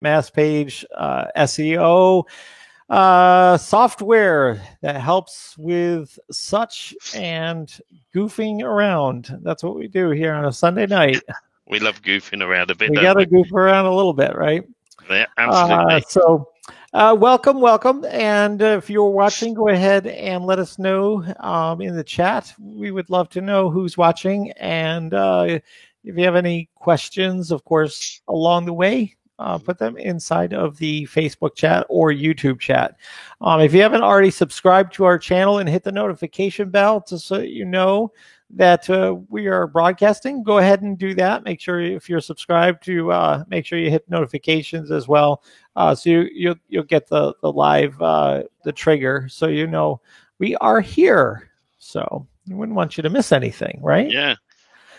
mass page SEO software that helps with such and goofing around. That's what we do here on a Sunday night. We love goofing around a bit. We got to goof around a little bit, right? Yeah, absolutely. Welcome. And if you're watching, go ahead and let us know in the chat. We would love to know who's watching. And if you have any questions, of course, along the way, put them inside of the Facebook chat or YouTube chat. If you haven't already subscribed to our channel and hit the notification bell so you know that we are broadcasting, go ahead and do that. Make sure if you're subscribed to make sure you hit notifications as well, so you'll get the live the trigger, so you know we are here. So we wouldn't want you to miss anything, right? Yeah.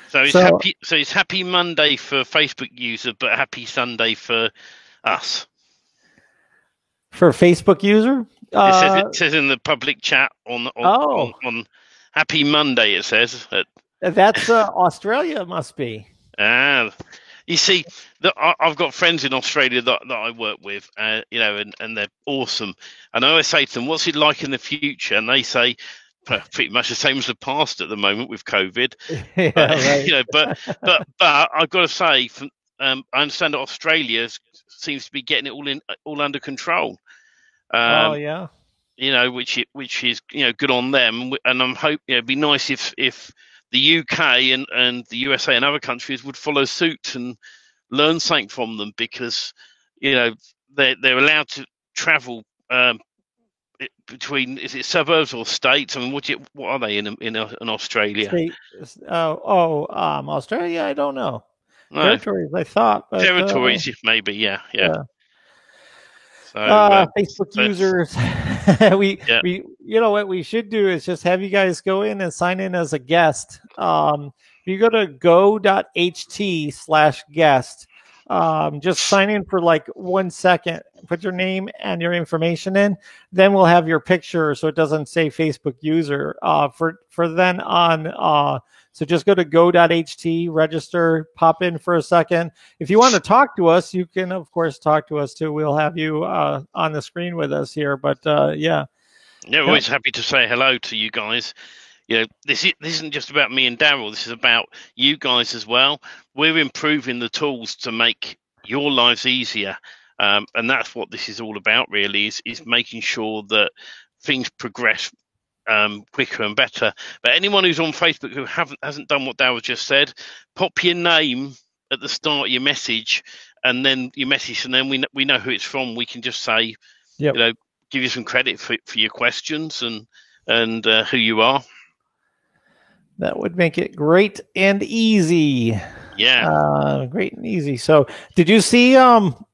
So it's happy Monday for Facebook user, but happy Sunday for us. For Facebook user, it says in the public chat on Happy Monday, it says. That's Australia, must be. You see, I've got friends in Australia that I work with, and they're awesome. And I always say to them, what's it like in the future? And they say, pretty much the same as the past at the moment with COVID. Yeah, right. But I've got to say, I understand that Australia seems to be getting it all under control. Yeah. Which is good on them, and I'm hoping it'd be nice if the UK and the USA and other countries would follow suit and learn something from them, because they're allowed to travel between, is it suburbs or states? I mean, what are they in Australia? Australia, I don't know. No. Territories, I thought. But, territories, maybe, yeah. So, Facebook users, we what we should do is just have you guys go in and sign in as a guest. If you go to go.ht/guest, just sign in for like 1 second, put your name and your information in, then we'll have your picture so it doesn't say Facebook user for then on. So just go to go.ht, register, pop in for a second. If you want to talk to us, you can, of course, talk to us too. We'll have you on the screen with us here. But we're always happy to say hello to you guys. This isn't just about me and Daryl. This is about you guys as well. We're improving the tools to make your lives easier, and that's what this is all about. Really, is making sure that things progress quicker and better. But anyone who's on Facebook who hasn't done what Daryl just said, pop your name at the start of your message, and then your message, and then we know who it's from. We can just say, give you some credit for your questions and who you are. That would make it great and easy. Yeah. Great and easy. So did you see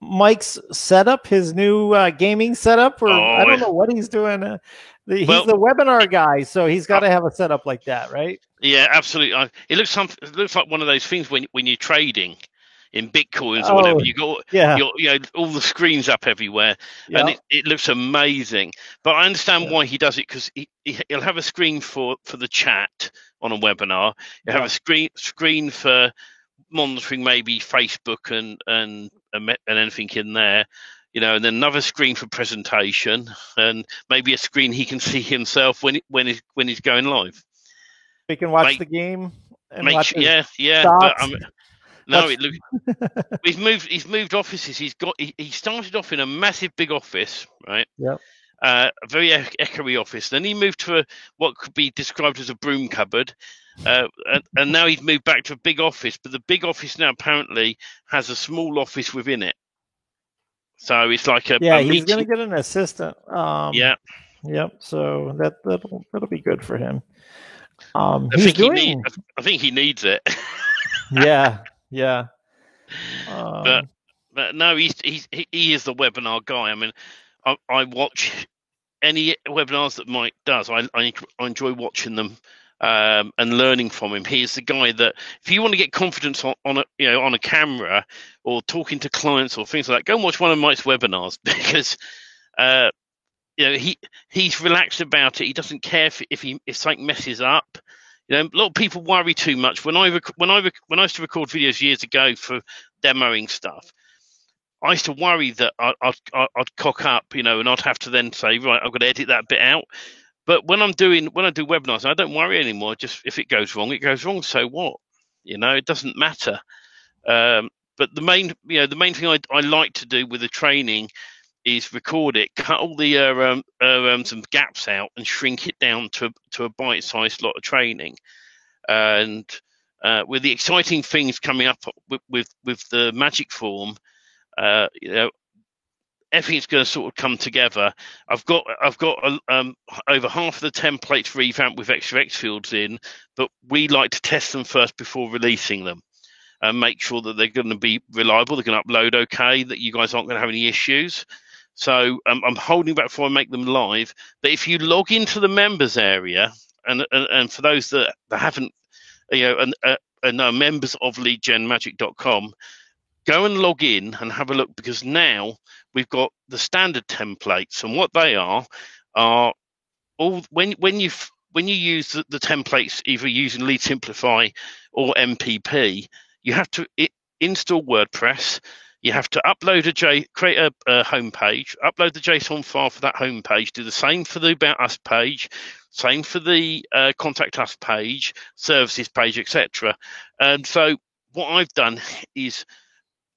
Mike's setup, his new gaming setup? I don't know what he's doing. He's the webinar guy, so he's got to have a setup like that, right? Yeah, absolutely. It looks like one of those things when you're trading in Bitcoins or whatever. You got all the screens up everywhere, and it looks amazing. But I understand why he does it, because he'll have a screen for the chat on a webinar. He'll have a screen for monitoring maybe Facebook and anything in there. And then another screen for presentation, and maybe a screen he can see himself when he's going live. We can watch the game and watch his stats. But he's moved offices. He started off in a massive big office, right? Yeah. A very echoey office. Then he moved to what could be described as a broom cupboard, and now he's moved back to a big office. But the big office now apparently has a small office within it. So it's like he's going to get an assistant. Yep. So that'll be good for him. I think he needs it. Yeah. But no, he is the webinar guy. I mean, I watch any webinars that Mike does. I enjoy watching them and learning from him. He's the guy that, if you want to get confidence on a camera or talking to clients or things like that, go and watch one of Mike's webinars, because he's relaxed about it. He doesn't care if something messes up. A lot of people worry too much. When I used to record videos years ago for demoing stuff, I used to worry that I'd cock up, and I'd have to then say, right, I've got to edit that bit out. But when I do webinars, I don't worry anymore. Just if it goes wrong, it goes wrong. So what? It doesn't matter. But the main thing I like to do with the training is record it, cut all the some gaps out, and shrink it down to a bite-sized lot of training. And with the exciting things coming up with the Magic Form, everything's going to sort of come together. I've got over half of the templates revamped with extra X fields in, but we like to test them first before releasing them and make sure that they're going to be reliable, they're going to upload okay, that you guys aren't going to have any issues. So I'm holding back before I make them live. But if you log into the members area, and for those that haven't, and are members of leadgenmagic.com, go and log in and have a look, because now we've got the standard templates, and what they are all when you use the templates, either using Lead Simplify or MPP, you have to install WordPress. You have to create a home page, upload the JSON file for that home page, do the same for the About Us page, same for the Contact Us page, services page, etc. And so what I've done is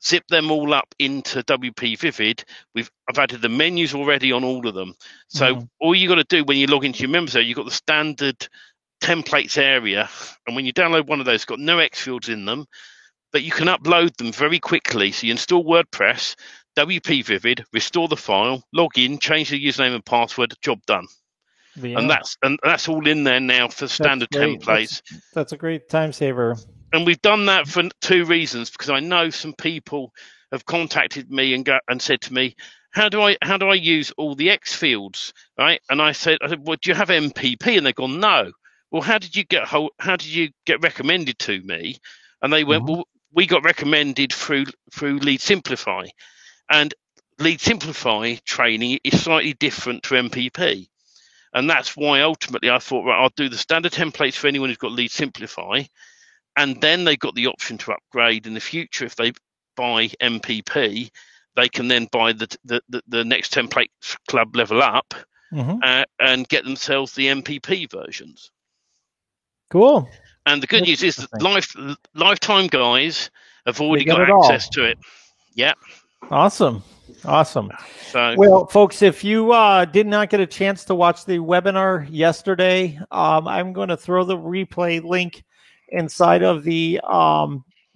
zip them all up into WP Vivid. I've added the menus already on all of them. So all you got to do when you log into your members area, you've got the standard templates area, and when you download one of those, it's got no X fields in them, but you can upload them very quickly. So you install WordPress, WP Vivid, restore the file, log in, change the username and password, job done. Yeah. And that's all in there now for standard templates. That's a great time saver. And we've done that for two reasons, because I know some people have contacted me and said to me, how do I use all the X fields, right? And I said, well, do you have MPP? And they've gone, no. Well, how did you get recommended to me? And they went, well, we got recommended through Lead Simplify, and Lead Simplify training is slightly different to MPP, and that's why ultimately I thought, right, I'll do the standard templates for anyone who's got Lead Simplify, and then they've got the option to upgrade in the future. If they buy MPP, they can then buy the next template club level up and get themselves the MPP versions. Cool. And the good news is that lifetime guys have already got access to it. Yeah. Awesome. So, well, folks, if you did not get a chance to watch the webinar yesterday, I'm going to throw the replay link inside of the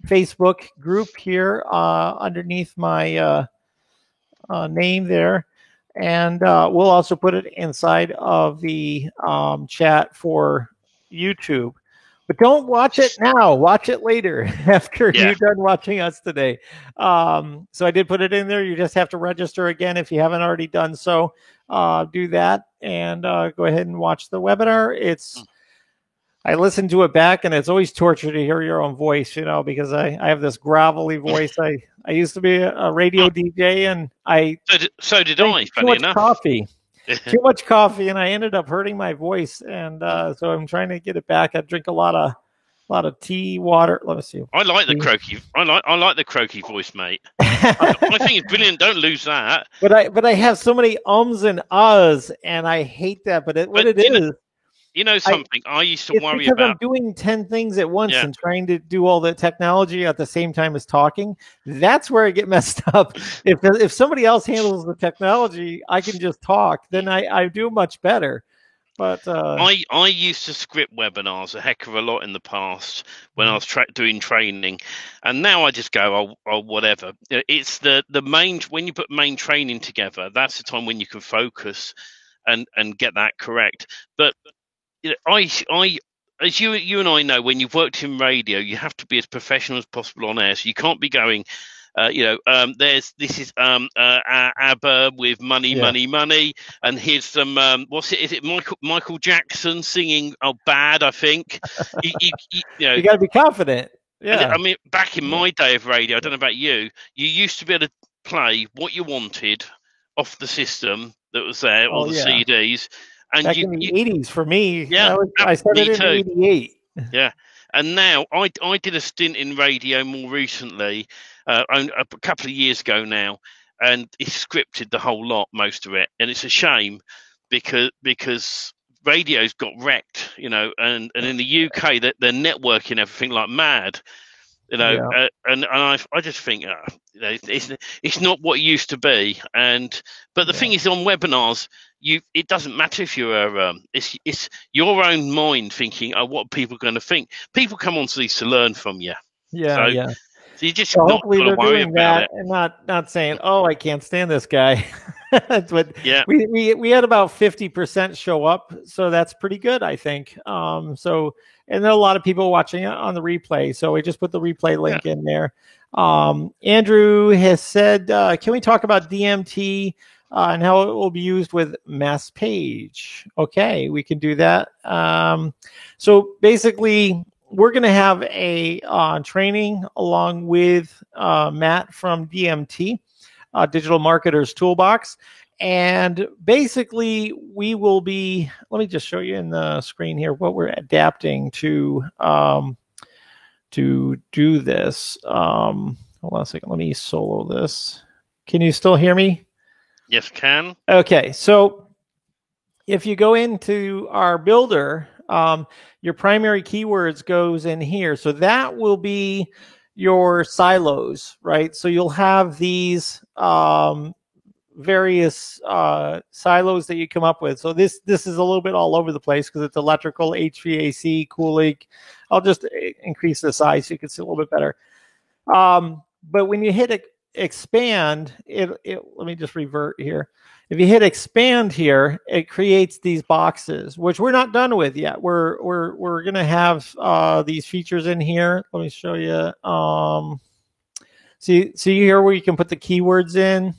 Facebook group here underneath my name there. And we'll also put it inside of the chat for YouTube. But don't watch it now. Watch it later after you're done watching us today. So I did put it in there. You just have to register again if you haven't already done so. Do that and go ahead and watch the webinar. I listen to it back, and it's always torture to hear your own voice, because I have this gravelly voice. I used to be a radio DJ, and so did I. Funny enough, too much coffee, and I ended up hurting my voice, and so I'm trying to get it back. I drink a lot of tea, water. Let me see. I like the croaky. I like the croaky voice, mate. I think it's brilliant. Don't lose that. But I have so many ums and ahs, and I hate that. But it is. You know something? I used to worry because about. I'm doing 10 things at once and trying to do all the technology at the same time as talking. That's where I get messed up. If somebody else handles the technology, I can just talk. Then I do much better. But I used to script webinars a heck of a lot in the past when I was doing training, and now I just go, oh whatever. It's the main, when you put main training together, that's the time when you can focus and get that correct. But I as you and I know, when you've worked in radio, you have to be as professional as possible on air. So you can't be going, this is ABBA with money, and here's some what's it? Is it Michael Jackson singing? Oh, Bad, I think. You got to be confident. Yeah, I mean, back in my day of radio, I don't know about you. You used to be able to play what you wanted off the system that was there, or the CDs. And back in the 80s for me. Yeah, I started in 88. Yeah, and now I did a stint in radio more recently, a couple of years ago now, and he scripted the whole lot, most of it, and it's a shame because radio's got wrecked, and in the UK they're networking everything like mad, and I just think it's not what it used to be, but the thing is, on webinars, it doesn't matter if you're it's your own mind thinking, what are people going to think? People come onto these to learn from you. So you just not got to worry about it, and not saying, "Oh, I can't stand this guy." But we had about 50% show up, so that's pretty good, I think. And there are a lot of people watching on the replay, so we just put the replay link in there. Andrew has said, "Can we talk about DMT and how it will be used with MassPage?" Okay, we can do that. So basically, we're going to have a training along with Matt from DMT, Digital Marketers Toolbox. And basically, we will be, let me just show you in the screen here what we're adapting to do this. Hold on a second. Let me solo this. Can you still hear me? Yes, can. Okay, so if you go into our builder, your primary keywords goes in here. So that will be your silos, right? So you'll have these various silos that you come up with. So this is a little bit all over the place because it's electrical, HVAC, cooling. I'll just increase the size so you can see a little bit better. But when you hit expand, let me just revert here. If you hit expand here, it creates these boxes, which we're not done with yet. We're going to have these features in here. Let me show you. See here where you can put the keywords in.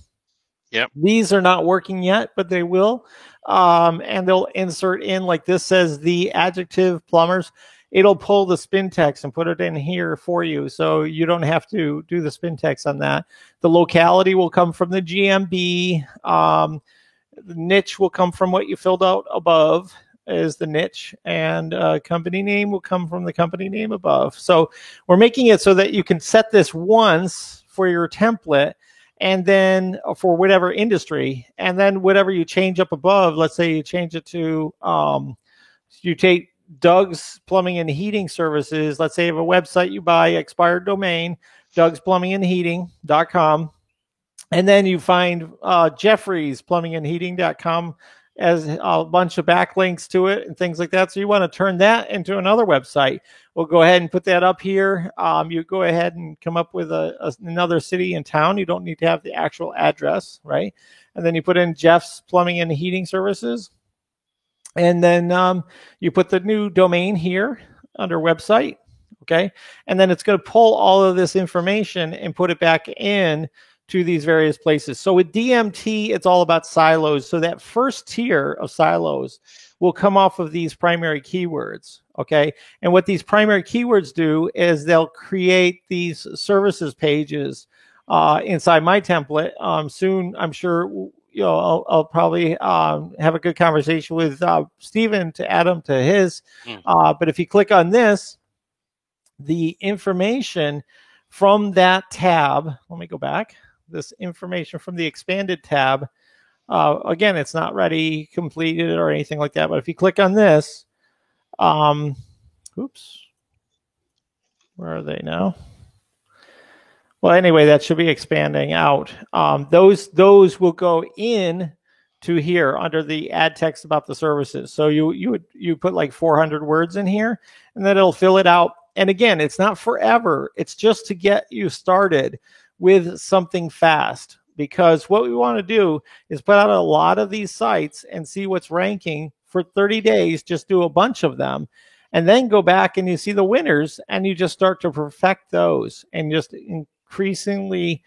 Yep. These are not working yet, but they will. And they'll insert in, like this says, the adjective plumbers. It'll pull the spin text and put it in here for you, so you don't have to do the spin text on that. The locality will come from the GMB. The niche will come from what you filled out above as the niche, and company name will come from the company name above. So we're making it so that you can set this once for your template, and then for whatever industry, and then whatever you change up above, let's say you change it to, you take Doug's Plumbing and Heating Services. Let's say you have a website you buy, expired domain, Doug'sPlumbingandHeating.com. And then you find Jeffrey's Plumbingandheating.com as a bunch of backlinks to it and things like that. So you want to turn that into another website. We'll go ahead and put that up here. You go ahead and come up with another city and town. You don't need to have the actual address, right? And then you put in Jeff's Plumbing and Heating Services. And then you put the new domain here under website, okay? And then it's going to pull all of this information and put it back in to these various places. So with DMT, it's all about silos. So that first tier of silos will come off of these primary keywords, okay? And what these primary keywords do is they'll create these services pages inside my template. Soon, I'm sure, I'll probably have a good conversation with Stephen to add them to his. But if you click on this, the information from that tab, let me go back. This information from the expanded tab, again, it's not ready, completed, or anything like that. But if you click on this, oops, where are they now? Well, anyway, that should be expanding out. Those will go in to here under the add text about the services. So you put like 400 words in here, and then it'll fill it out. And again, it's not forever. It's just to get you started with something fast. Because what we want to do is put out a lot of these sites and see what's ranking for 30 days. Just do a bunch of them. And then go back and you see the winners, and you just start to perfect those and just increasingly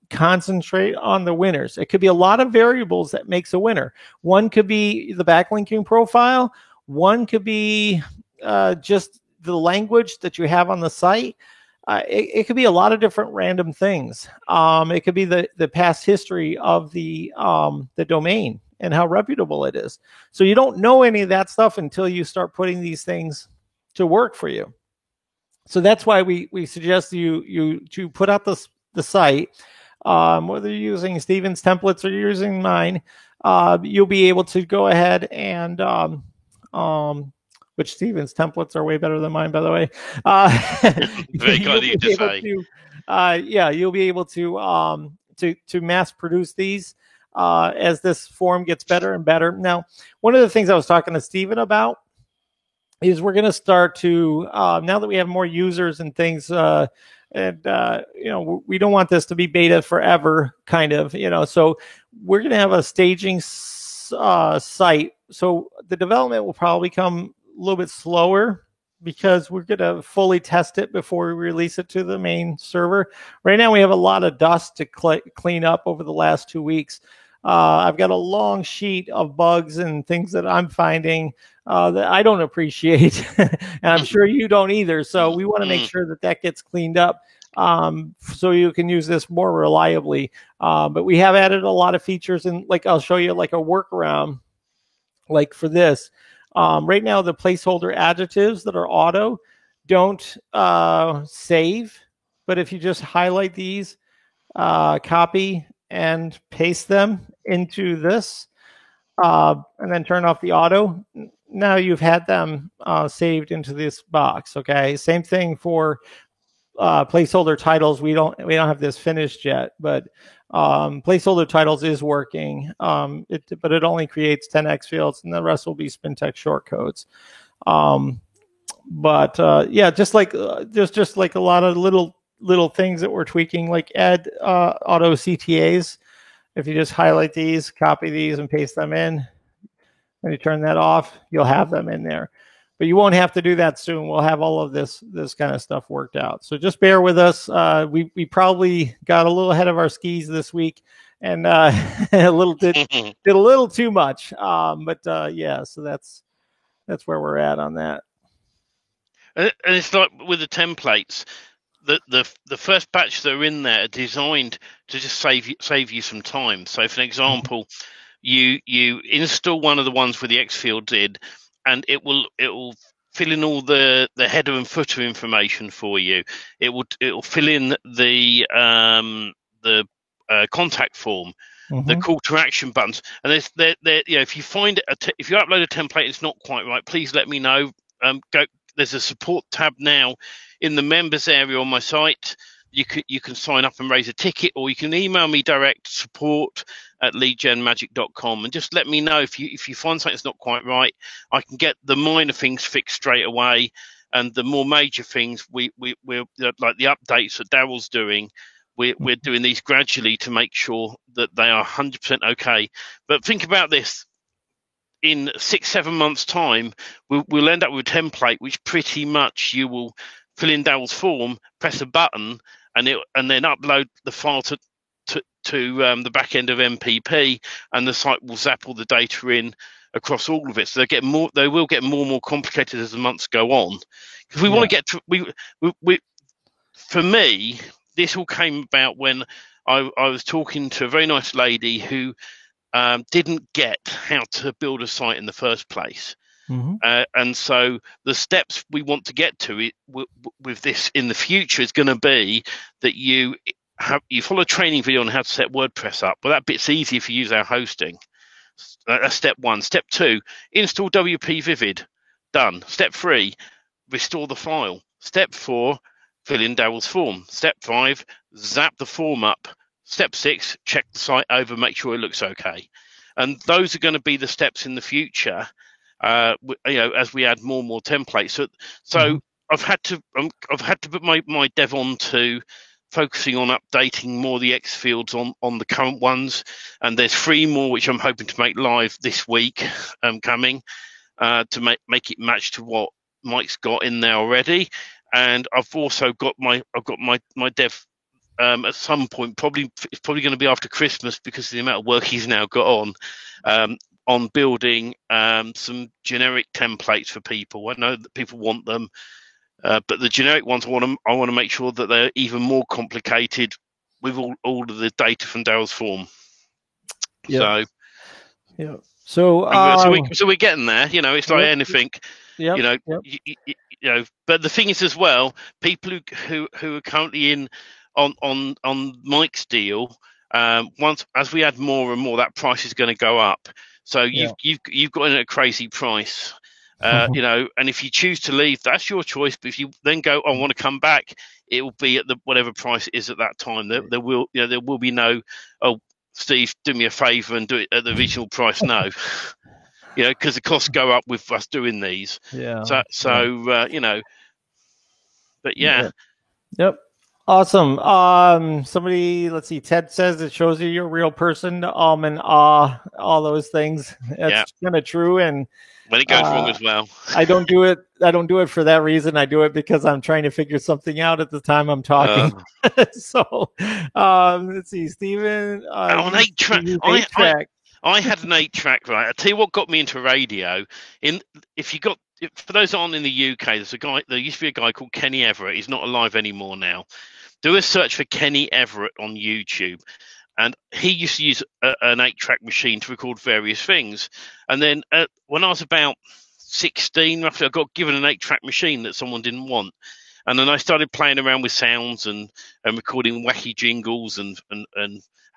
concentrate on the winners. It could be a lot of variables that makes a winner. One could be the backlinking profile. One could be just the language that you have on the site. It could be a lot of different random things. It could be the past history of the domain and how reputable it is. So you don't know any of that stuff until you start putting these things to work for you. So that's why we suggest you to put out the the site, whether you're using Steven's templates or you're using mine, you'll be able to go ahead and which Steven's templates are way better than mine, by the way. Very kind of you to say. You'll be able to mass produce these as this form gets better and better. Now, one of the things I was talking to Steven about is we're going to start to now that we have more users and things. We don't want this to be beta forever, kind of, so we're going to have a staging site. So the development will probably come a little bit slower because we're going to fully test it before we release it to the main server. Right now, we have a lot of dust to clean up over the last 2 weeks. I've got a long sheet of bugs and things that I'm finding that I don't appreciate, and I'm sure you don't either. So we want to make sure that gets cleaned up so you can use this more reliably. But we have added a lot of features, and like I'll show you like a workaround, like for this. Right now, the placeholder adjectives that are auto don't save, but if you just highlight these, copy and paste them into this, and then turn off the auto, now you've had them saved into this box. Okay, same thing for placeholder titles. We don't have this finished yet, but placeholder titles is working. But it only creates 10x fields, and the rest will be Spintex shortcodes. Just like a lot of little things that we're tweaking, like add auto CTAs. If you just highlight these, copy these, and paste them in, and you turn that off, you'll have them in there. But you won't have to do that soon. We'll have all of this kind of stuff worked out. So just bear with us. We probably got a little ahead of our skis this week, and did a little too much. So that's where we're at on that. And it's like with the templates. The first batch that are in there are designed to just save you some time. So, for an example, you install one of the ones with the X fields in, and it will fill in all the header and footer information for you. It will fill in the contact form, the call to action buttons, and if you find if you upload a template it's not quite right, please let me know. There's a support tab now in the members area on my site. You can sign up and raise a ticket, or you can email me direct, support@leadgenmagic.com, and just let me know if you find something that's not quite right. I can get the minor things fixed straight away, and the more major things we're like the updates that Daryl's doing. We're doing these gradually to make sure that they are 100% okay. But think about this. In 6-7 months' time, we'll end up with a template which pretty much you will fill in Daryl's form, press a button, and then upload the file to the back end of MPP, and the site will zap all the data in across all of it. So they will get more and more complicated as the months go on. Because we want to get to for me, this all came about when I was talking to a very nice lady who didn't get how to build a site in the first place. And so the steps we want to get to with this in the future is going to be that you follow a training video on how to set WordPress up. Well, that bit's easy if you use our hosting. That's step 1. Step 2, install WP Vivid. Done. Step 3, restore the file. Step 4, fill in Daryl's form. Step 5, zap the form up. Step 6, check the site over, make sure it looks okay. And those are going to be the steps in the future, as we add more and more templates. So I've had to put my dev on to focusing on updating more of the X fields on the current ones, and there's 3 more which I'm hoping to make live this week, coming to make it match to what Mike's got in there already. And I've also got my dev. At some point, it's probably going to be after Christmas because of the amount of work he's now got on building some generic templates for people. I know that people want them, but the generic ones I want to make sure that they're even more complicated with all of the data from Daryl's form. Yeah. So we're getting there. It's like anything. But the thing is as well, people who are currently in on Mike's deal, once as we add more and more, that price is going to go up. So you've got in at a crazy price. You know, and if you choose to leave, that's your choice. But if you then go, I want to come back, it will be at the whatever price it is at that time. There will be no, oh, Steve, do me a favour and do it at the original price. No, you know, because the costs go up with us doing these. Yeah. So you know, but yeah. Yep. Awesome. Somebody, let's see. Ted says it shows you're a real person. And all those things. That's kind of true. And when it goes wrong as well, I don't do it for that reason. I do it because I'm trying to figure something out at the time I'm talking. So, let's see, Stephen. On 8-track. I had an 8-track, right? I tell you what got me into radio. For those that aren't in the UK, there used to be a guy called Kenny Everett. He's not alive anymore now. Do a search for Kenny Everett on YouTube. And he used to use an 8-track machine to record various things. And then when I was about 16, roughly, I got given an 8-track machine that someone didn't want. And then I started playing around with sounds and recording wacky jingles and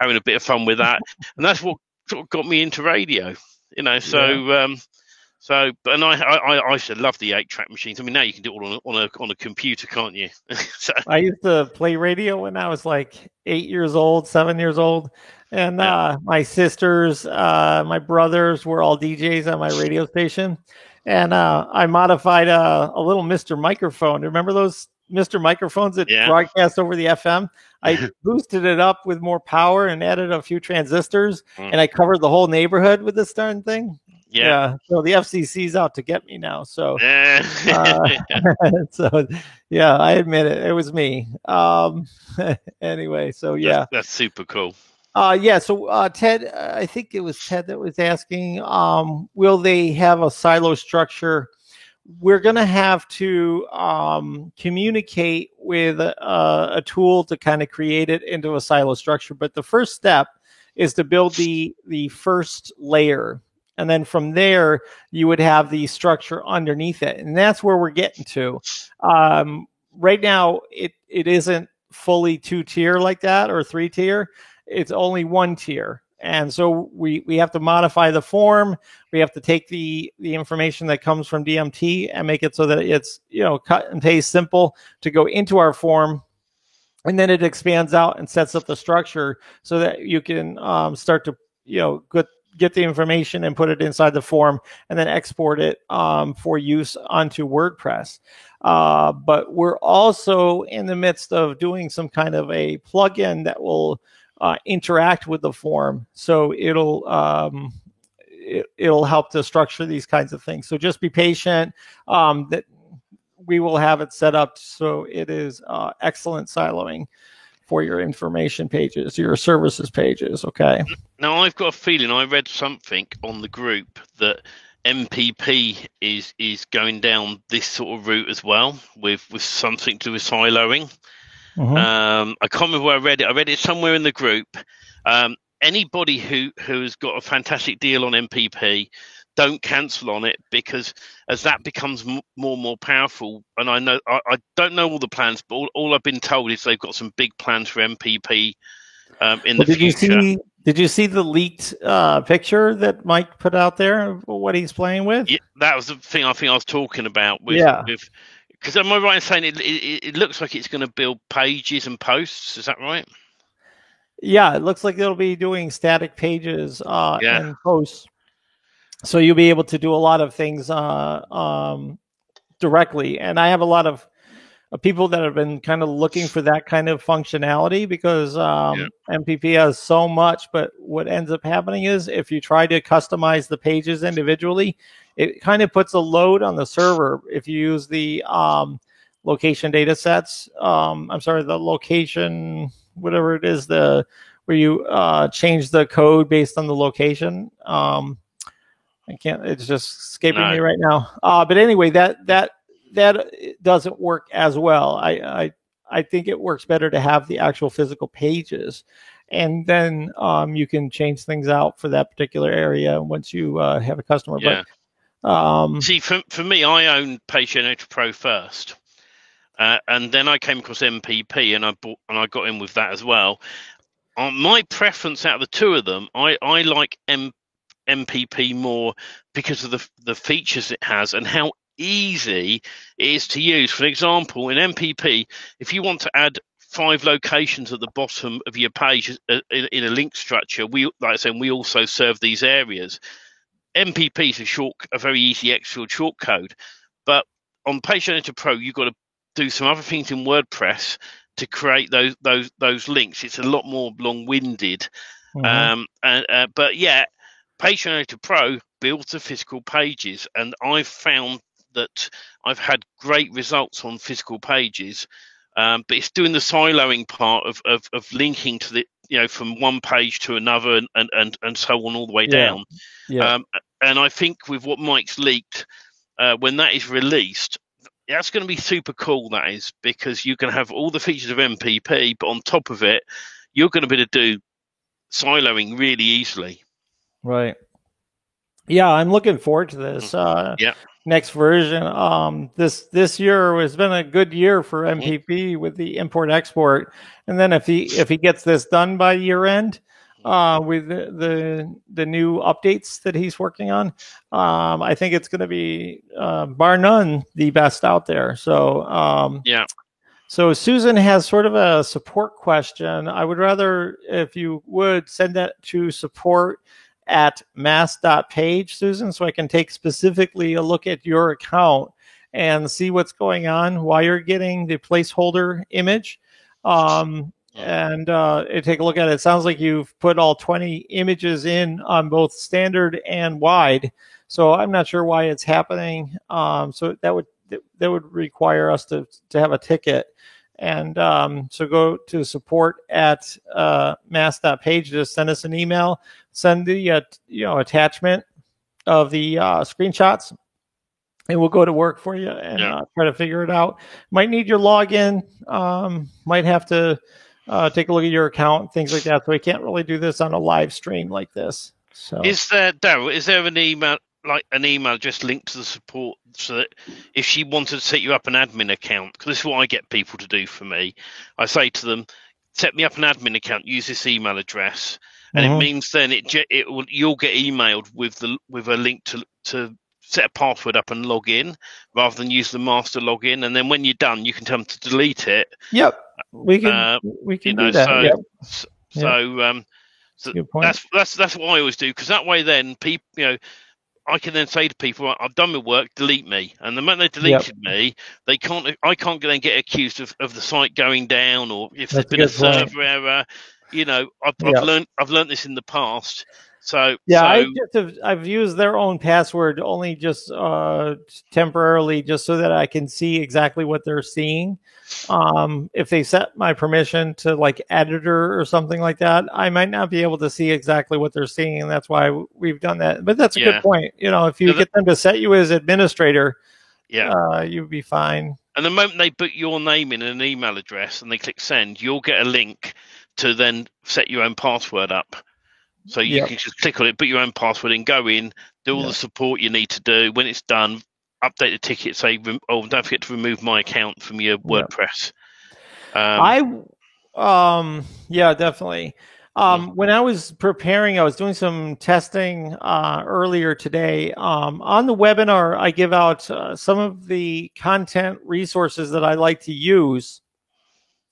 having a bit of fun with that. And that's what sort of got me into radio, you know. So, and I used to love the 8-track machines. I mean, now you can do it all on a computer, can't you? So. I used to play radio when I was like 8 years old, 7 years old, and my sisters, my brothers were all DJs on my radio station, and I modified a little Mr. Microphone. Remember those Mr. Microphones that broadcast over the FM? I boosted it up with more power and added a few transistors, and I covered the whole neighborhood with this darn thing. Yeah. So the FCC's out to get me now. So, so yeah, I admit it. It was me. Anyway, so yeah, that's super cool. So Ted, I think it was Ted that was asking, will they have a silo structure? We're going to have to communicate with a tool to kind of create it into a silo structure. But the first step is to build the first layer. And then from there, you would have the structure underneath it. And that's where we're getting to. Right now, it isn't fully 2-tier like that or 3-tier. It's only 1-tier. And so we have to modify the form. We have to take the information that comes from DMT and make it so that it's, you know, cut and paste simple to go into our form. And then it expands out and sets up the structure so that you can start to, you know, get the information and put it inside the form and then export it for use onto WordPress. But we're also in the midst of doing some kind of a plugin that will interact with the form. So it'll help to structure these kinds of things. So just be patient. That we will have it set up so it is excellent siloing for your information pages, your services pages. Okay. Now I've got a feeling I read something on the group that MPP is going down this sort of route as well with something to do with siloing. Mm-hmm. I can't remember where I read it. I read it somewhere in the group. Anybody who has got a fantastic deal on MPP, don't cancel on it, because as that becomes more and more powerful, and I know I don't know all the plans, but all I've been told is they've got some big plans for MPP in the future. Did you see the leaked picture that Mike put out there of what he's playing with? Yeah, that was the thing I think I was talking about. Because am I right in saying it looks like it's going to build pages and posts? Is that right? Yeah, it looks like it'll be doing static pages and posts. So you'll be able to do a lot of things directly. And I have a lot of people that have been kind of looking for that kind of functionality because MPP has so much. But what ends up happening is if you try to customize the pages individually, it kind of puts a load on the server. If you use the location data sets, the location, whatever it is, where you change the code based on the location. It's just escaping me right now. But anyway, that doesn't work as well. I think it works better to have the actual physical pages, and then you can change things out for that particular area once you have a customer. Yeah. See, for me, I own Page Generator Pro first, and then I came across MPP, and I got in with that as well. My preference out of the two of them, I like MPP more because of the features it has and how easy it is to use. For example, in MPP, if you want to add 5 locations at the bottom of your page in a link structure, we also serve these areas. MPP is a very easy Xfield shortcode, but on Page Generator Pro, you've got to do some other things in WordPress to create those links. It's a lot more long-winded, but yeah, Page Generator Pro builds the physical pages, and I've found that I've had great results on physical pages. But it's doing the siloing part of linking to the from one page to another and so on all the way down. Yeah. And I think with what Mike's leaked, when that is released, that's going to be super cool. That is, because you can have all the features of MPP, but on top of it, you're going to be able to do siloing really easily. Right. Yeah, I'm looking forward to this. Next version. This year has been a good year for MPP with the import export, and then if he gets this done by year end, with the new updates that he's working on, I think it's going to be bar none the best out there. So So Susan has sort of a support question. I would rather, if you would, send that to support@mass.page, Susan, so I can take specifically a look at your account and see what's going on while you're getting the placeholder image. And take a look at it. It sounds like you've put all 20 images in on both standard and wide. So I'm not sure why it's happening. So that would require us to have a ticket. And so go to support@mass.page, just send us an email, send the attachment of the screenshots, and we'll go to work for you and try to figure it out. Might need your login, might have to take a look at your account, things like that. So we can't really do this on a live stream like this. So is there, Daryl, is there an email just linked to the support, so that if she wanted to set you up an admin account, because this is what I get people to do for me, I say to them, set me up an admin account, use this email address, and it means then you'll get emailed with a link to set a password up and log in, rather than use the master login. And then when you're done, you can tell them to delete it. Yep, we can do that. So that's what I always do, because that way then people, I can then say to people, I've done my work, delete me. And the moment they deleted me, I can't then get accused of the site going down, or if there's been a server error. I've learned this in the past. So I've used their own password only just temporarily, just so that I can see exactly what they're seeing. If they set my permission to like editor or something like that, I might not be able to see exactly what they're seeing, and that's why we've done that. But that's a good point. If you get them to set you as administrator, you'd be fine. And the moment they put your name in and an email address and they click send, you'll get a link to then set your own password up. So you can just click on it, put your own password in, go in, do all the support you need to do. When it's done, update the ticket, say, don't forget to remove my account from your WordPress. Definitely. When I was preparing, I was doing some testing earlier today. On the webinar, I give out some of the content resources that I like to use.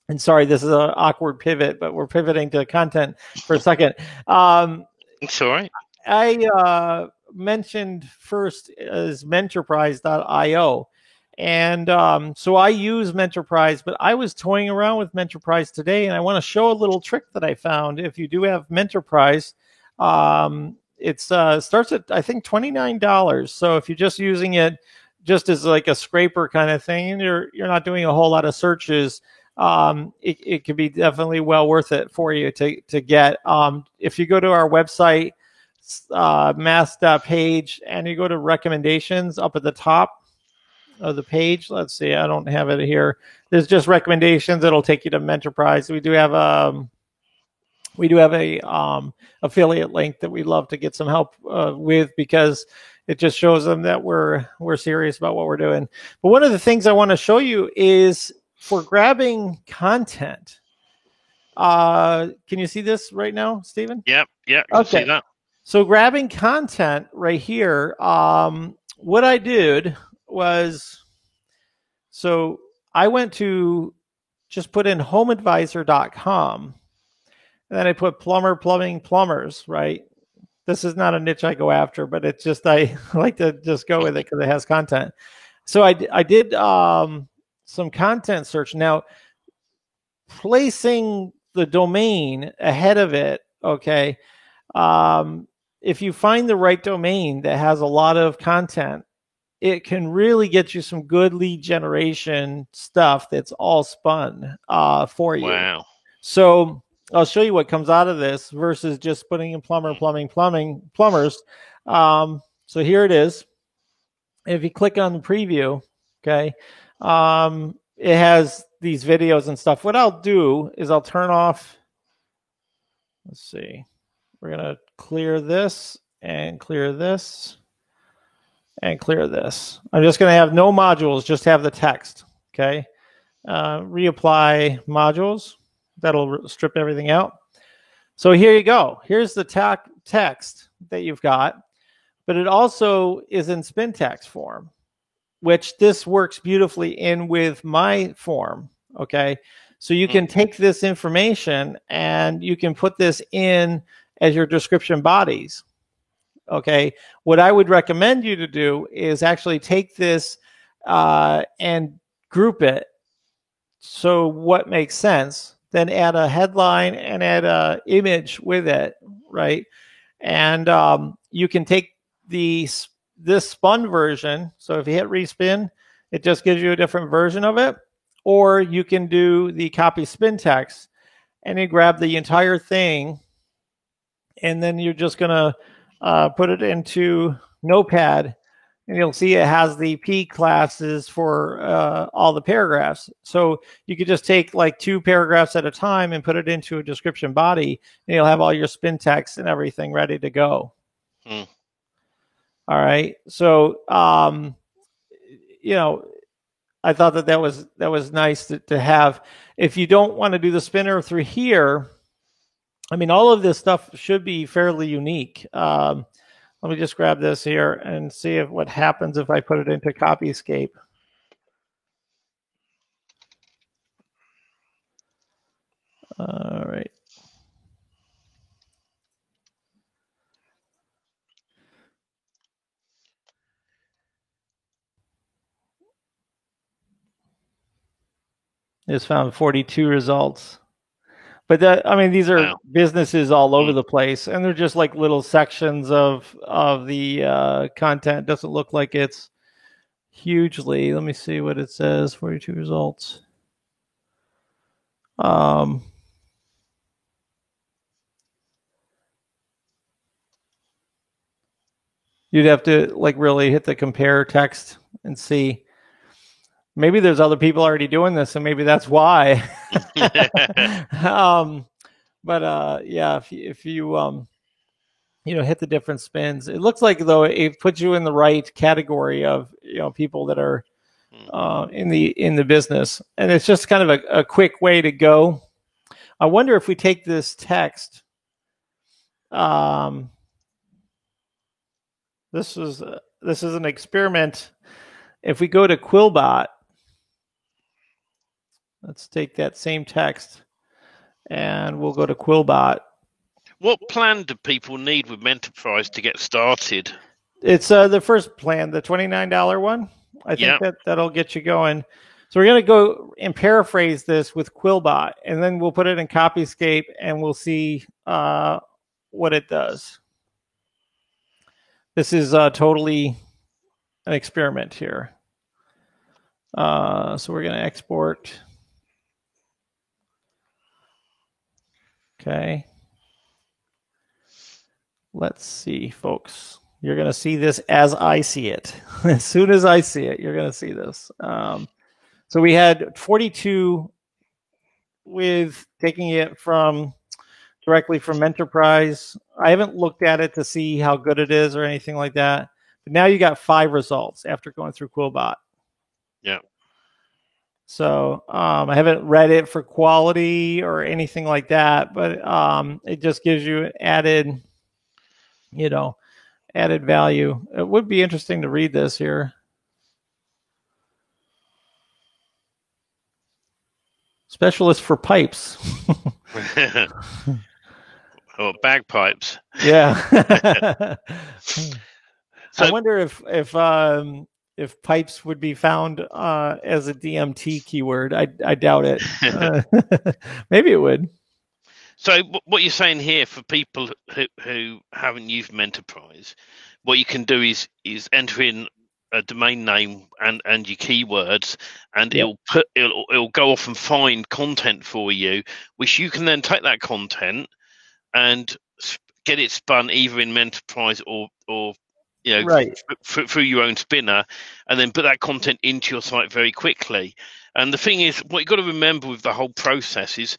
And sorry, this is an awkward pivot, but we're pivoting to content for a second. It's all right. I mentioned first is Mentorprise.io. And so I use Mentorprise, but I was toying around with Mentorprise today, and I want to show a little trick that I found. If you do have Mentorprise, it starts at, I think, $29. So if you're just using it just as like a scraper kind of thing, and you're not doing a whole lot of searches, it could be definitely well worth it for you to get. If you go to our website, mass.page, and you go to recommendations up at the top of the page, let's see, I don't have it here. There's just recommendations. It'll take you to Mentorprise. We do have a affiliate link that we'd love to get some help with, because it just shows them that we're serious about what we're doing. But one of the things I want to show you is for grabbing content, can you see this right now, Stephen? Yeah, I can see that. So grabbing content right here, what I did was, so I went to just put in homeadvisor.com, and then I put plumbers, right? This is not a niche I go after, but it's just, I like to just go with it because it has content. So I did some content search. Now, placing the domain ahead of it, okay, if you find the right domain that has a lot of content, it can really get you some good lead generation stuff that's all spun for you. Wow. So I'll show you what comes out of this versus just putting in plumbers. So here it is. If you click on the preview, okay, it has these videos and stuff. What I'll do is I'll turn off, let's see, we're going to clear this and clear this and clear this. I'm just going to have no modules, just have the text, okay? Reapply modules. That'll strip everything out. So here you go. Here's the text that you've got, but it also is in spin text form, which this works beautifully in with my form, okay? So you can take this information and you can put this in as your description bodies, okay? What I would recommend you to do is actually take this and group it. So what makes sense? Then add a headline and add a image with it, right? And you can take this spun version. So if you hit respin, it just gives you a different version of it. Or you can do the copy spin text and you grab the entire thing, and then you're just going to put it into Notepad, and you'll see it has the P classes for all the paragraphs. So you could just take like 2 paragraphs at a time and put it into a description body, and you'll have all your spin text and everything ready to go. All right. So, I thought that was nice to have. If you don't want to do the spinner through here, I mean, all of this stuff should be fairly unique. Let me just grab this here and see what happens if I put it into Copyscape. All right. Just found 42 results. But these are businesses all over the place, and they're just like little sections of the content. Doesn't look like it's hugely. Let me see what it says. 42 results. You'd have to like really hit the compare text and see. Maybe there's other people already doing this, and maybe that's why. If you hit the different spins, it looks like though it puts you in the right category of people that are in the business, and it's just kind of a quick way to go. I wonder if we take this text. This is an experiment. If we go to Quillbot, let's take that same text and we'll go to Quillbot. What plan do people need with Mentorprise to get started? It's the first plan, the $29 one. I think that'll get you going. So we're going to go and paraphrase this with Quillbot, and then we'll put it in Copyscape and we'll see what it does. This is totally an experiment here. So we're going to export. Okay. Let's see, folks. You're going to see this as I see it. As soon as I see it, you're going to see this. So we had 42 with taking it directly from Mentorprise. I haven't looked at it to see how good it is or anything like that. But now you got 5 results after going through Quillbot. Yeah. So I haven't read it for quality or anything like that, but it just gives you added, added value. It would be interesting to read this here. Specialist for pipes. Or bagpipes. Yeah. So, I wonder if pipes would be found as a DMT keyword. I doubt it. Maybe it would. So what you're saying here for people who haven't used Menterprise, what you can do is enter in a domain name and your keywords, and it'll go off and find content for you, which you can then take that content and get it spun either in Menterprise or through your own spinner, and then put that content into your site very quickly. And the thing is, what you've got to remember with the whole process is,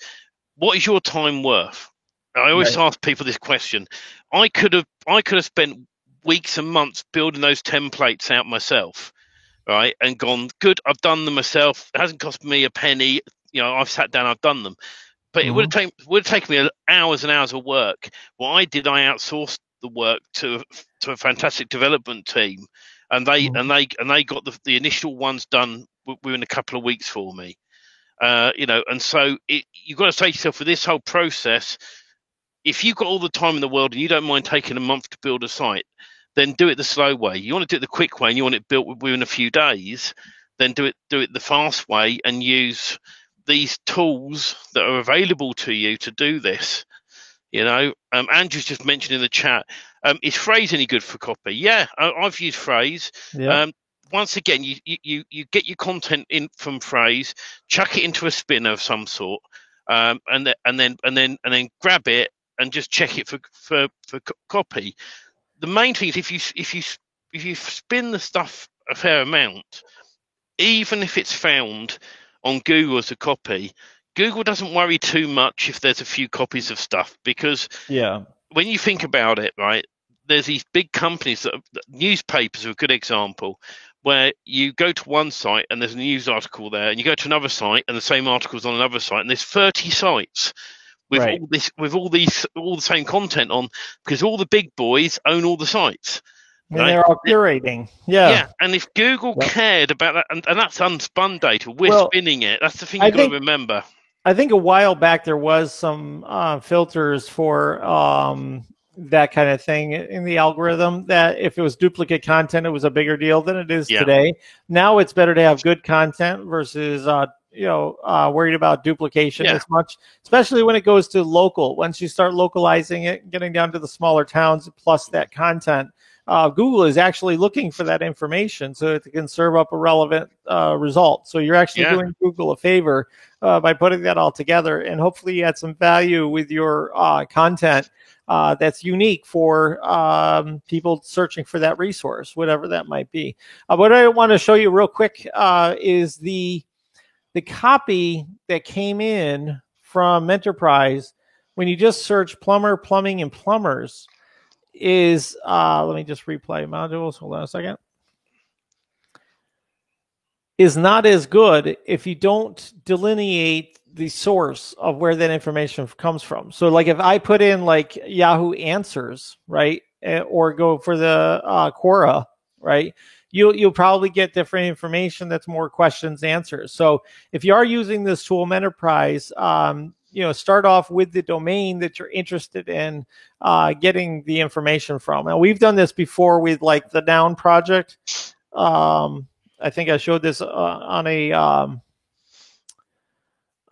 what is your time worth? I always ask people this question. I could have spent weeks and months building those templates out myself, right? And gone, good, I've done them myself. It hasn't cost me a penny. I've sat down, I've done them. But it would have taken me hours and hours of work. What I did, I outsourced the work to a fantastic development team, and they got the initial ones done within a couple of weeks for me. And so you've got to say to yourself, for this whole process, if you've got all the time in the world and you don't mind taking a month to build a site, then do it the slow way. You want to do it the quick way and you want it built within a few days, then do it the fast way and use these tools that are available to you to do this. Andrew's just mentioned in the chat, is Phrase any good for copy? Yeah, I've used Phrase. Yeah. Once again, you get your content in from Phrase, chuck it into a spinner of some sort, and then grab it and just check it for copy. The main thing is if you spin the stuff a fair amount, even if it's found on Google as a copy, Google doesn't worry too much if there's a few copies of stuff, because when you think about it, right, there's these big companies newspapers are a good example, where you go to one site and there's a news article there, and you go to another site and the same article's on another site, and there's 30 sites with all the same content on, because all the big boys own all the sites. And they're all curating. Yeah. And if Google cared about that, and that's unspun data, we're spinning it. That's the thing you've got to remember. I think a while back there was some filters for that kind of thing in the algorithm, that if it was duplicate content, it was a bigger deal than it is today. Now it's better to have good content versus worried about duplication as much, especially when it goes to local. Once you start localizing it, getting down to the smaller towns plus that content, Google is actually looking for that information so that it can serve up a relevant result. So you're actually doing Google a favor by putting that all together, and hopefully you add some value with your content that's unique for people searching for that resource, whatever that might be. What I want to show you real quick is the copy that came in from Menterprise when you just search plumber, plumbing, and plumbers. Is let me just replay modules. Hold on a second. Is not as good if you don't delineate the source of where that information comes from. So, like if I put in like Yahoo Answers, right, or go for the Quora, right, you'll probably get different information that's more questions answers. So, if you are using this tool, Menterprise, start off with the domain that you're interested in getting the information from. And we've done this before with like the Noun project. I think I showed this on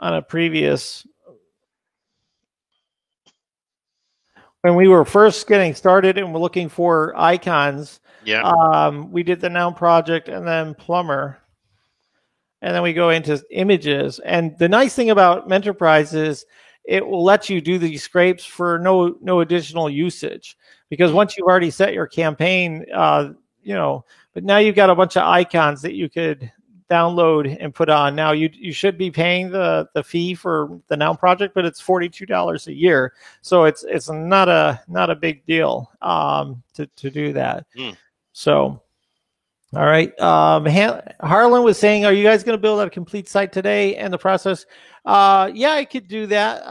a previous, when we were first getting started and we're looking for icons. We did the Noun project and then plumber. And then we go into images. And the nice thing about Menterprise is it will let you do these scrapes for no additional usage, because once you've already set your campaign, but now you've got a bunch of icons that you could download and put on. Now you should be paying the fee for the Noun project, but it's $42 a year. So it's not a big deal to do that. So All right. Harlan was saying, "Are you guys going to build a complete site today?" And the process. Yeah, I could do that.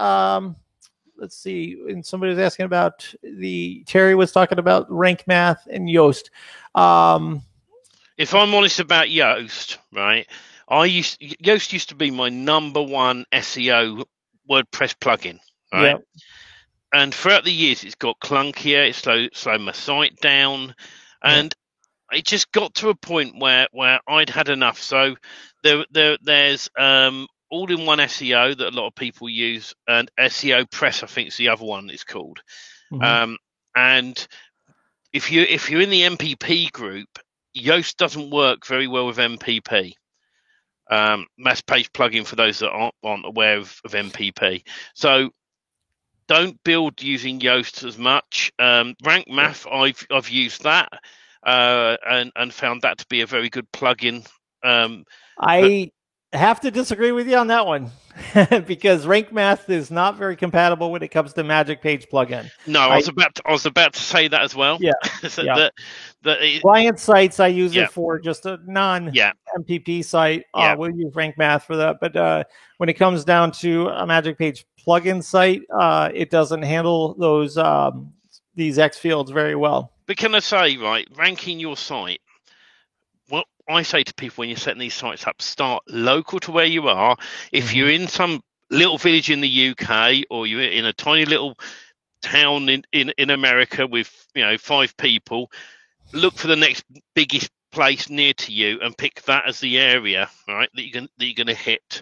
Let's see. And somebody was asking about Terry was talking about Rank Math and Yoast. If I'm honest about Yoast, right? Yoast used to be my number one SEO WordPress plugin, right? Yep. And throughout the years, it's got clunkier. It slowed my site down, and it just got to a point where I'd had enough. So there's all-in-one SEO that a lot of people use, and SEO Press, I think, is the other one it's called. Mm-hmm. And if you're in the MPP group, Yoast doesn't work very well with MPP. Mass page plugin for those that aren't aware of MPP. So don't build using Yoast as much. Rank Math, I've used that and found that to be a very good plugin. I have to disagree with you on that one because Rank Math is not very compatible when it comes to Magic Page plugin. No, I was about to say that as well. Yeah. So client sites I use it for just a non MPP site. We'll use Rank Math for that. But when it comes down to a Magic Page plugin site, it doesn't handle those these X fields very well. But can I say, right, ranking your site, what I say to people when you're setting these sites up, start local to where you are. If you're in some little village in the UK or you're in a tiny little town in America with 5 people, look for the next biggest place near to you and pick that as the area, right, that you're going to hit.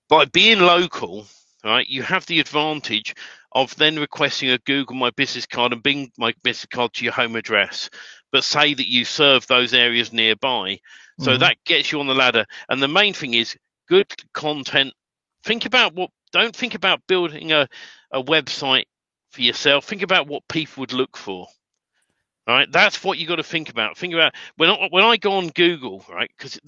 By being local, right, you have the advantage of then requesting a Google My Business card and Bing My Business card to your home address, but say that you serve those areas nearby. So that gets you on the ladder. And the main thing is good content. Don't think about building a website for yourself. Think about what people would look for. Right, that's what you got to think about. Think about when I go on Google, right? Because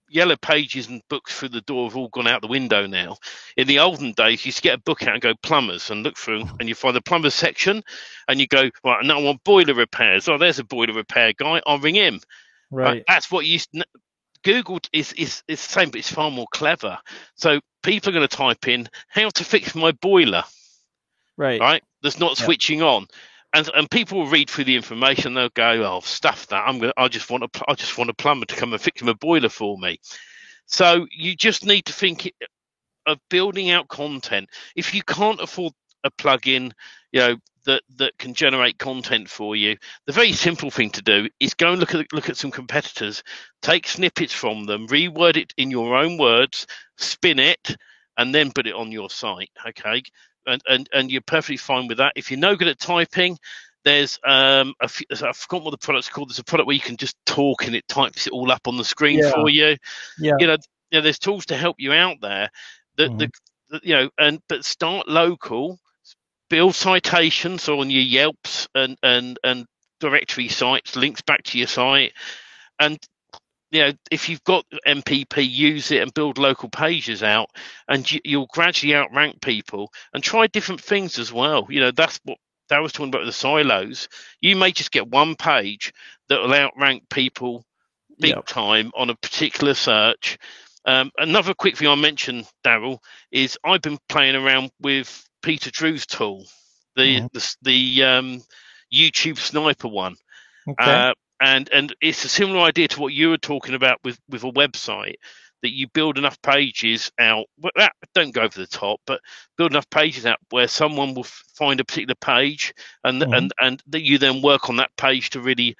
Yellow Pages and books through the door have all gone out the window now. In the olden days, you used to get a book out and go plumbers and look through, and you find the plumbers section, and you go, right, now I want boiler repairs. Oh, there's a boiler repair guy. I'll ring him. Right. That's what you Google is the same, but it's far more clever. So people are going to type in how to fix my boiler. Right. That's not switching on. And people will read through the information. They'll go, "Oh, stuff that! I just want a plumber to come and fix my boiler for me." So you just need to think of building out content. If you can't afford a plugin, that can generate content for you, the very simple thing to do is go and look at some competitors, take snippets from them, reword it in your own words, spin it, and then put it on your site. Okay. And you're perfectly fine with that. If you're no good at typing, there's I've forgotten what the product's called. There's a product where you can just talk and it types it all up on the screen for you. Yeah. There's tools to help you out there. But start local, build citations on your Yelps and directory sites, links back to your site, and if you've got MPP, use it and build local pages out, and you'll gradually outrank people. And try different things as well. That's what Darryl was talking about with the silos. You may just get one page that will outrank people big time on a particular search. Another quick thing I mentioned, Darryl, is I've been playing around with Peter Drew's tool, the YouTube Sniper one. Okay. And it's a similar idea to what you were talking about with a website, that you build enough pages out. Don't go over the top, but build enough pages out where someone will find a particular page, and that you then work on that page to really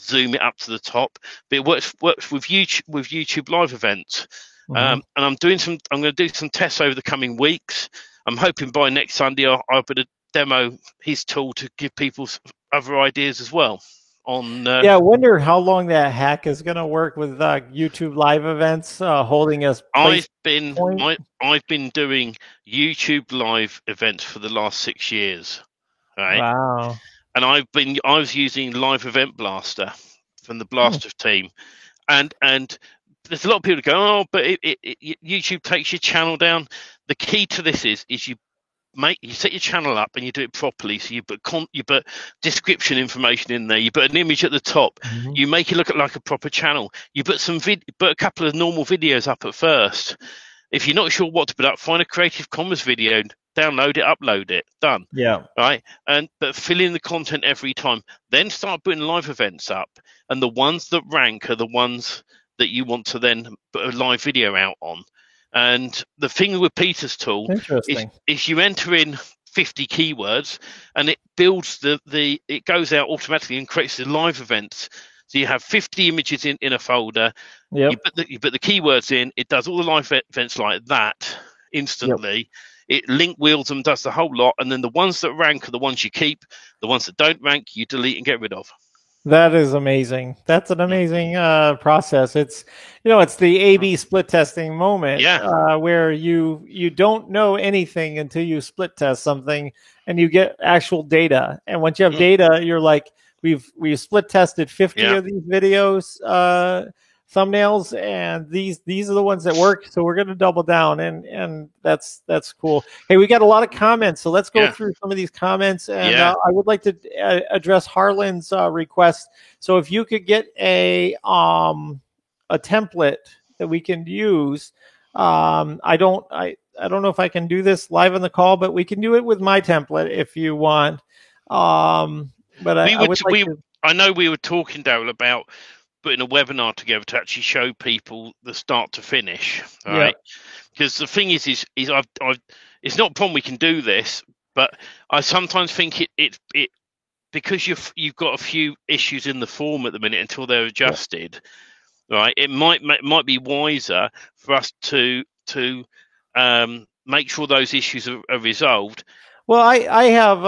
zoom it up to the top. But it works with YouTube live events. And I'm going to do some tests over the coming weeks. I'm hoping by next Sunday I'll be able to demo his tool to give people other ideas as well. I wonder how long that hack is going to work with YouTube live events holding us. I've been doing YouTube live events for the last 6 years, right? Wow! And I was using Live Event Blaster from the Blaster team, and there's a lot of people who go, "Oh, but YouTube takes your channel down." The key to this is you set your channel up and you do it properly. So you put description information in there. You put an image at the top. Mhm. You make it look like a proper channel. You put put a couple of normal videos up at first. If you're not sure what to put up, find a Creative Commons video, download it, upload it, done. Yeah. Right. But fill in the content every time. Then start putting live events up, and the ones that rank are the ones that you want to then put a live video out on. And the thing with Peter's tool is you enter in 50 keywords and it builds it goes out automatically and creates the live events. So you have 50 images in a folder. Yep. You put the keywords in, it does all the live events like that instantly. Yep. It link wheels them, does the whole lot, and then the ones that rank are the ones you keep. The ones that don't rank, you delete and get rid of. That is amazing. That's an amazing process. It's, it's the A/B split testing moment, where you don't know anything until you split test something and you get actual data. And once you have data, you're like, we've split tested 50 of these videos, thumbnails, and these are the ones that work. So we're going to double down, and that's cool. Hey, we got a lot of comments, so let's go through some of these comments. And I would like to address Harlan's request. So if you could get a template that we can use, I don't know if I can do this live on the call, but we can do it with my template if you want. But I know we were talking, Daryl, about putting a webinar together to actually show people the start to finish, right? Because the thing is I've it's not a problem we can do this, but I sometimes think it because you've got a few issues in the form at the minute until they're adjusted, right? It might be wiser for us to make sure those issues are resolved. Well, I have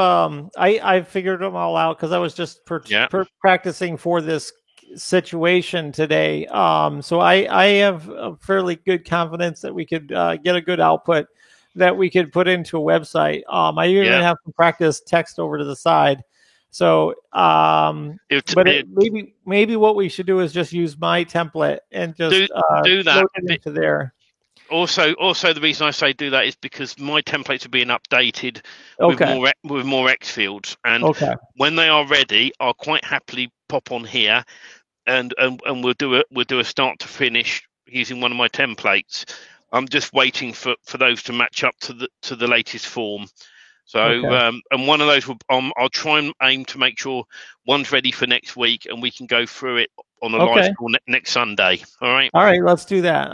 I figured them all out because I was just practicing for this situation today. So I have a fairly good confidence that we could get a good output that we could put into a website. I even have some practice text over to the side. So, maybe what we should do is just use my template and just do that into there. Also, the reason I say do that is because my templates are being updated with more X fields, and when they are ready, I'll quite happily pop on here, and we'll do a start to finish using one of my templates. I'm just waiting for those to match up to the latest form. So and one of those I'll try and aim to make sure one's ready for next week, and we can go through it on a live call next Sunday. All right, let's do that.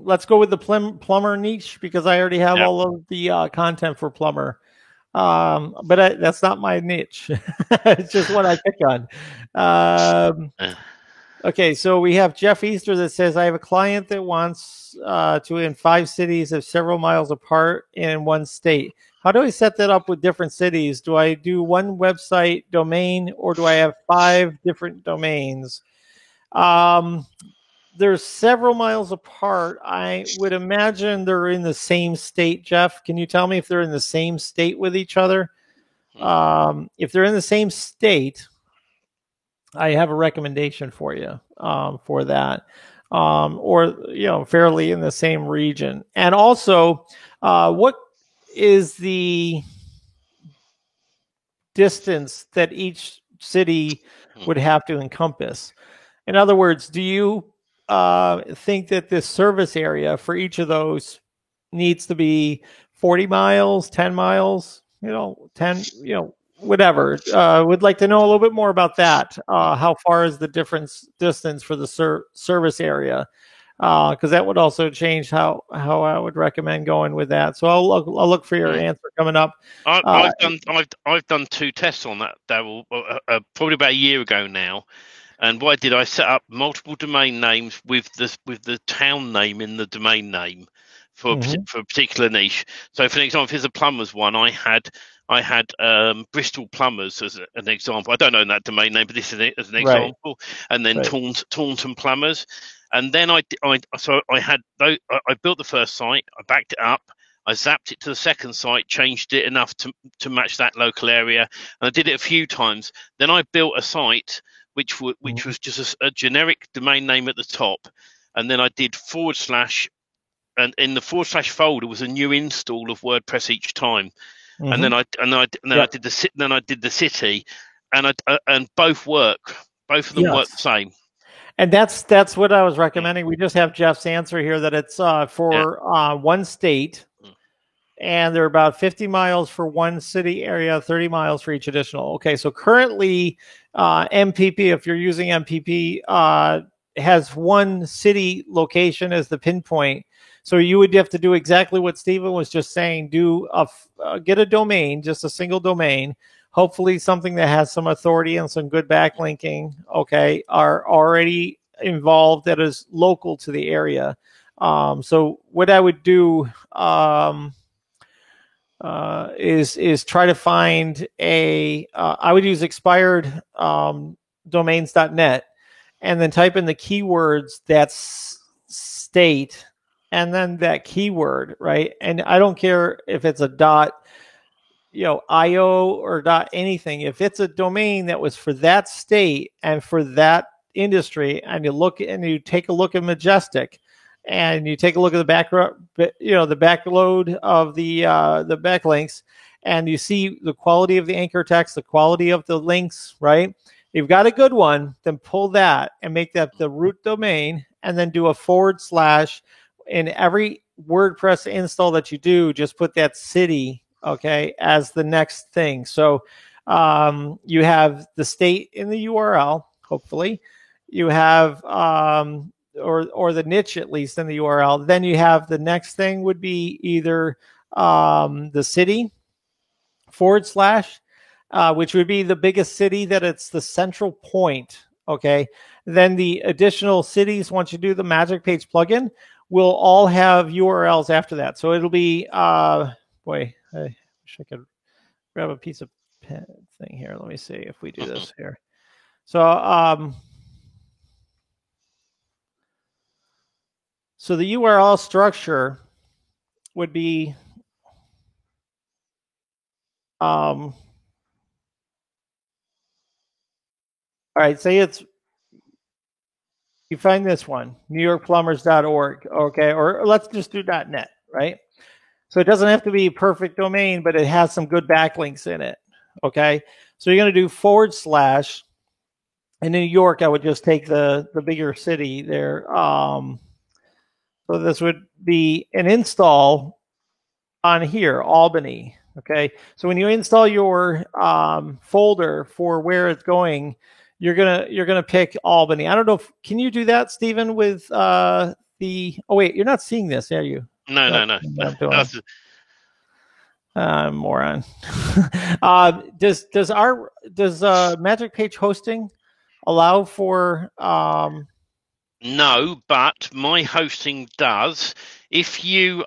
Let's go with the plumber niche because I already have all of the content for plumber. But that's not my niche. It's just what I pick on. Okay, so we have Jeff Easter that says, I have a client that wants to in 5 cities of several miles apart in one state. How do I set that up with different cities? Do I do one website domain, or do I have 5 different domains? They're several miles apart. I would imagine they're in the same state. Jeff, can you tell me if they're in the same state with each other? If they're in the same state, I have a recommendation for you for that, or fairly in the same region. And also, what is the distance that each city would have to encompass? In other words, do you think that this service area for each of those needs to be 40 miles, 10 miles, 10, whatever? Would like to know a little bit more about that. How far is the distance for the service area? Because that would also change how I would recommend going with that. So I'll look for your answer coming up. I've done 2 tests on that, Daryl, probably about a year ago now. And what I did, I set up multiple domain names with the town name in the domain name for a particular niche. So, for example, if there's a plumbers one, I had Bristol Plumbers as an example. I don't know that domain name, but this is as an example. And then Taunton Plumbers. And then I built the first site, I backed it up, I zapped it to the second site, changed it enough to match that local area, and I did it a few times. Then I built a site which was just a generic domain name at the top, and then I did / and in the / folder was a new install of WordPress each time. Mm-hmm. And then I did the city, and both work. Both of them work the same. And that's what I was recommending. We just have Jeff's answer here that it's for one state, and they're about 50 miles for one city area, 30 miles for each additional. Okay, so currently MPP, if you're using MPP, has one city location as the pinpoint. So you would have to do exactly what Stephen was just saying. Get a domain, just a single domain. Hopefully something that has some authority and some good backlinking, okay, are already involved that is local to the area. So what I would do is try to find I would use expired domains.net and then type in the keywords that's state and then that keyword, right? And I don't care if it's a .io or anything. If it's a domain that was for that state and for that industry, and you take a look at Majestic, and you take a look at the the backload of the backlinks, and you see the quality of the anchor text, the quality of the links, right? You've got a good one, then pull that and make that the root domain, and then do a / in every WordPress install that you do, just put that city, okay, as the next thing. So you have the state in the URL, hopefully. You have or the niche at least in the URL. Then you have the next thing would be either the city / which would be the biggest city that it's the central point. Okay. Then the additional cities, once you do the Magic Page plugin, will all have URLs after that. So it'll be boy, I wish I could grab a piece of pen thing here. Let me see if we do this here. So so the URL structure would be all right, say you find this one, newyorkplumbers.org, okay, or let's just do .net, right? So it doesn't have to be a perfect domain, but it has some good backlinks in it, okay? So you're going to do / in New York, I would just take the bigger city there. So this would be an install on here, Albany, okay? So when you install your folder for where it's going, you're gonna pick Albany. I don't know can you do that, Stephen, with oh wait, you're not seeing this, are you? No. Moron. Does Magic Page hosting allow for No, but my hosting does. If you're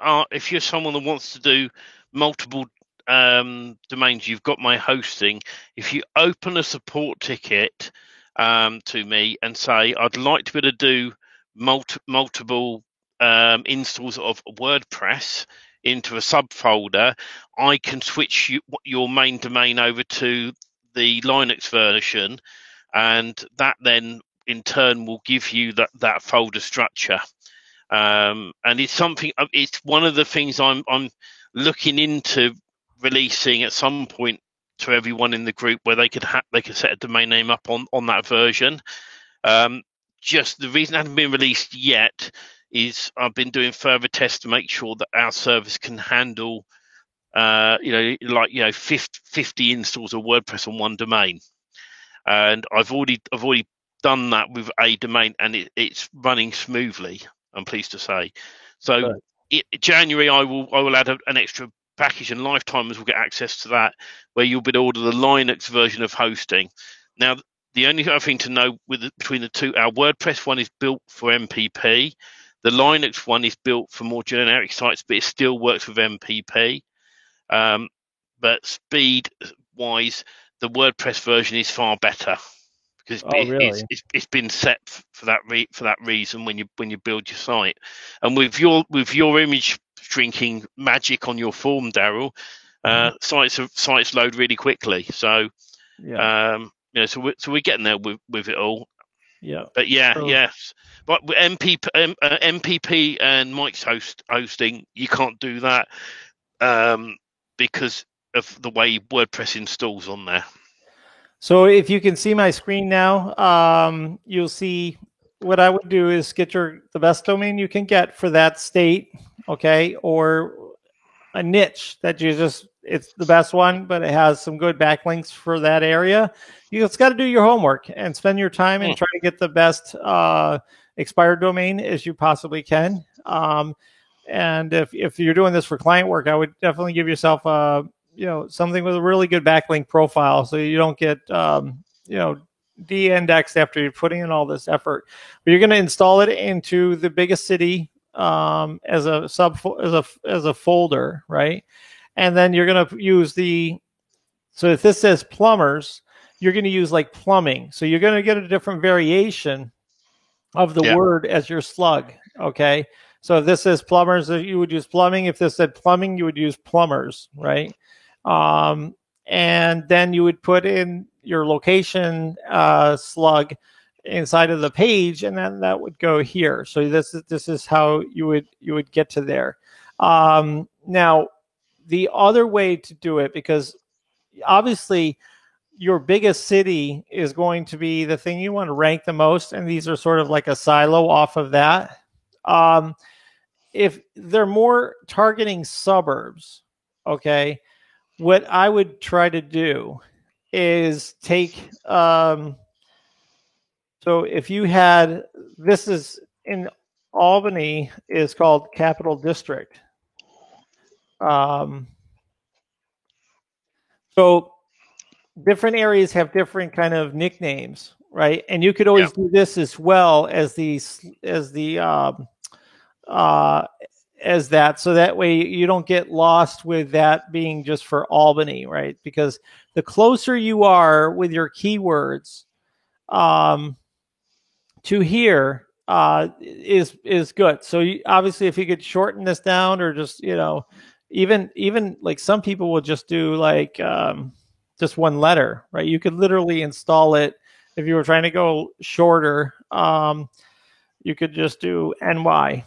someone that wants to do multiple domains, you've got my hosting. If you open a support ticket to me and say, I'd like to be able to do multiple installs of WordPress into a subfolder, I can switch your main domain over to the Linux version, and that then in turn will give you that folder structure. And it's one of the things I'm looking into releasing at some point to everyone in the group, where they could set a domain name up on that version. Just the reason it hasn't been released yet is I've been doing further tests to make sure that our service can handle 50 installs of WordPress on one domain. And I've already done that with a domain, and it's running smoothly, I'm pleased to say. So January I will add an extra package, and lifetimers will get access to that, where you'll be able to order the Linux version of hosting. Now, the only other thing to know between the two, our WordPress one is built for MPP. The Linux one is built for more generic sites, but it still works with MPP. But speed-wise, the WordPress version is far better, because it's been set for that reason when you build your site. And with your image shrinking magic on your form, Daryl, sites load really quickly. So so we're getting there with it all. Yeah. But yeah, So, yes. But with MPP and Mike's hosting, you can't do that because of the way WordPress installs on there. so if you can see my screen now, you'll see what I would do is get the best domain you can get for that state, okay, or a niche that it's the best one, but it has some good backlinks for that area. You just got to do your homework and spend your time and try to get the best expired domain as you possibly can. And if you're doing this for client work, I would definitely give yourself something with a really good backlink profile, so you don't get de-indexed after you're putting in all this effort. But you're going to install it into the biggest city as a folder, right? And then you're going to use so if this says plumbers, you're going to use like plumbing. So you're going to get a different variation of the word as your slug, okay? So if this says plumbers, you would use plumbing. If this said plumbing, you would use plumbers, right? And then you would put in your location slug inside of the page, and then that would go here. So this is how you would get to there. Now, the other way to do it, because obviously your biggest city is going to be the thing you want to rank the most, and these are sort of like a silo off of that. If they're more targeting suburbs, okay, what I would try to do is take so if you had, this is in Albany, is called Capital District. So different areas have different kind of nicknames, right? And you could always do this as well as that, so that way you don't get lost with that being just for Albany, right? Because the closer you are with your keywords to here is good. So obviously, if you could shorten this down, or just even like some people will just do like just one letter, right? You could literally install it if you were trying to go shorter. You could just do NY.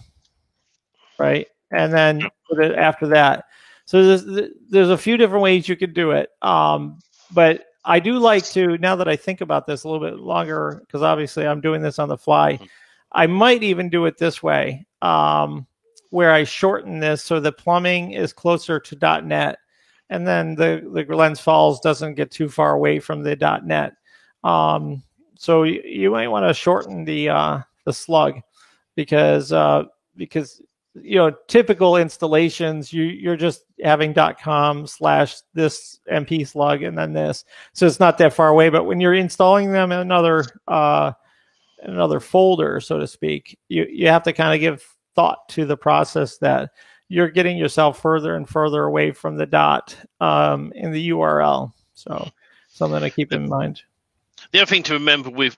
Right, and then put it after that. So there's a few different ways you could do it. But I do like to, now that I think about this a little bit longer, because obviously I'm doing this on the fly, I might even do it this way, where I shorten this so the plumbing is closer to .NET, and then the Glens Falls doesn't get too far away from the .NET. So you might want to shorten the slug, because typical installations, you're just having .com/this MP slug and then this, so it's not that far away. But when you're installing them in another folder, so to speak, you have to kind of give thought to the process that you're getting yourself further and further away from the dot in the URL. So something to keep in mind. The other thing to remember with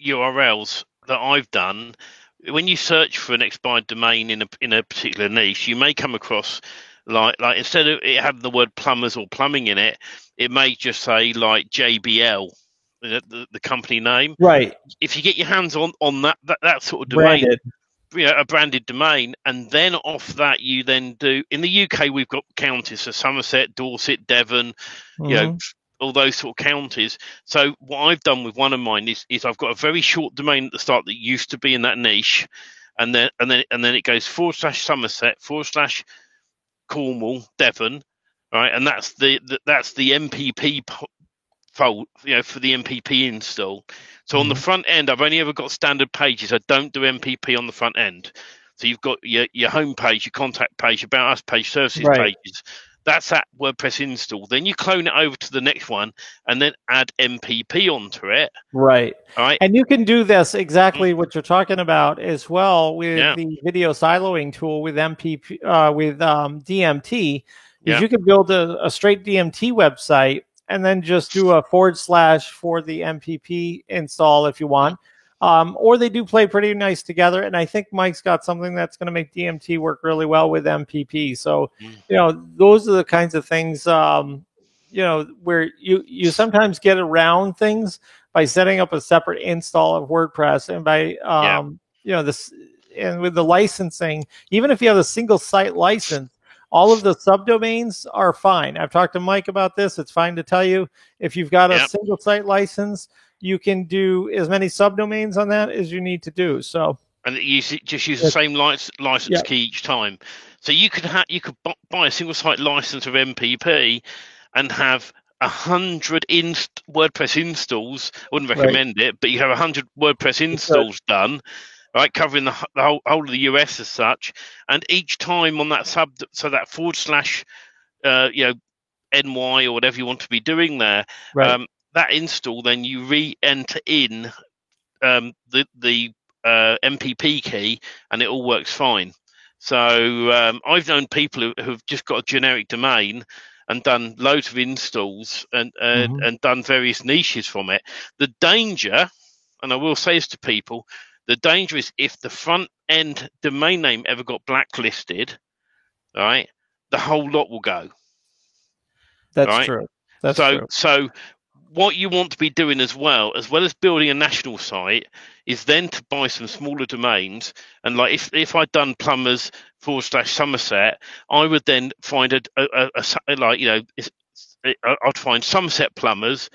URLs that I've done, when you search for an expired domain in a particular niche, you may come across like instead of it having the word plumbers or plumbing in it, it may just say like JBL, the company name. Right. If you get your hands on that sort of domain, a branded domain, and then off that you then do, in the UK we've got counties, so Somerset, Dorset, Devon, all those sort of counties. So what I've done with one of mine is I've got a very short domain at the start that used to be in that niche, and then it goes /Somerset /Cornwall, Devon, right? And that's the MPP fold, for the MPP install. So on the front end, I've only ever got standard pages. I don't do MPP on the front end. So you've got your home page, your contact page, your about us page, services pages. That's that WordPress install. Then you clone it over to the next one and then add MPP onto it. Right. All right. And you can do this exactly what you're talking about as well with the video siloing tool with MPP, with DMT. Is you can build a straight DMT website and then just do a / for the MPP install if you want. Or they do play pretty nice together, and I think Mike's got something that's going to make DMT work really well with MPP. So, those are the kinds of things, where you sometimes get around things by setting up a separate install of WordPress, and by this, and with the licensing, even if you have a single site license, all of the subdomains are fine. I've talked to Mike about this. It's fine to tell you if you've got a single site license, you can do as many subdomains on that as you need to do. So, and you just use the same license key each time. So you could buy a single site license of MPP and have 100 WordPress installs. I wouldn't recommend it, but you have 100 WordPress installs done, right, covering the whole of the US as such. And each time on that so that / NY or whatever you want to be doing there, that install, then you re-enter in the MPP key, and it all works fine. So I've known people who've just got a generic domain and done loads of installs and done various niches from it. The danger, and I will say this to people, the danger is if the front end domain name ever got blacklisted, right, the whole lot will go. That's true. That's true. So what you want to be doing as well as building a national site, is then to buy some smaller domains. And like if I'd done plumbers / Somerset, I would then find I'd find Somerset plumbers,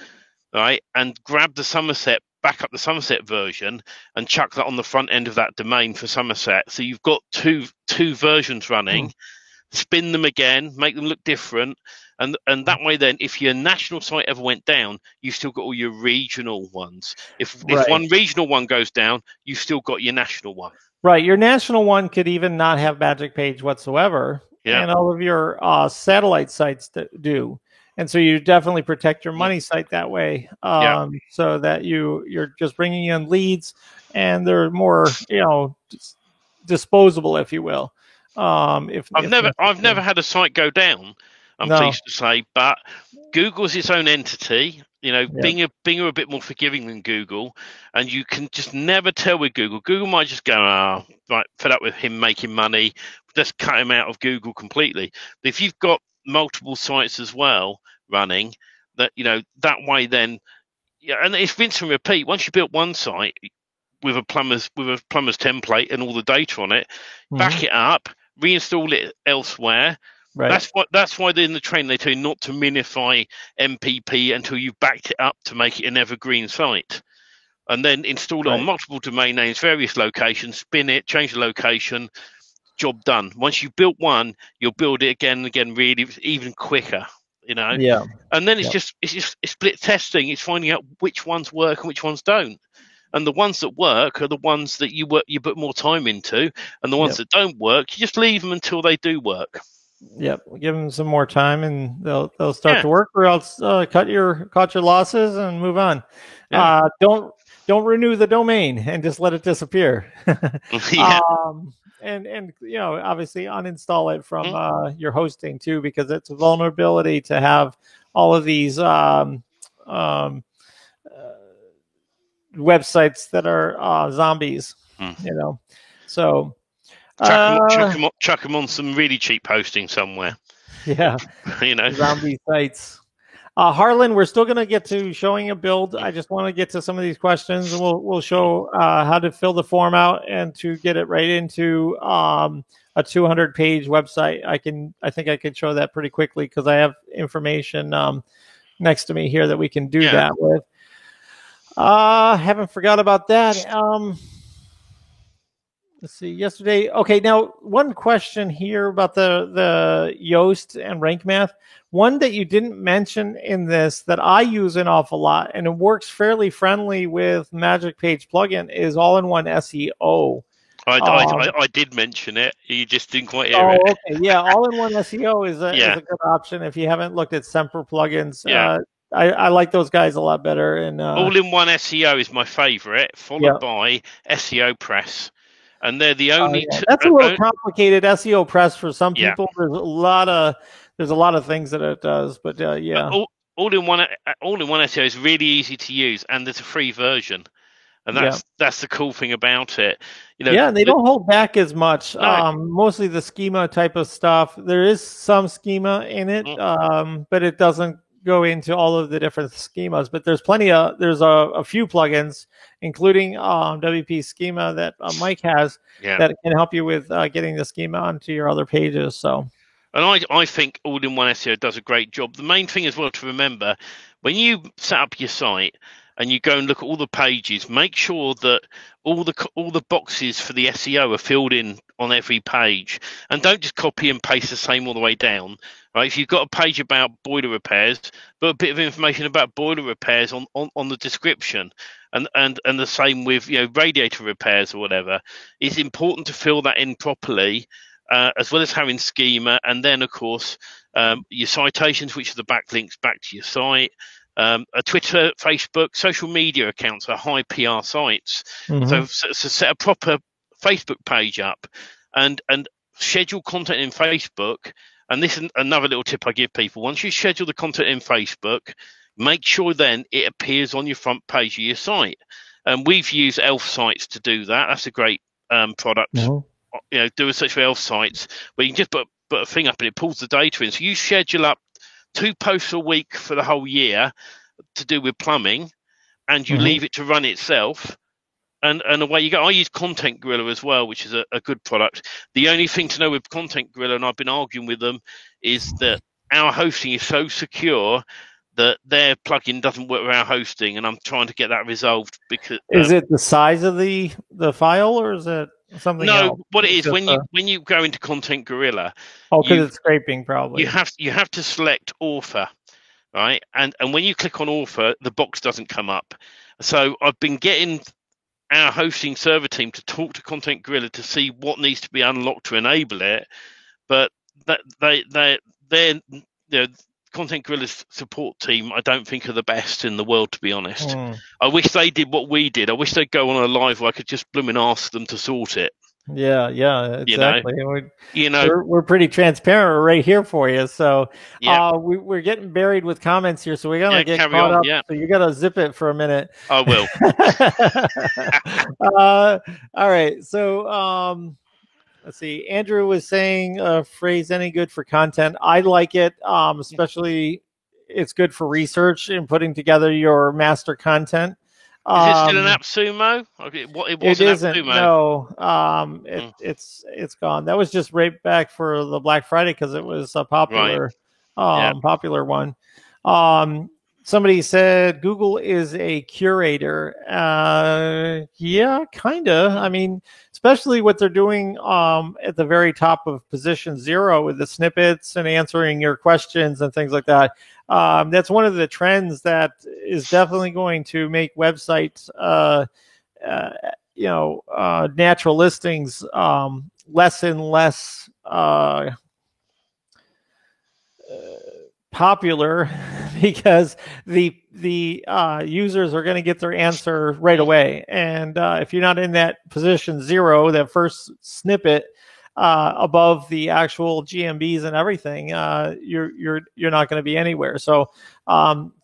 right, and grab the Somerset, back up the Somerset version, and chuck that on the front end of that domain for Somerset. So you've got two versions running. Spin them again, make them look different, and that way then if your national site ever went down, you've still got all your regional ones. If one regional one goes down, you've still got your national one. Right. Your national one could even not have Magic Page whatsoever, and all of your satellite sites do. And so you definitely protect your money site that way, so that you're just bringing in leads, and they're more disposable, if you will. I've never had a site go down, I'm pleased to say, but Google's its own entity. Bing are a bit more forgiving than Google, and you can just never tell with Google. Google might just go, right, fed up with him making money, let's cut him out of Google completely. But if you've got multiple sites as well running, that way then, and it's rinse and repeat. Once you built one site with a plumber's template and all the data on it, back it up, reinstall it elsewhere. Right. That's why in the training they tell you not to minify MPP until you've backed it up to make it an evergreen site, and then install it on multiple domain names, various locations, spin it, change the location, job done. Once you've built one, you'll build it again and again, really even quicker. Yeah. And then it's just split testing. It's finding out which ones work and which ones don't. And the ones that work are the ones that you put more time into, and the ones that don't work, you just leave them until they do work. Yep, give them some more time, and they'll start to work, or else cut your losses and move on. Yeah. Don't renew the domain and just let it disappear. And obviously uninstall it from your hosting too, because it's a vulnerability to have all of these websites that are zombies, so chuck them on some really cheap hosting somewhere. Zombie sites. Harlan, we're still going to get to showing a build. I just want to get to some of these questions, and we'll show how to fill the form out and to get it right into a 200-page website. I think I can show that pretty quickly, because I have information next to me here that we can do that with. Haven't forgot about that. Let's see. Yesterday. Okay. Now, one question here about the Yoast and Rank Math. One that you didn't mention in this that I use an awful lot, and it works fairly friendly with Magic Page plugin, is all-in-one SEO. I did mention it. You just didn't quite hear it. Okay. Yeah. All-in-one SEO is a good option if you haven't looked at Semper plugins. I like those guys a lot better. And all-in-one SEO is my favorite, followed by SEO Press, and they're the only. That's a little complicated. SEO Press for some people. There's a lot of things that it does, but all-in-one SEO is really easy to use, and there's a free version, and that's the cool thing about it. And they don't hold back as much. No. Mostly the schema type of stuff. There is some schema in it, but it doesn't go into all of the different schemas, but there's a few plugins, including WP Schema that Mike has that can help you with getting the schema onto your other pages. So, and I think All-in-One SEO does a great job. The main thing as well to remember, when you set up your site and you go and look at all the pages, make sure that all the boxes for the SEO are filled in on every page, and don't just copy and paste the same all the way down. Right? If you've got a page about boiler repairs, put a bit of information about boiler repairs on the description, and the same with radiator repairs or whatever. It's important to fill that in properly, as well as having schema, and then of course your citations, which are the backlinks back to your site. A Twitter, Facebook, social media accounts are high PR sites. So set a proper Facebook page up and schedule content in Facebook. And this is another little tip I give people. Once you schedule the content in Facebook, make sure then it appears on your front page of your site. And we've used Elf Sites to do that. That's a great product. Do a search for Elf Sites where you can just put a thing up and it pulls the data in. So you schedule up 2 posts a week for the whole year to do with plumbing, and you leave it to run itself. And away you go. I use Content Gorilla as well, which is a good product. The only thing to know with Content Gorilla, and I've been arguing with them, is that our hosting is so secure that their plugin doesn't work with our hosting, and I'm trying to get that resolved. Because is it the size of the file, or is it something else? No, what it is, when you go into Content Gorilla, because it's scraping probably. You have to select author, right? And when you click on author, the box doesn't come up. So I've been getting our hosting server team to talk to Content Gorilla to see what needs to be unlocked to enable it, but they're Content Gorilla's support team, I don't think are the best in the world, to be honest. I wish they did what we did. I wish they'd go on a live where I could just blooming ask them to sort it. Yeah, exactly. We're pretty transparent right here for you. So we're getting buried with comments here, so we gotta get caught up. So you gotta zip it for a minute. I will. All right. So let's see. Andrew was saying phrase any good for content. I like it, especially it's good for research and putting together your master content. Is it still an AppSumo? It isn't. No, it's gone. That was just right back for the Black Friday because it was a popular one. Somebody said Google is a curator. Yeah, kinda. I mean, especially what they're doing at the very top of position 0 with the snippets and answering your questions and things like that. That's one of the trends that is definitely going to make websites, natural listings less and less popular because the users are going to get their answer right away. And if you're not in that position 0, that first snippet above the actual GMBs and everything, you're not going to be anywhere. So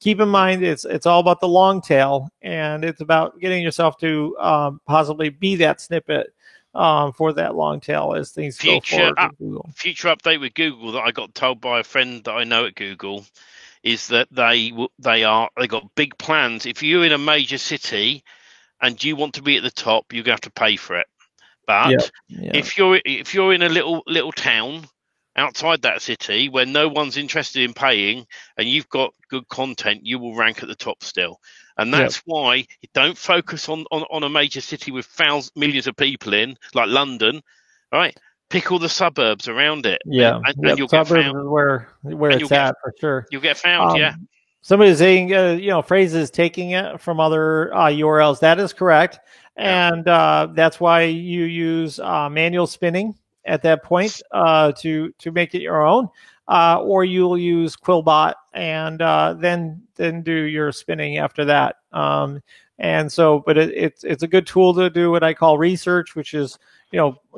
keep in mind it's all about the long tail, and it's about getting yourself to possibly be that snippet for that long tail as things go forward with Google. Future update with Google that I got told by a friend that I know at Google is that they got big plans. If you're in a major city and you want to be at the top, you're going to have to pay for it. But if you're in a little town outside that city where no one's interested in paying and you've got good content, you will rank at the top still. And that's why you don't focus on a major city with millions of people in, like London, right? Pick all the suburbs around it. Yeah, and you'll get found. Is where it's at for sure. You'll get found, Somebody's saying, phrases taking it from other URLs. That is correct. And that's why you use manual spinning at that point to make it your own. Or you'll use Quillbot and then do your spinning after that. And so, but it's a good tool to do what I call research, which is,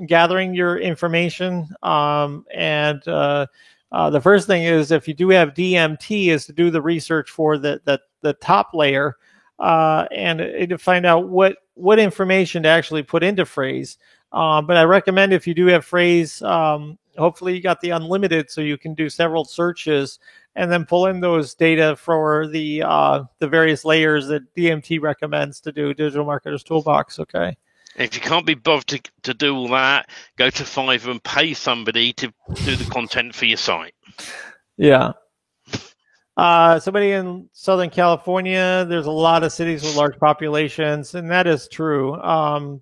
gathering your information. And the first thing is, if you do have DMT, is to do the research for the top layer and to find out what information to actually put into phrase. But I recommend if you do have phrase, hopefully you got the unlimited so you can do several searches and then pull in those data for the various layers that DMT recommends to do Digital Marketers Toolbox. Okay. If you can't be bothered to do all that, go to Fiverr and pay somebody to do the content for your site. Yeah. Somebody in Southern California, there's a lot of cities with large populations, and that is true.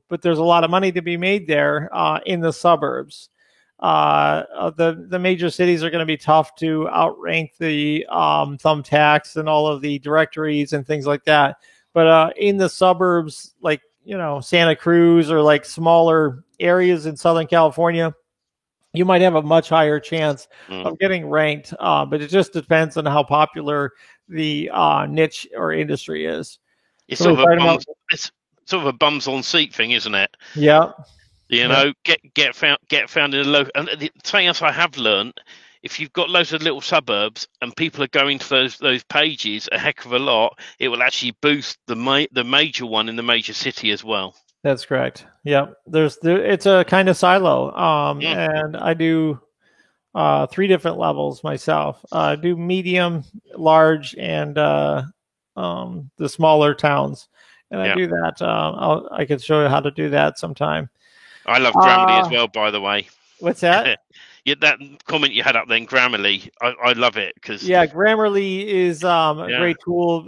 But there's a lot of money to be made there in the suburbs. The major cities are going to be tough to outrank the Thumbtacks and all of the directories and things like that. But in the suburbs, like Santa Cruz or like smaller areas in Southern California, you might have a much higher chance of getting ranked, but it just depends on how popular the niche or industry is. It's sort of a bums on seat thing, isn't it? Yeah. Get found in a local. And something else I have learned: if you've got loads of little suburbs and people are going to those pages a heck of a lot, it will actually boost the major one in the major city as well. That's correct. Yeah, it's a kind of silo, and I do 3 different levels myself. I do medium, large, and the smaller towns, and I do that. I could show you how to do that sometime. I love Grammarly as well, by the way. What's that? Yeah, that comment you had up then, Grammarly, I love it because Grammarly is a great tool.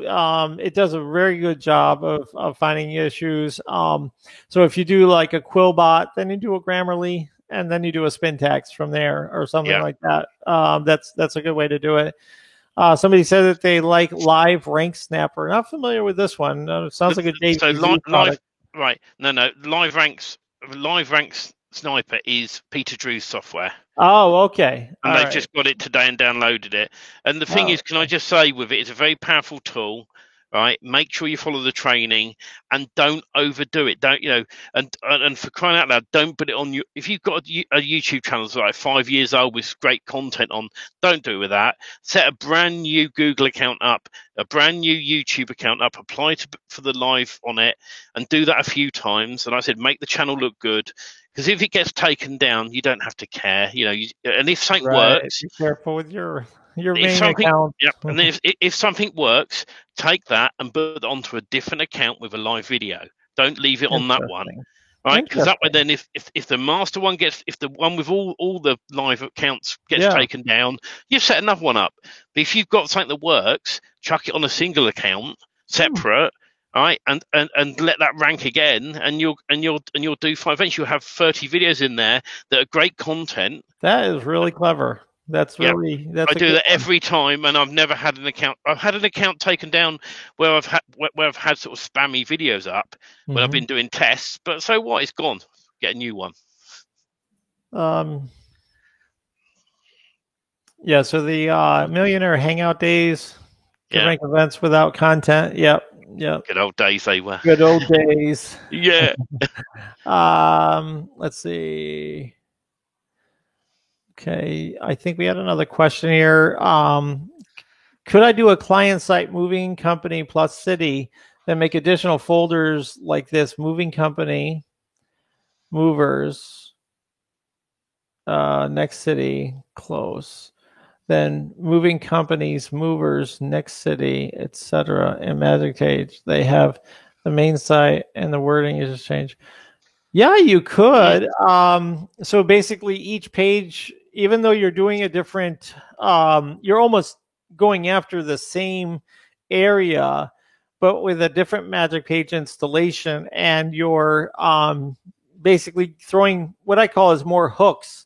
It does a very good job of finding issues. So if you do like a Quillbot, then you do a Grammarly, and then you do a Spintax from there or something like that. That's a good way to do it. Somebody said that they like Live Rank Snapper. Not familiar with this one. It sounds like a JPG product. Right? No. Live Ranks Sniper is Peter Drew's software. Oh, okay. And they've just got it today and downloaded it. And the thing is, can I just say with it, it's a very powerful tool, right? Make sure you follow the training and don't overdo it. Don't, and for crying out loud, don't put it on you. If you've got a YouTube channel that's like 5 years old with great content on, don't do it with that. Set a brand new Google account up, a brand new YouTube account up, apply for the live on it, and do that a few times. And I said, make the channel look good. Because if it gets taken down, you don't have to care, and if something works, be careful with your main account. Yeah, and then if something works, take that and put it onto a different account with a live video. Don't leave it on that one, right? Because that way, then if the master one if the one with all the live accounts gets taken down, you've set another one up. But if you've got something that works, chuck it on a single account, separate. Right, and let that rank again, and you'll do 5 events. You'll have 30 videos in there that are great content. That is really clever. That's I do that every time, and I've never had an account. I've had an account taken down where I've had sort of spammy videos up when I've been doing tests. But so what? It's gone. Get a new one. Yeah. So the Millionaire Hangout days, rank events without content. Yep. Yeah. Good old days they were. Good old days. Yeah. Let's see. Okay. I think we had another question here. Could I do a client site moving company plus city, then make additional folders like this: moving company, movers, next city, close. Then moving companies, movers, next city, etc. In Magic Page, they have the main site and the wording is just changed. Yeah, you could. So basically, each page, even though you're doing a different, you're almost going after the same area, but with a different Magic Page installation, and you're basically throwing what I call as more hooks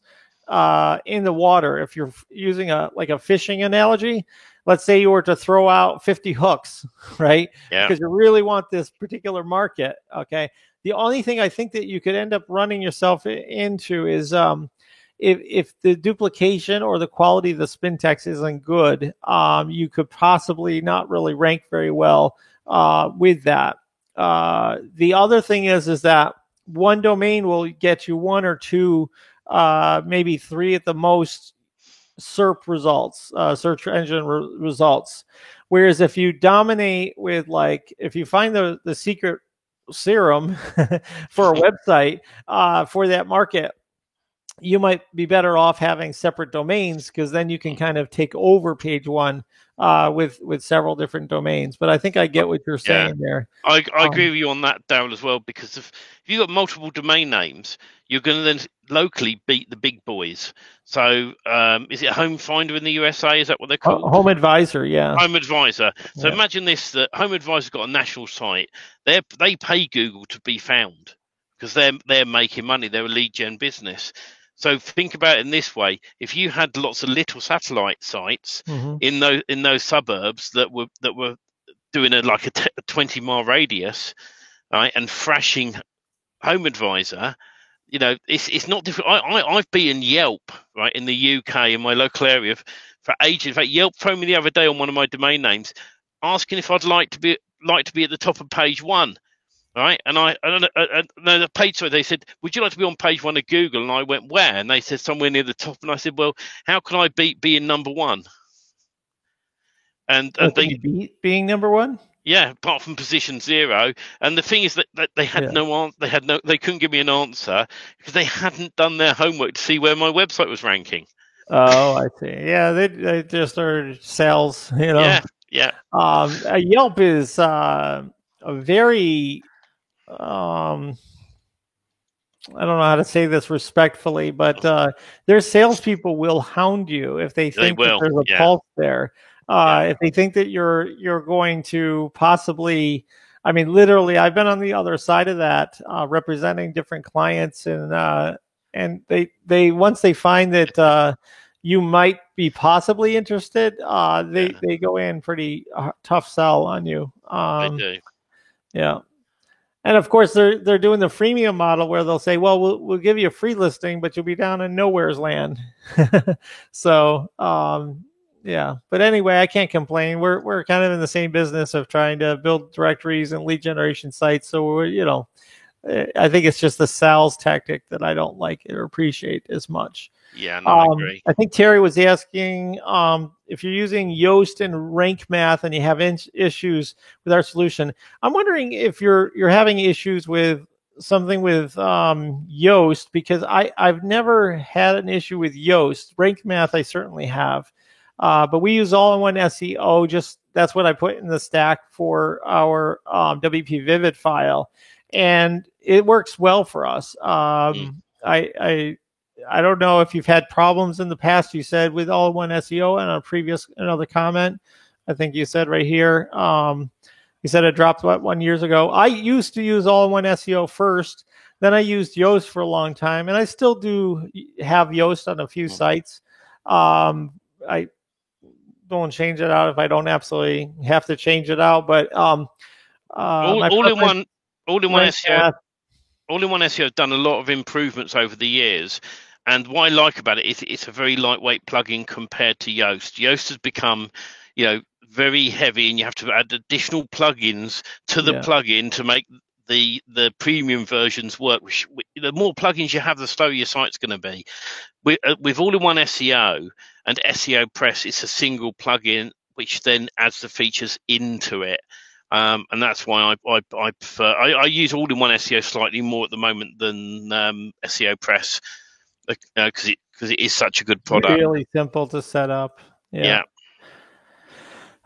in the water. If you're using a fishing analogy, let's say you were to throw out 50 hooks, right? Yeah. Because you really want this particular market. Okay. The only thing I think that you could end up running yourself into is if the duplication or the quality of the spin text isn't good, you could possibly not really rank very well with that. The other thing is that one domain will get you 1 or 2, maybe 3 at the most SERP results, search engine results. Whereas if you dominate with, like, if you find the secret serum for a website for that market, you might be better off having separate domains, because then you can kind of take over page one with several different domains. But I think I get what you're saying there. I agree with you on that, Daryl, as well, because if you've got multiple domain names, you're going to then locally beat the big boys. So is it Home Finder in the USA? Is that what they're called? Home Advisor, yeah. Home Advisor. So imagine this, that Home Advisor's got a national site. They pay Google to be found because they're making money. They're a lead gen business. So think about it in this way: if you had lots of little satellite sites in those suburbs that were doing a 20-mile radius, right, and thrashing Home Advisor, it's not different. I've beaten Yelp, right, in the UK in my local area for ages. In fact, Yelp phoned me the other day on one of my domain names, asking if I'd like to be at the top of page one. Right, and the page, so they said, would you like to be on page one of Google? And I went, where? And they said, somewhere near the top. And I said, well, how can I beat being number one? And they beat being number one. Yeah, apart from position 0. And the thing is that they had they couldn't give me an answer because they hadn't done their homework to see where my website was ranking. Oh, I see. Yeah, they just are sales. Yeah. Yelp is a very I don't know how to say this respectfully, but their salespeople will hound you if they think that there's a pulse there. If they think that you're going to possibly, I mean, literally, I've been on the other side of that, representing different clients, and they once they find that you might be possibly interested, they go in pretty tough sell on you. They do. Yeah. And of course, they're doing the freemium model where they'll say, "Well, we'll give you a free listing, but you'll be down in nowhere's land." So, yeah. But anyway, I can't complain. We're kind of in the same business of trying to build directories and lead generation sites. So I think it's just the sales tactic that I don't like or appreciate as much. Yeah, no, I agree. I think Terry was asking if you're using Yoast and Rank Math and you have issues with our solution. I'm wondering if you're having issues with something with Yoast, because I've never had an issue with Yoast. Rank Math I certainly have, but we use all-in-one SEO. Just that's what I put in the stack for our WP Vivid file, and it works well for us. I don't know if you've had problems in the past. You said with all-in-one SEO, and another comment, I think you said right here, you said it dropped 1 year ago. I used to use all-in-one SEO first, then I used Yoast for a long time, and I still do have Yoast on a few sites. I don't change it out if I don't absolutely have to change it out, but all-in-one SEO. All-in-one SEO has done a lot of improvements over the years. And what I like about it is it's a very lightweight plugin compared to Yoast. Yoast has become, very heavy, and you have to add additional plugins to the plugin to make the premium versions work. The more plugins you have, the slower your site's going to be. With all-in-one SEO and SEO Press, it's a single plugin which then adds the features into it. And that's why I prefer. I use all-in-one SEO slightly more at the moment than SEO Press. Because it is such a good product. Really simple to set up. Yeah.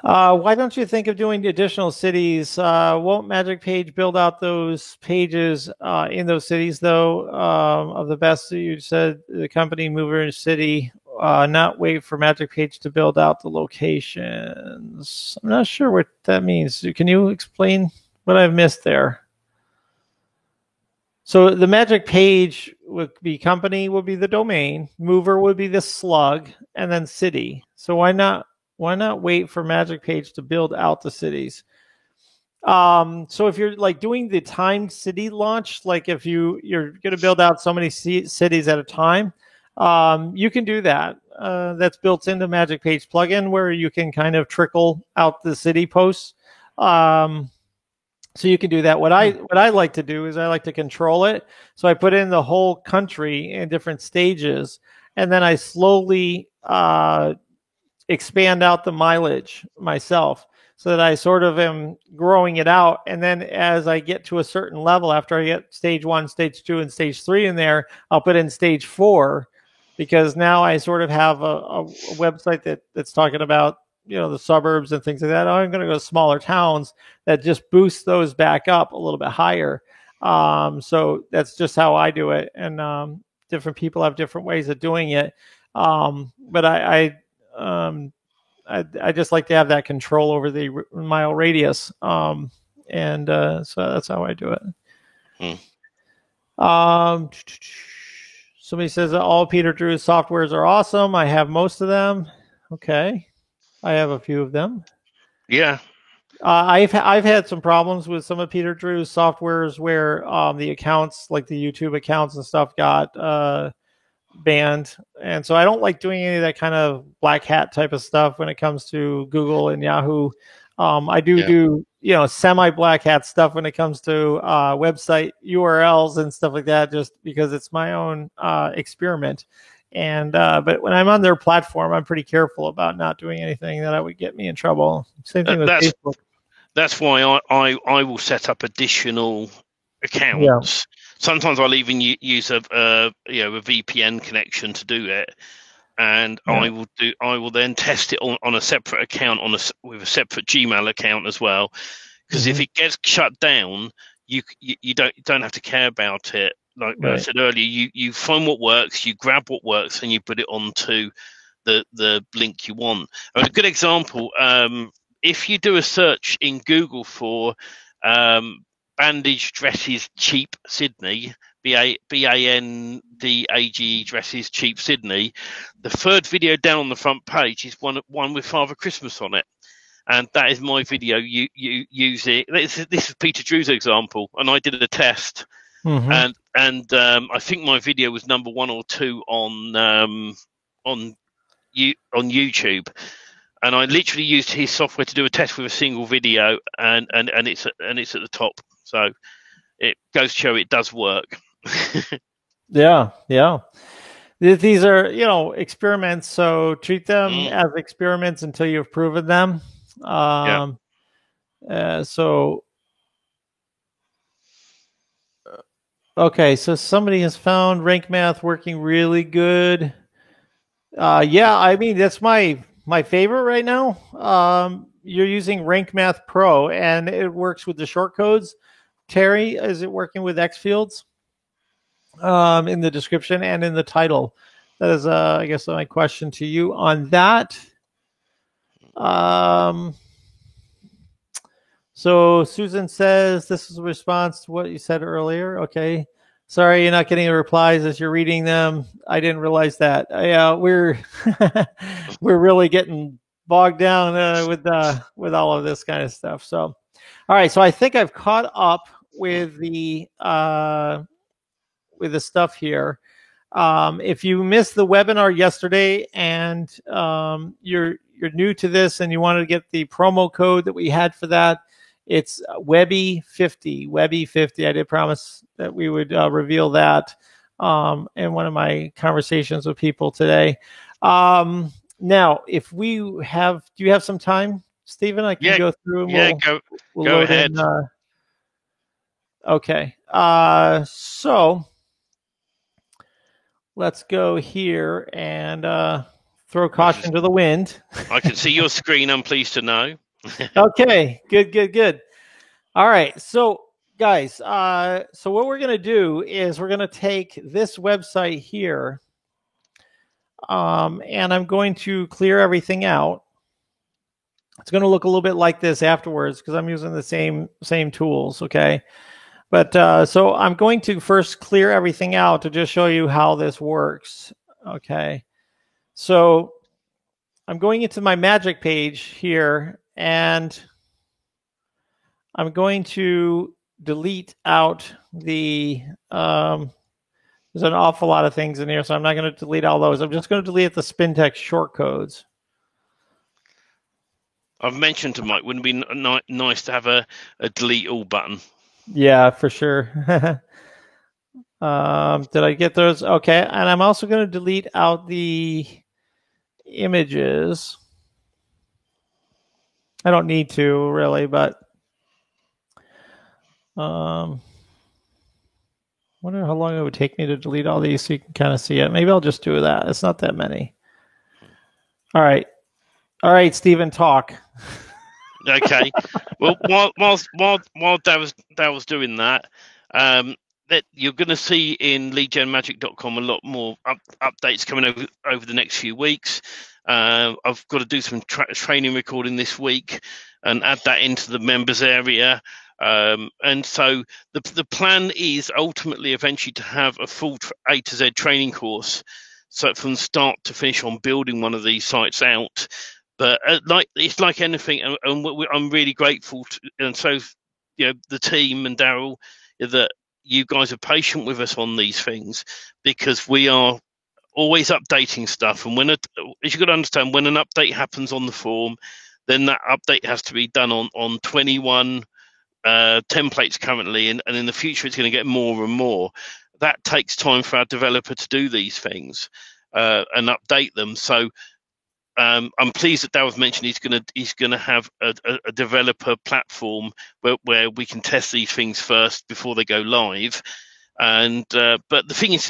Why don't you think of doing additional cities? Won't Magic Page build out those pages in those cities, though? Of the best, you said the company, mover, and city, not wait for Magic Page to build out the locations. I'm not sure what that means. Can you explain what I've missed there? So the Magic Page would be company, would be the domain, mover would be the slug, and then city. So why not wait for Magic Page to build out the cities? So if you're doing the timed city launch, if you're going to build out so many cities at a time, you can do that. That's built into Magic Page plugin, where you can kind of trickle out the city posts. So you can do that. What I like to do is I like to control it. So I put in the whole country in different stages, and then I slowly expand out the mileage myself. so that I sort of am growing it out. And then as I get to a certain level, after I get stage 1, stage 2, and stage 3 in there, I'll put in stage 4, because now I sort of have a website that's talking about, the suburbs and things like that. I'm going to go to smaller towns that just boost those back up a little bit higher. So that's just how I do it. And different people have different ways of doing it. But I just like to have that control over the mile radius. So that's how I do it. Somebody says that all Peter Drew's softwares are awesome. I have most of them. Okay. I have a few of them. Yeah. I've had some problems with some of Peter Drew's softwares where the accounts, like the YouTube accounts and stuff, got banned. And so I don't like doing any of that kind of black hat type of stuff when it comes to Google and Yahoo. I do semi black hat stuff when it comes to website URLs and stuff like that, just because it's my own experiment. And but when I'm on their platform, I'm pretty careful about not doing anything that would get me in trouble. Same thing with Facebook. That's why I will set up additional accounts. Yeah. Sometimes I'll even use a VPN connection to do it, and I will then test it on a separate account with a separate Gmail account as well. Because if it gets shut down, you don't have to care about it. Like I said earlier, you find what works, you grab what works, and you put it onto the link you want. I mean, a good example, if you do a search in Google for bandage dresses cheap Sydney, BANDAGE dresses cheap Sydney, the third video down on the front page is one with Father Christmas on it. And that is my video. You use it. This is Peter Drew's example, and I did a test. And I think my video was number 1 or 2 on YouTube, and I literally used his software to do a test with a single video, and it's at the top. So it goes to show it does work. Yeah. These are experiments, so treat them as experiments until you've proven them. Okay, so somebody has found Rank Math working really good. I mean, that's my favorite right now. You're using Rank Math Pro, and it works with the short codes. Terry, is it working with Xfields? In the description and in the title. That is, I guess, my question to you on that. So Susan says this is a response to what you said earlier. Okay. Sorry, you're not getting the replies as you're reading them. I didn't realize that. We're we're really getting bogged down with all of this kind of stuff. So, all right. So I think I've caught up with the stuff here. If you missed the webinar yesterday and you're new to this and you wanted to get the promo code that we had for that, it's Webby50. Webby50. I did promise that we would reveal that in one of my conversations with people today. Now, if do you have some time, Stephen? I can go through. And go ahead. Okay. So let's go here and throw caution to the wind. I can see your screen, I'm pleased to know. Okay, good. All right, so guys, so what we're going to do is we're going to take this website here, and I'm going to clear everything out. It's going to look a little bit like this afterwards because I'm using the same tools, okay? But so I'm going to first clear everything out to just show you how this works, okay? So I'm going into my magic page here, and I'm going to delete out the, there's an awful lot of things in here, so I'm not going to delete all those. I'm just going to delete the Spintex shortcodes. I've mentioned to Mike, wouldn't it be nice to have a delete all button? Yeah, for sure. Did I get those? Okay, and I'm also going to delete out the images. I don't need to really, but wonder how long it would take me to delete all these so you can kind of see it. Maybe I'll just do that. It's not that many. All right, Stephen, talk. Okay. Well, while Dad was doing that, that you're going to see in leadgenmagic.com a lot more updates coming over the next few weeks. I've got to do some training recording this week and add that into the members area. And so the plan is ultimately eventually to have a full A to Z training course, so from start to finish on building one of these sites out. But it's like anything, and I'm really grateful to, and so the team and Daryl, that you guys are patient with us on these things, because we are always updating stuff. And as you've got to understand, when an update happens on the form, then that update has to be done on 21 templates currently, and in the future it's going to get more and more. That takes time for our developer to do these things and update them. So I'm pleased that Daryl's mentioned he's gonna have a developer platform where we can test these things first before they go live. And but the thing is,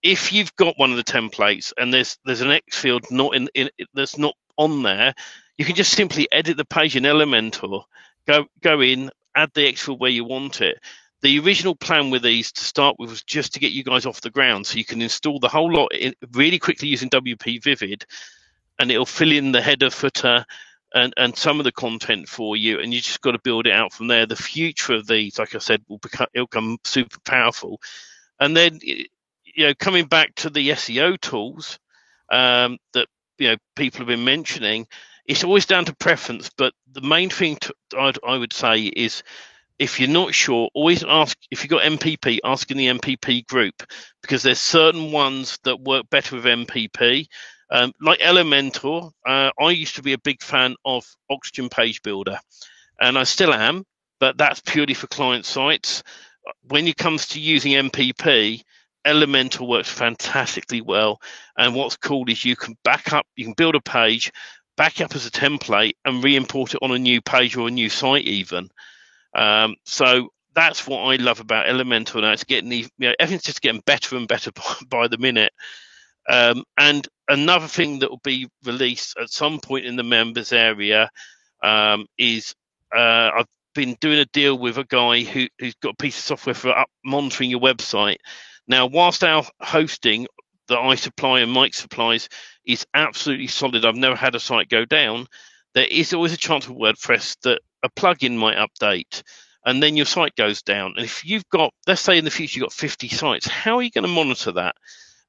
if you've got one of the templates and there's an X field not in that's not on there, you can just simply edit the page in Elementor, go in, add the X field where you want it. The original plan with these to start with was just to get you guys off the ground, so you can install the whole lot really quickly using WP Vivid, and it'll fill in the header, footer, and some of the content for you, and you just got to build it out from there. The future of these, like I said, it'll become super powerful. And then, coming back to the SEO tools that people have been mentioning, it's always down to preference. But the main thing I would say is, if you're not sure, always ask. If you've got MPP, ask in the MPP group, because there's certain ones that work better with MPP. Like Elementor, I used to be a big fan of Oxygen Page Builder, and I still am, but that's purely for client sites. When it comes to using MPP, Elementor works fantastically well. And what's cool is you can build a page, back up as a template, and re-import it on a new page or a new site even. So that's what I love about Elementor now. It's getting everything's just getting better and better by the minute. And another thing that will be released at some point in the members area is I've been doing a deal with a guy who's got a piece of software for monitoring your website. Now, whilst our hosting that I supply and Mike supplies is absolutely solid, I've never had a site go down, there is always a chance with WordPress that a plugin might update and then your site goes down. And if you've got, let's say in the future, you've got 50 sites, how are you going to monitor that?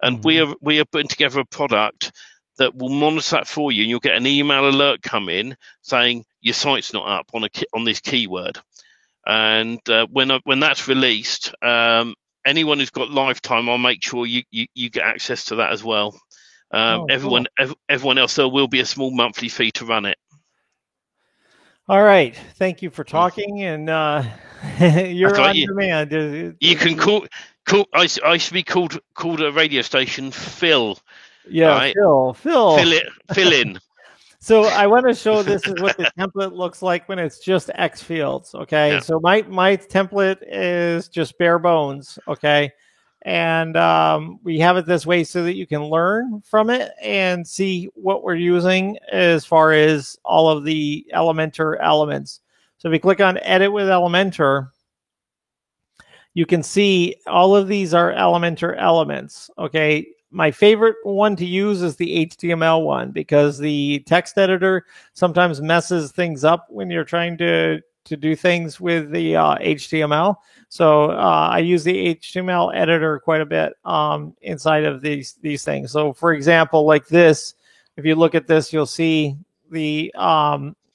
And we are putting together a product that will monitor that for you, and you'll get an email alert come in saying your site's not up on this keyword. And when that's released, anyone who's got lifetime, I'll make sure you get access to that as well. Everyone else, there will be a small monthly fee to run it. All right, thank you for talking, and you're on demand. You can call. I used to be called a radio station Phil. Yeah, right? Phil. Fill in. So I want to show this is what the template looks like when it's just X fields. Okay, yeah. So my template is just bare bones. Okay, and we have it this way so that you can learn from it and see what we're using as far as all of the Elementor elements. So if you click on Edit with Elementor, you can see all of these are Elementor elements. Okay, my favorite one to use is the HTML one, because the text editor sometimes messes things up when you're trying to do things with the HTML. So I use the HTML editor quite a bit inside of these things. So for example, like this, if you look at this, you'll see the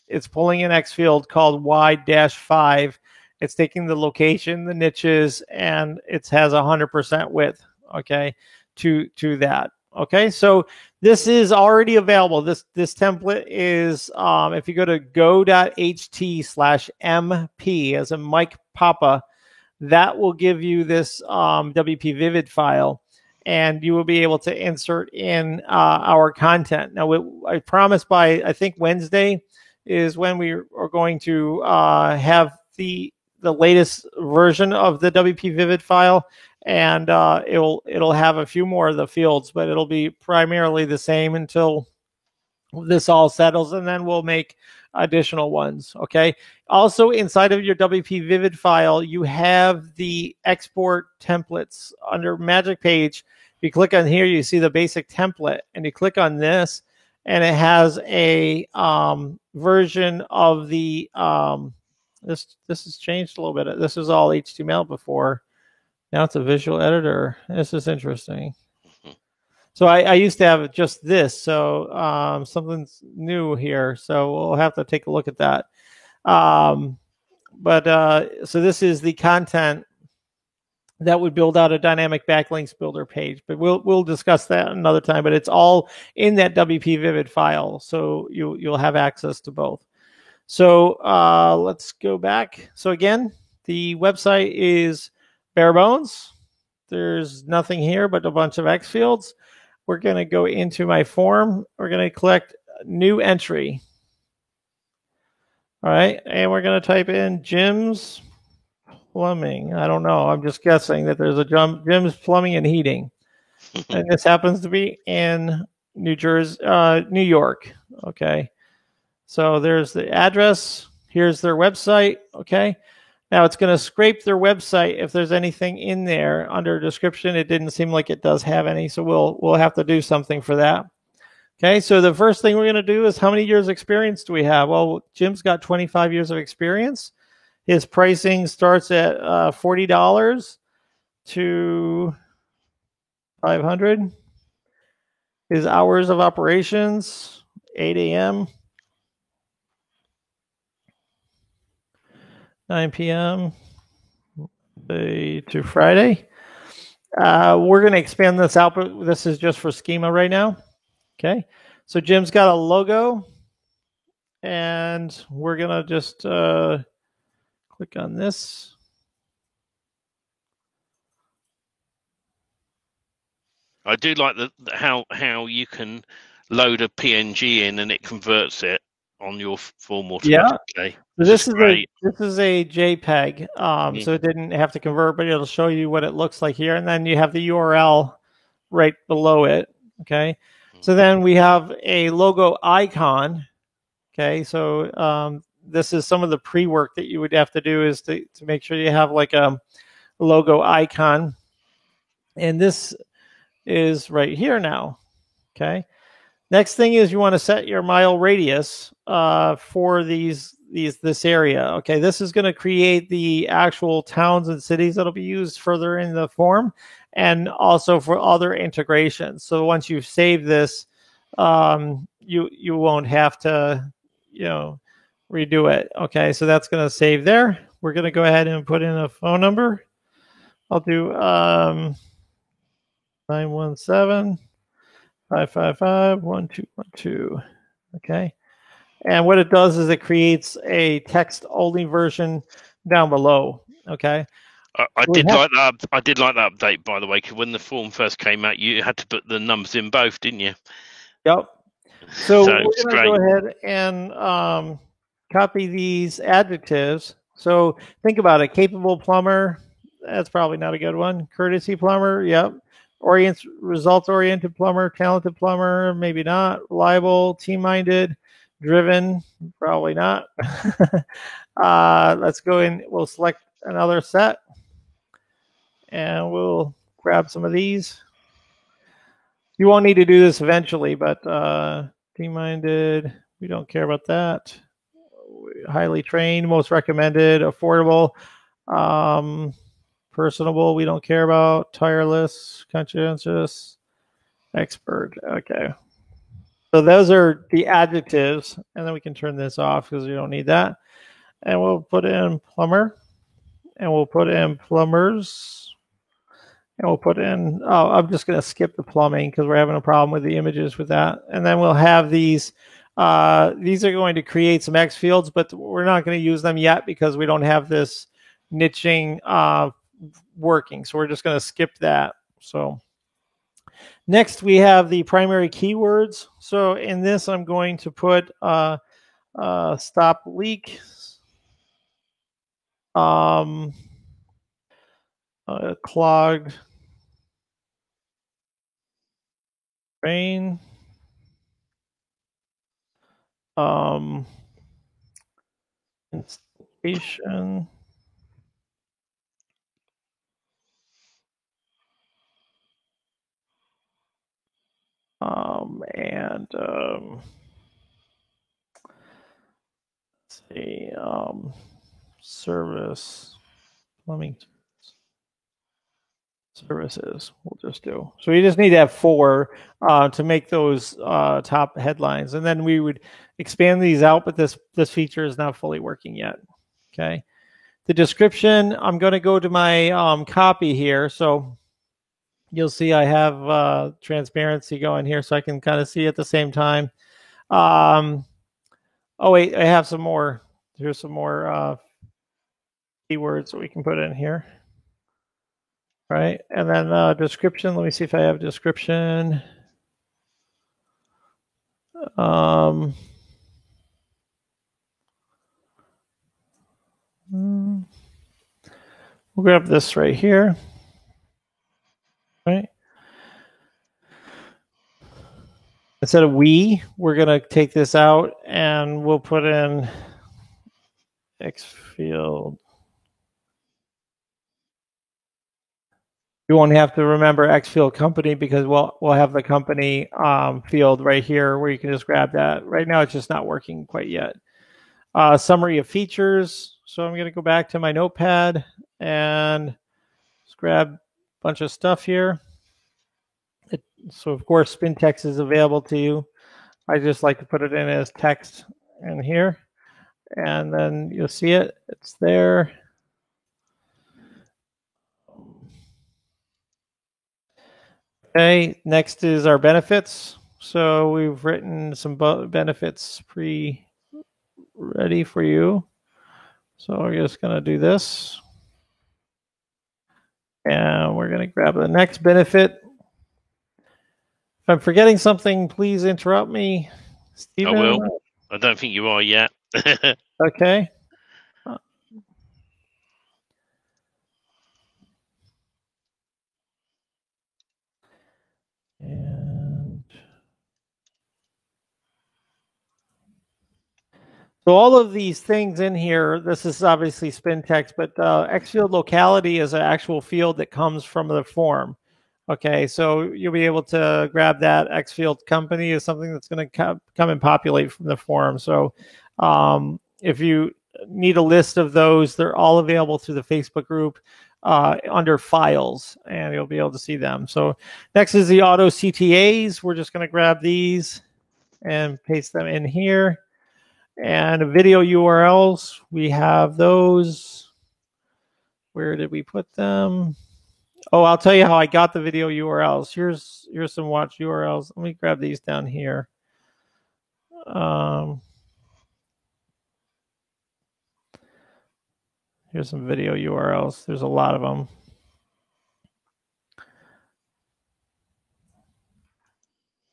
it's pulling an X field called Y-5. It's taking the location, the niches, and it has 100% width, okay, to that. Okay, so this is already available. This template is, if you go to go.ht/MP, as in Mike Papa, that will give you this WP Vivid file, and you will be able to insert in our content. Now, I promise by, I think, Wednesday, is when we are going to have the latest version of the WP Vivid file, and it'll have a few more of the fields, but it'll be primarily the same until this all settles, and then we'll make additional ones. Okay. Also, inside of your WP Vivid file, you have the export templates under Magic Page. If you click on here, you see the basic template, and you click on this, and it has a version of the this has changed a little bit. This was all HTML before. Now it's a visual editor. This is interesting. So I used to have just this, so something's new here. So we'll have to take a look at that. So this is the content that would build out a dynamic backlinks builder page. But we'll discuss that another time. But it's all in that WP Vivid file, so you'll have access to both. So let's go back. So again, the website is bare bones. There's nothing here but a bunch of X fields. We're going to go into my form. We're going to collect new entry. All right. And we're going to type in Jim's Plumbing. I don't know. I'm just guessing that there's a Jim's Plumbing and Heating. And this happens to be in New York. Okay. So there's the address. Here's their website. Okay. Now it's going to scrape their website if there's anything in there under description. It didn't seem like it does have any, so we'll have to do something for that. Okay, so the first thing we're going to do is how many years experience do we have? Well, Jim's got 25 years of experience. His pricing starts at $40 to $500. His hours of operations, 8 a.m. 9 p.m. to Friday. We're going to expand this out, but this is just for schema right now. Okay. So Jim's got a logo, and we're going to just click on this. I do like how you can load a PNG in and it converts it on your form automatically. Yeah. So this is a JPEG, so it didn't have to convert, but it'll show you what it looks like here, and then you have the URL right below it. Okay, so then we have a logo icon. Okay, so this is some of the pre-work that you would have to do is to make sure you have like a logo icon, and this is right here now. Okay. Next thing is you want to set your mile radius for this area. Okay, this is going to create the actual towns and cities that'll be used further in the form, and also for other integrations. So once you've saved this, you won't have to redo it. Okay, so that's going to save there. We're going to go ahead and put in a phone number. I'll do 917. 555-1212. Okay. And what it does is it creates a text-only version down below. Okay. I did like that update, by the way, because when the form first came out, you had to put the numbers in both, didn't you? Yep. So we're going to go ahead and copy these adjectives. So think about it. Capable plumber. That's probably not a good one. Courtesy plumber. Yep. Results-oriented plumber, talented plumber, maybe not. Reliable, team-minded, driven, probably not. Let's go in. We'll select another set, and we'll grab some of these. You won't need to do this eventually, but team-minded, we don't care about that. Highly trained, most recommended, affordable. Personable, we don't care about. Tireless, conscientious, expert. Okay. So those are the adjectives, and then we can turn this off because we don't need that. And we'll put in plumber, and we'll put in plumbers, and we'll put in, I'm just going to skip the plumbing because we're having a problem with the images with that. And then we'll have these. These are going to create some X fields, but we're not going to use them yet because we don't have this niching working, so we're just going to skip that. So next we have the primary keywords. So in this I'm going to put stop leak, clogged drain, installation, and let's see, service, plumbing services. We'll just do. So you just need to have 4 to make those top headlines, and then we would expand these out. But this feature is not fully working yet. Okay. The description. I'm going to go to my copy here, so you'll see I have transparency going here, so I can kind of see at the same time. Oh wait, I have some more. Here's some more keywords that we can put in here. Right, and then description. Let me see if I have description. We'll grab this right here. Right. Instead of we're going to take this out and we'll put in Xfield. You won't have to remember Xfield company because we'll have the company field right here where you can just grab that. Right now it's just not working quite yet. Summary of features. So I'm going to go back to my notepad and just grab a bunch of stuff here. So of course SpinText is available to you. I just like to put it in as text in here, and then you'll see it. It's there. Okay, next is our benefits. So we've written some benefits ready for you. So we're just going to do this. And we're going to grab the next benefit. If I'm forgetting something, please interrupt me, Stephen. I will. I don't think you are yet. Okay. And so all of these things in here, this is obviously SpinText, but Xfield locality is an actual field that comes from the form. Okay, so you'll be able to grab that. Xfield company is something that's going to come and populate from the form. So if you need a list of those, they're all available through the Facebook group under files, and you'll be able to see them. So next is the auto CTAs. We're just going to grab these and paste them in here. And video URLs, we have those. Where did we put them? Oh, I'll tell you how I got the video URLs. Here's some watch URLs. Let me grab these down here. Here's some video URLs. There's a lot of them.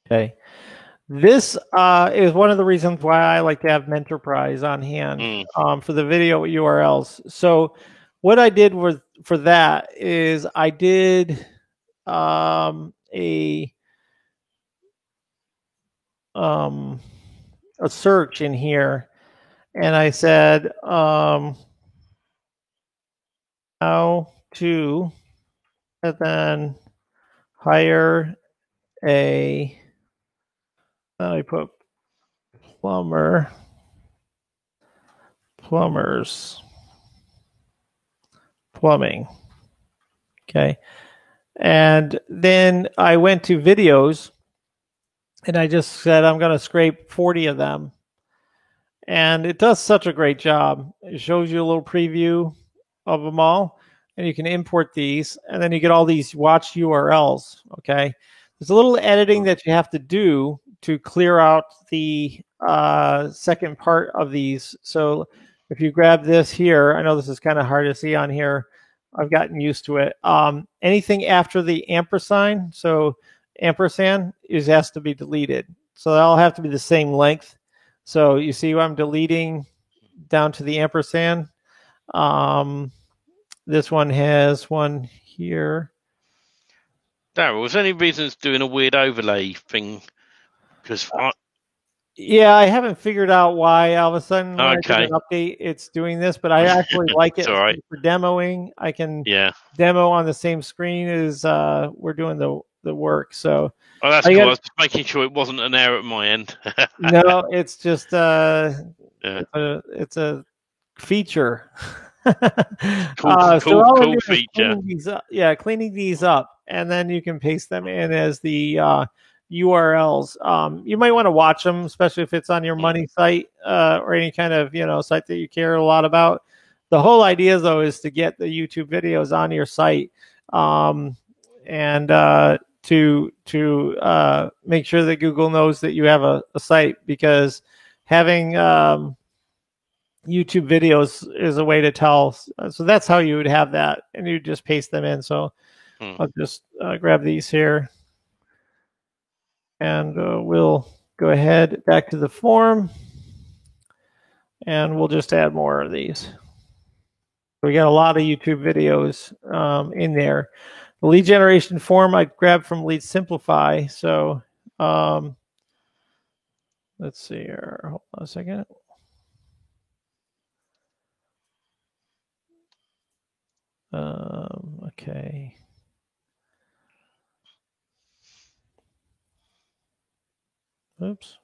Okay. This is one of the reasons why I like to have Mentorprise on hand for the video URLs. So what I did for that is I did a search in here, and I said how to, and then hire a, I put plumbing. Okay. And then I went to videos and I just said, I'm going to scrape 40 of them. And it does such a great job. It shows you a little preview of them all, and you can import these, and then you get all these watch URLs. Okay. There's a little editing that you have to do to clear out the second part of these. So if you grab this here, I know this is kind of hard to see on here. I've gotten used to it. Anything after the ampersand, so ampersand has to be deleted. So they all have to be the same length. So you see I'm deleting down to the ampersand. This one has one here. Daryl, was there any reason it's doing a weird overlay thing? Because yeah, I haven't figured out why all of a sudden when I okay, did an update, it's doing this, but I actually like it all right. for demoing. I can demo on the same screen as we're doing the work. So oh, that's cool. I was just making sure it wasn't an error at my end. No, it's just it's a feature. Cool feature. Cleaning these up, and then you can paste them in as the URLs. You might want to watch them, especially if it's on your money site or any kind of site that you care a lot about. The whole idea, though, is to get the YouTube videos on your site, and to make sure that Google knows that you have a site, because having YouTube videos is a way to tell. So that's how you would have that, and you just paste them in. So I'll just grab these here, and we'll go ahead back to the form, and we'll just add more of these. We got a lot of YouTube videos in there. The lead generation form I grabbed from Lead Simplify. So let's see here. Hold on a second. Okay. Oops.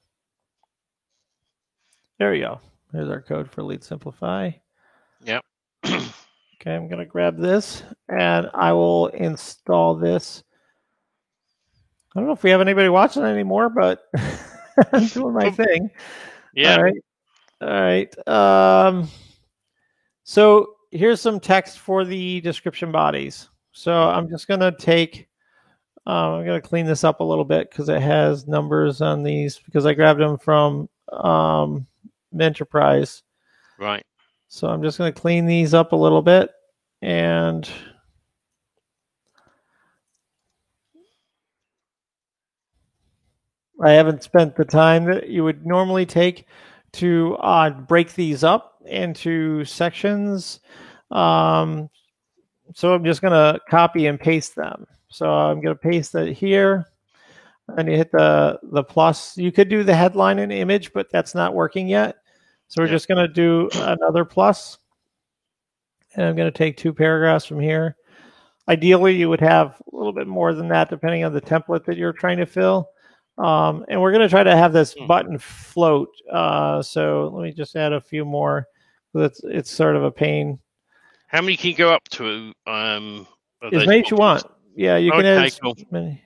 There we go. Here's our code for Lead Simplify. Yep. Okay, I'm going to grab this, and I will install this. I don't know if we have anybody watching anymore, but I'm doing my thing. Yeah. All right. So here's some text for the description bodies. So I'm just going to take, I'm going to clean this up a little bit because it has numbers on these, because I grabbed them from Menterprise. Right. So I'm just going to clean these up a little bit, and I haven't spent the time that you would normally take to break these up into sections. So I'm just going to copy and paste them. So I'm going to paste it here, and you hit the plus. You could do the headline and image, but that's not working yet. So we're just going to do another plus, and I'm going to take 2 paragraphs from here. Ideally, you would have a little bit more than that, depending on the template that you're trying to fill. And we're going to try to have this button float. So let me just add a few more. It's sort of a pain. How many can you go up to? As many as you want. Yeah, you can add as many.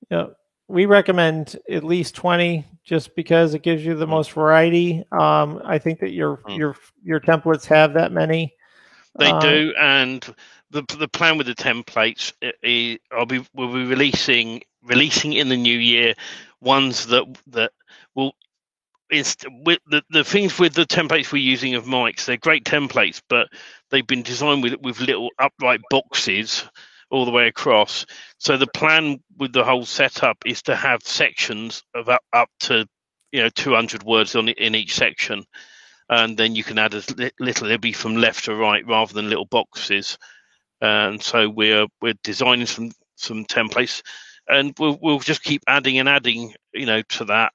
Yeah, we recommend at least 20, just because it gives you the most variety. I think that your templates have that many. They do, and the plan with the templates we'll be releasing in the new year ones that will. With the things with the templates we're using of Mike's, they're great templates, but they've been designed with little upright boxes all the way across. So the plan with the whole setup is to have sections of up to 200 words in each section, and then you can add as little. It'll be from left to right rather than little boxes. And so we're designing some templates, and we'll just keep adding to that,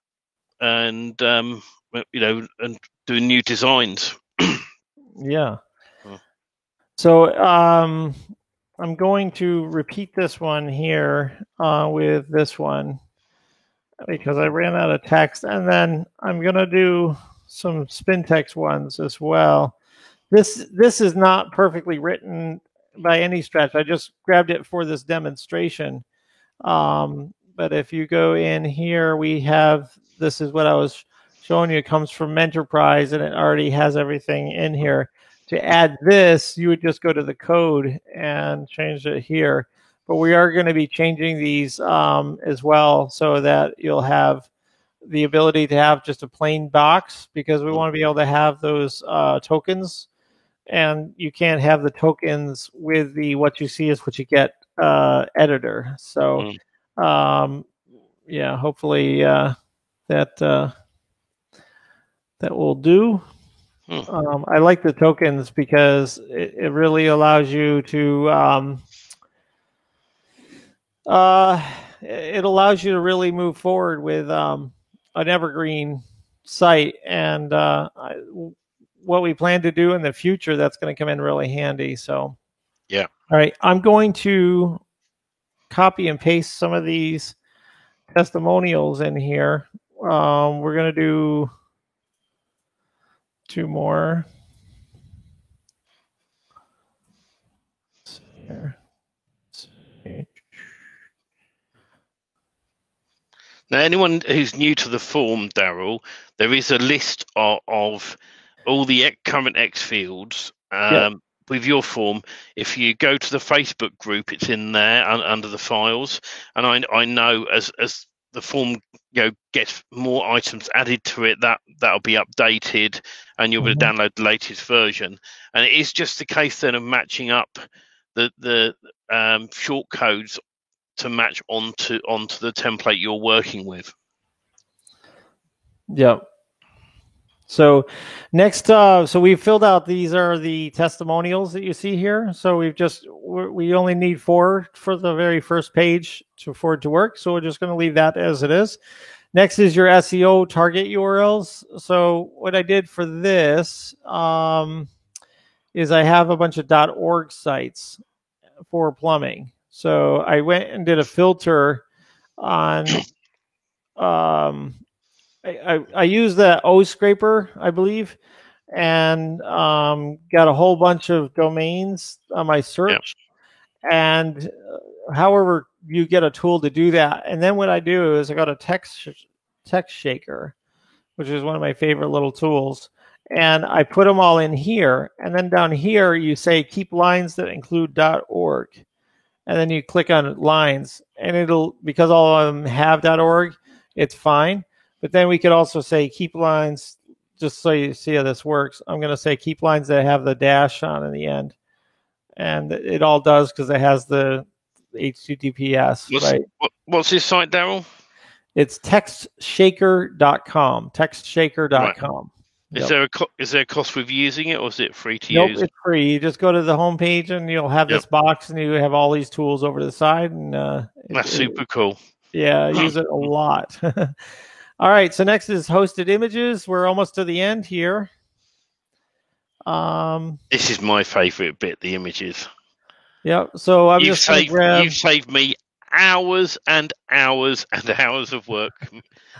and and doing new designs. Yeah. So I'm going to repeat this one here with this one, because I ran out of text, and then I'm going to do some Spintex ones as well. This is not perfectly written by any stretch. I just grabbed it for this demonstration. But if you go in here, we have, this is what I was showing you. It comes from Menterprise, and it already has everything in here. To add this, you would just go to the code and change it here. But we are going to be changing these as well, so that you'll have the ability to have just a plain box, because we want to be able to have those tokens. And you can't have the tokens with the what you see is what you get editor. So, hopefully that that will do. I like the tokens because it really allows you to it allows you to really move forward with an evergreen site, and what we plan to do in the future, that's going to come in really handy. So yeah. All right, I'm going to copy and paste some of these testimonials in here. We're going to do 2 more. Here. Now, anyone who's new to the form, Daryl, there is a list of all the current X fields with your form. If you go to the Facebook group, it's in there under the files. And I know as the form gets more items added to it, that'll be updated, and you'll be able to download the latest version. And it is just a case then of matching up the short codes to match onto the template you're working with. Yep. So next, so we filled out, these are the testimonials that you see here. So we only need 4 for the very first page for it to work. So we're just going to leave that as it is. Next is your SEO target URLs. So what I did for this is I have a bunch of .org sites for plumbing. So I went and did a filter on, I used the O scraper, I believe, and got a whole bunch of domains on my search. Yep. And however, you get a tool to do that. And then what I do is I got a text shaker, which is one of my favorite little tools. And I put them all in here. And then down here, you say keep lines that include .org. And then you click on lines, and it'll, because all of them have .org, it's fine. But then we could also say keep lines, just so you see how this works. I'm going to say keep lines that have the dash on in the end. And it all does because it has the HTTPS. What's this site, Daryl? It's textshaker.com. Textshaker.com. Right. Is there a cost with using it, or is it free to use? Nope, it's free. You just go to the home page and you'll have this box, and you have all these tools over the side. And that's super cool. Yeah, I use it a lot. All right, so next is hosted images. We're almost to the end here. This is my favorite bit, the images. Yep. So I'm you've saved me hours and hours and hours of work.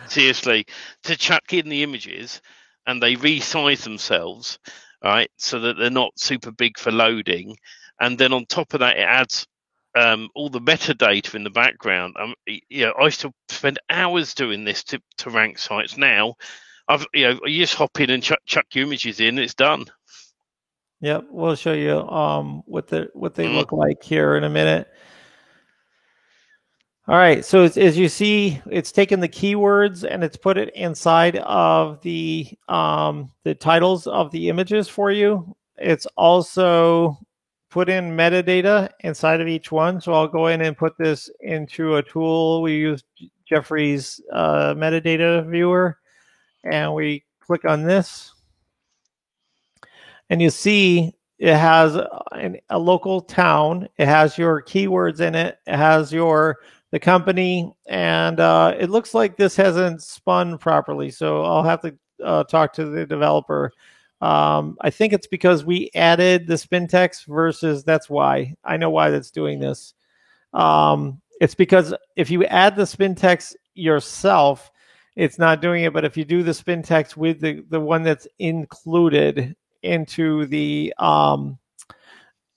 Seriously, to chuck in the images, and they resize themselves, right, so that they're not super big for loading. And then on top of that, it adds all the metadata in the background. I used to spend hours doing this to rank sites. Now, you just hop in and chuck your images in, and it's done. Yep, we'll show you what they look like here in a minute. All right, so as you see, it's taken the keywords and it's put it inside of the titles of the images for you. It's also put in metadata inside of each one. So I'll go in and put this into a tool. We use Jeffrey's metadata viewer, and we click on this. And you see it has a local town. It has your keywords in it. It has the company, and it looks like this hasn't spun properly. So I'll have to talk to the developer. I think it's because we added the spin text versus that's why. I know why that's doing this. It's because if you add the spin text yourself, it's not doing it. But if you do the spin text with the one that's included into the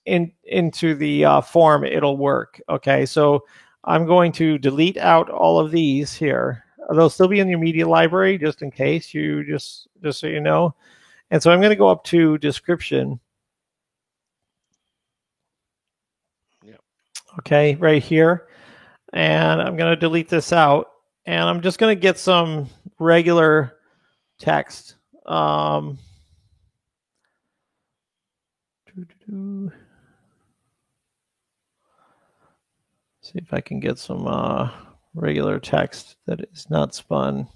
into the form, it'll work. Okay, so I'm going to delete out all of these here. They'll still be in your media library, just in case, you just so you know. And so I'm going to go up to description. Yep. Okay, right here. And I'm going to delete this out. And I'm just going to get some regular text. See if I can get some regular text that is not spun.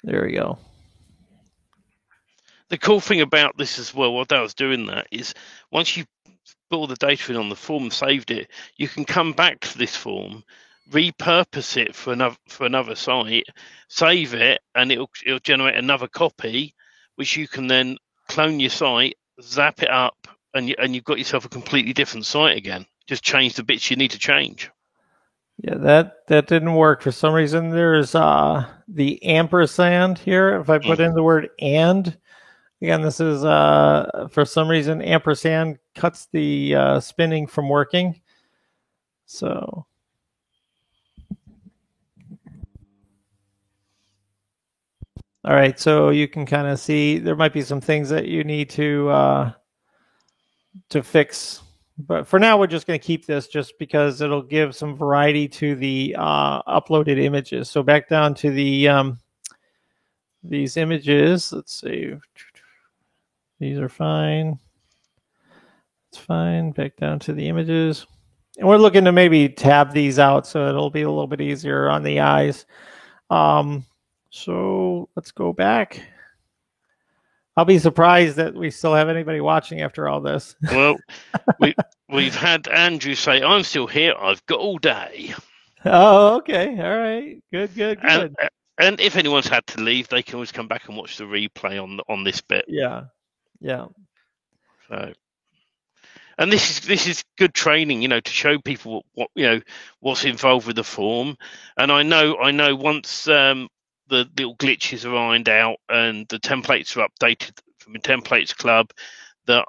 There we go. The cool thing about this as well, while I was doing that, is once you put all the data in on the form and saved it, you can come back to this form, repurpose it for another site, save it, and it'll generate another copy, which you can then clone your site, zap it up, and you've got yourself a completely different site again. Just change the bits you need to change. Yeah, that didn't work for some reason. There's the ampersand here. If I put in the word and, again, this is for some reason ampersand cuts the spinning from working. So all right, so you can kind of see there might be some things that you need to fix. But for now, we're just going to keep this just because it'll give some variety to the uploaded images. So back down to the these images. Let's see. These are fine. It's fine. Back down to the images. And we're looking to maybe tab these out so it'll be a little bit easier on the eyes. So let's go back. I'll be surprised that we still have anybody watching after all this. Well, we've had Andrew say, "I'm still here. I've got all day." Oh, okay. All right. Good. And if anyone's had to leave, they can always come back and watch the replay on this bit. Yeah. So, and this is good training, to show people what what's involved with the form. And I know once the little glitches are ironed out and the templates are updated from the Templates Club, that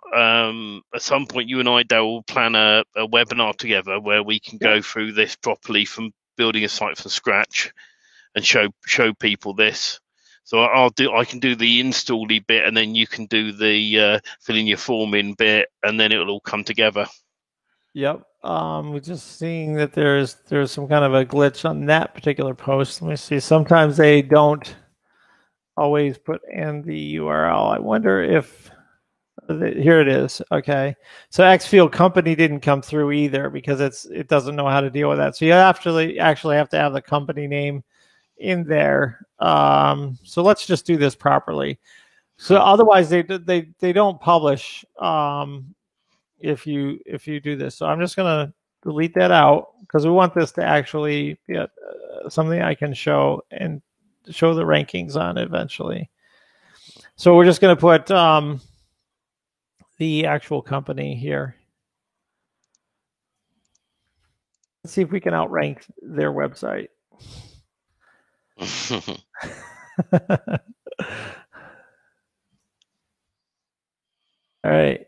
at some point you and I, Dale, will plan a webinar together where we can go through this properly from building a site from scratch and show people this. So I can do the install-y bit, and then you can do the filling your form in bit, and then it'll all come together. Yep. We're just seeing that there's some kind of a glitch on that particular post. Let me see. Sometimes they don't always put in the URL. I wonder if here it is. Okay. So Xfield Company didn't come through either because it doesn't know how to deal with that. So you actually have to have the company name in there. So let's just do this properly. So otherwise they don't publish if you do this. So I'm just going to delete that out because we want this to actually be something I can show and show the rankings on eventually. So we're just going to put the actual company here. Let's see if we can outrank their website. All right.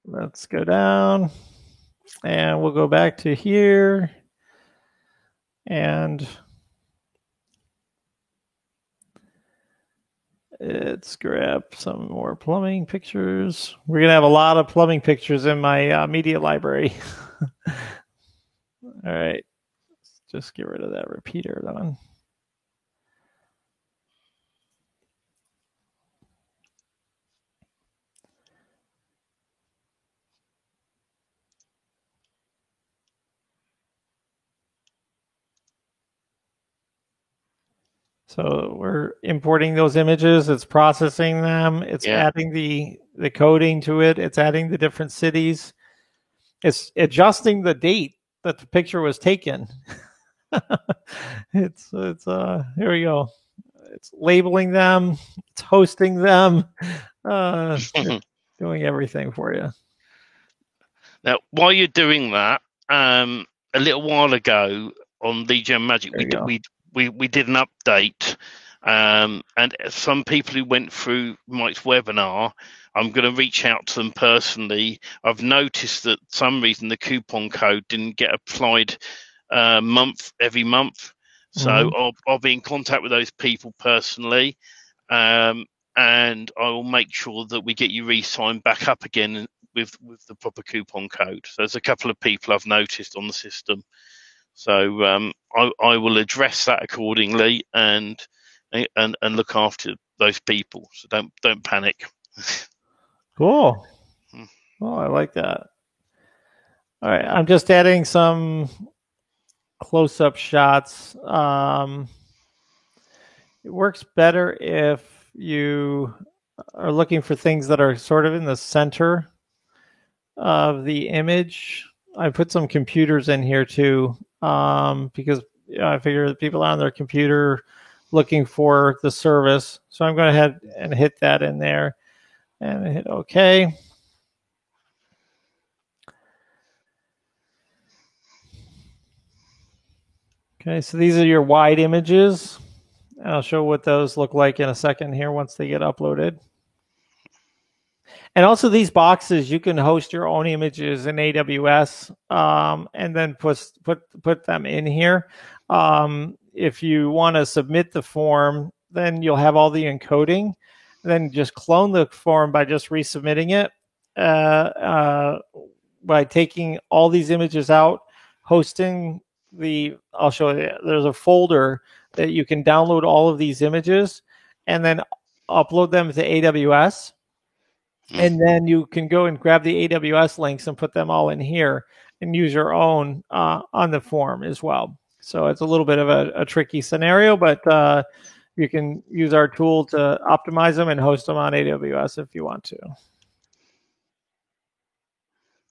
Let's go down and we'll go back to here and let's grab some more plumbing pictures. We're going to have a lot of plumbing pictures in my media library. All right. Let's just get rid of that repeater then. So we're importing those images. It's processing them. It's adding the coding to it. It's adding the different cities. It's adjusting the date that the picture was taken. It's here we go. It's labeling them. It's hosting them. Doing everything for you. Now, while you're doing that, a little while ago on Lead Gen Magic, we did an update, and some people who went through Mike's webinar, I'm going to reach out to them personally. I've noticed that for some reason the coupon code didn't get applied every month, so I'll be in contact with those people personally, and I will make sure that we get you re-signed back up again with the proper coupon code. So there's a couple of people I've noticed on the system. So I will address that accordingly and look after those people. So don't panic. Cool. Oh, I like that. All right, I'm just adding some close-up shots. it works better if you are looking for things that are sort of in the center of the image. I put some computers in here too, because I figure that people on their computer looking for the service. So I'm going to head and hit that in there and hit OK. Okay, so these are your wide images. I'll show what those look like in a second here once they get uploaded. And also these boxes, you can host your own images in AWS, and then put them in here. If you want to submit the form, then you'll have all the encoding. Then just clone the form by just resubmitting it, by taking all these images out, hosting I'll show you, there's a folder that you can download all of these images and then upload them to AWS. And then you can go and grab the AWS links and put them all in here and use your own on the form as well. So it's a little bit of a tricky scenario, but you can use our tool to optimize them and host them on AWS if you want to.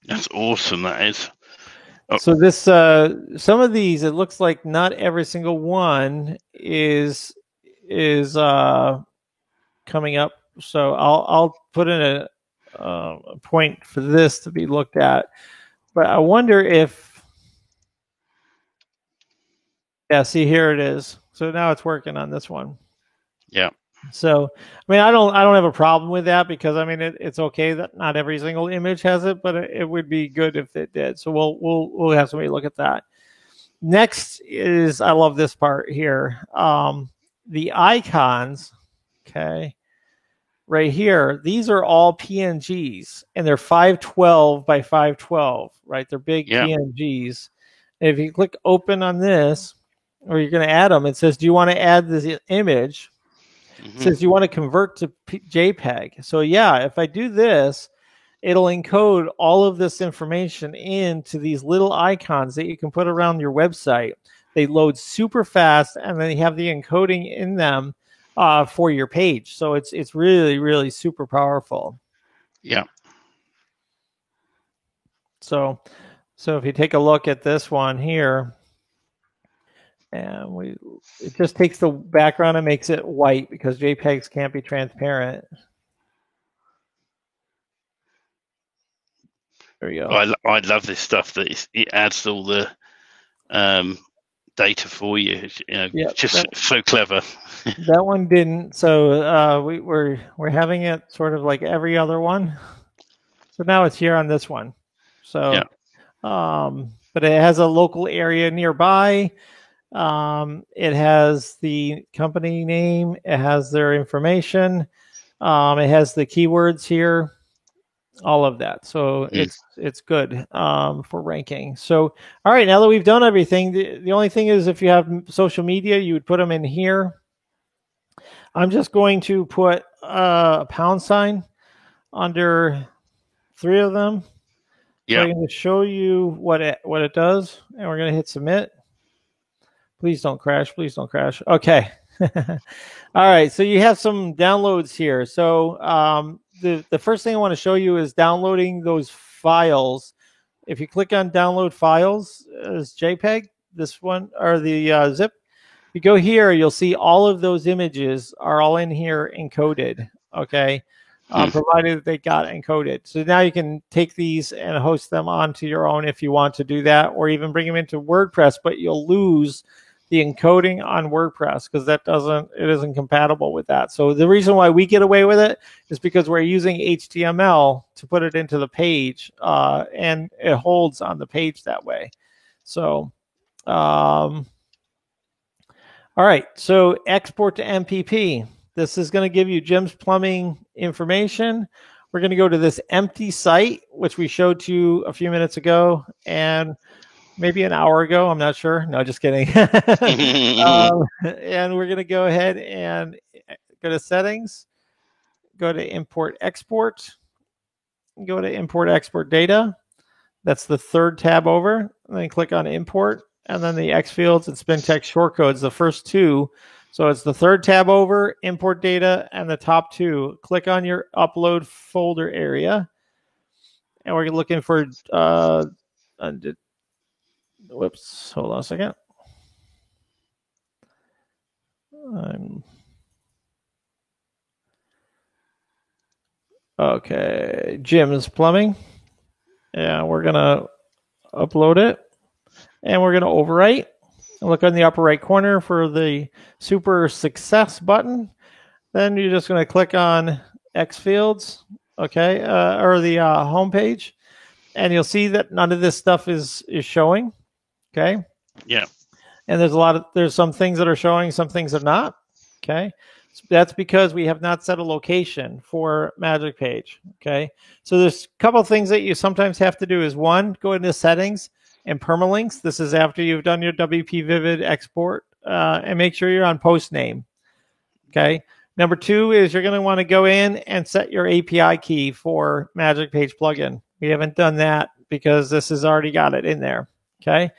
That's awesome, that is. Oh. So this, some of these, it looks like not every single one is coming up. So I'll put in a point for this to be looked at, but I wonder if, yeah, see, here it is. So now it's working on this one. Yeah. So I mean, I don't have a problem with that because I mean it's okay that not every single image has it, but it would be good if it did. So we'll have somebody look at that. Next is, I love this part here. The icons, okay. Right here, these are all PNGs, and they're 512 by 512, right? They're big PNGs. And if you click open on this, or you're going to add them, it says, do you want to add this image? Mm-hmm. It says you want to convert to JPEG. So yeah, if I do this, it'll encode all of this information into these little icons that you can put around your website. They load super fast, and then you have the encoding in them for your page. So it's really, really super powerful. Yeah. So if you take a look at this one here, and it just takes the background and makes it white because JPEGs can't be transparent. There you go. I love this stuff that it adds all the data for you. It's just so clever. That one didn't. So we're having it sort of like every other one. So now it's here on this one. So, but it has a local area nearby. It has the company name. It has their information. It has the keywords here. All of that. So it's good for ranking. So, all right, now that we've done everything, the only thing is if you have social media, you would put them in here. I'm just going to put a £sign under 3 of them. Yeah. So I'm going to show you what it does, and we're going to hit submit. Please don't crash. Please don't crash. Okay. All right. So you have some downloads here. So the first thing I want to show you is downloading those files. If you click on download files as JPEG, this one, or the zip, you go here, you'll see all of those images are all in here encoded. Okay. Provided that they got encoded. So now you can take these and host them onto your own if you want to do that, or even bring them into WordPress, but you'll lose the encoding on WordPress because it isn't compatible with that. So the reason why we get away with it is because we're using HTML to put it into the page, and it holds on the page that way. So, all right. So export to MPP. This is going to give you Jim's Plumbing information. We're going to go to this empty site, which we showed to you a few minutes ago, and maybe an hour ago. I'm not sure. No, just kidding. And we're going to go ahead and go to settings, go to import export, go to import export data. That's the third tab over. And then click on import, and then the X fields and spin text shortcodes. The first two So it's the third tab over, import data, and the top two. Click on your upload folder area. And we're looking for, whoops, hold on a second. Okay, Jim's Plumbing. Yeah, we're going to upload it. And we're going to overwrite. Look on the upper right corner for the Super Success button. Then you're just going to click on X Fields, okay, or the home page, and you'll see that none of this stuff is showing, okay? Yeah. And there's some things that are showing, some things are not, okay? So that's because we have not set a location for Magic Page, okay? So there's a couple of things that you sometimes have to do is one, go into settings and permalinks. This is after you've done your WP Vivid export, and make sure you're on post name, okay? Number two is you're going to want to go in and set your API key for Magic Page plugin. We haven't done that because this has already got it in there, okay?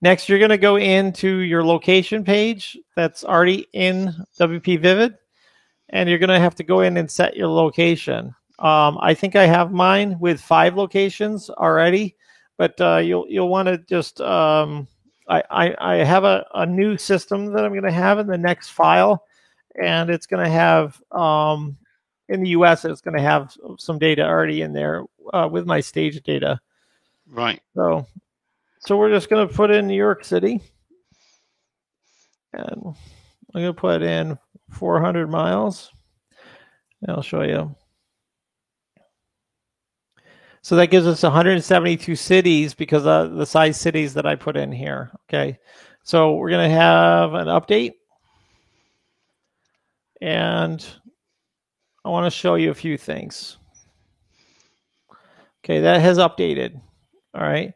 Next, you're going to go into your location page that's already in WP Vivid, and you're going to have to go in and set your location. I think I have mine with 5 locations already, but you'll want to just I have a new system that I'm going to have in the next file, and it's going to have in the US it's going to have some data already in there with my stage data. Right. So we're just going to put in New York City, and I'm going to put in 400 miles, and I'll show you. So that gives us 172 cities because of the size cities that I put in here. Okay. So we're going to have an update. And I want to show you a few things. Okay, that has updated. All right.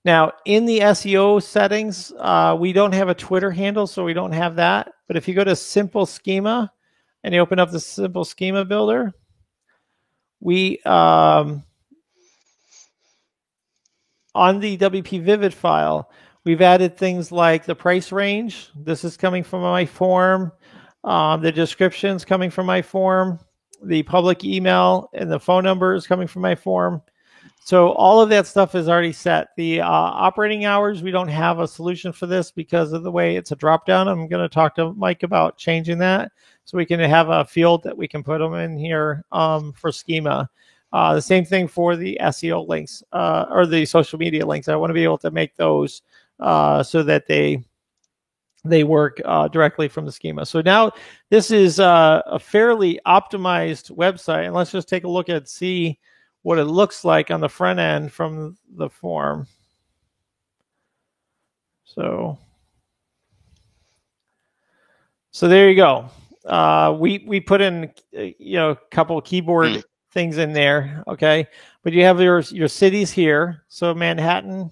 Now, in the SEO settings, we don't have a Twitter handle, so we don't have that. But if you go to Simple Schema and you open up the Simple Schema Builder, we on the WP Vivid file, we've added things like the price range. This is coming from my form. The description's coming from my form. The public email and the phone number is coming from my form. So all of that stuff is already set. The operating hours, we don't have a solution for this because of the way it's a drop-down. I'm going to talk to Mike about changing that so we can have a field that we can put them in here for schema. The same thing for the SEO links or the social media links. I want to be able to make those so that they work directly from the schema. So now this is a fairly optimized website. And let's just take a look at see what it looks like on the front end from the form. So there you go. We put in a couple of keyboard things in there, okay? But you have your cities here. So Manhattan,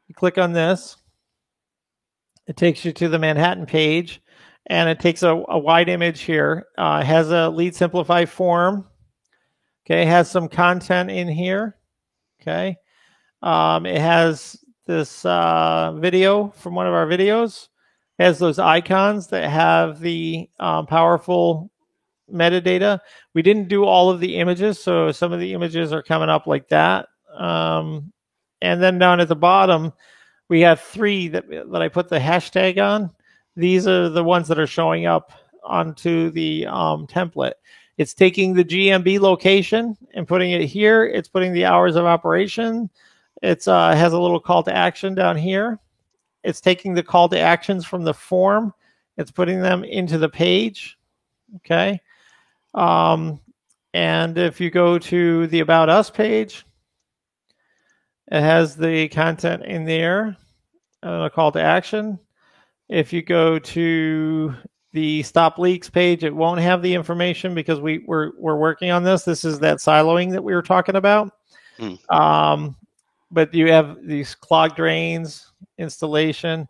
you click on this. It takes you to the Manhattan page, and it takes a wide image here. It has a Lead Simplify form. Okay, it has some content in here. Okay, it has this video from one of our videos. It has those icons that have the powerful metadata. We didn't do all of the images, so some of the images are coming up like that. And then down at the bottom, we have 3 that I put the hashtag on. These are the ones that are showing up onto the template. It's taking the GMB location and putting it here. It's putting the hours of operation. It has a little call to action down here. It's taking the call to actions from the form. It's putting them into the page. Okay. And if you go to the About Us page, it has the content in there, a call to action. If you go to the Stop Leaks page, it won't have the information because we're working on this. This is that siloing that we were talking about. But you have these clog drains, installation.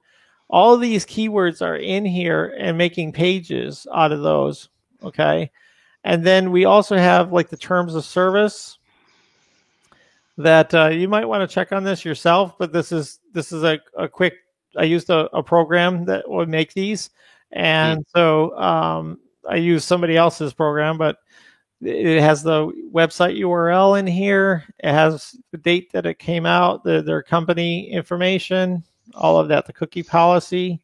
All of these keywords are in here and making pages out of those, okay? And then we also have like the terms of service that you might want to check on this yourself, but this is a quick, I used a program that would make these, And so I use somebody else's program, but it has the website URL in here. It has the date that it came out, their company information, all of that, the cookie policy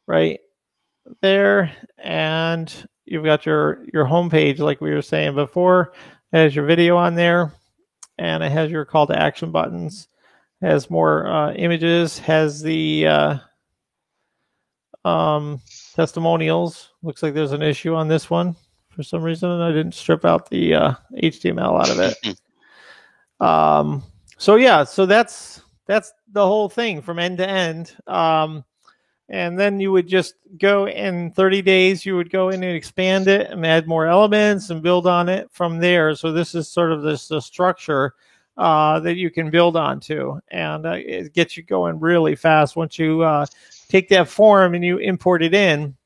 right there. And you've got your homepage, like we were saying before. It has your video on there, and it has your call to action buttons. It has more images, has the testimonials. Looks like there's an issue on this one for some reason, and I didn't strip out the HTML out of it. So yeah, so that's the whole thing from end to end. And then you would just go in 30 days, you would go in and expand it and add more elements and build on it from there. So this is sort of the structure that you can build onto, and it gets you going really fast. Once you take that form and you import it in,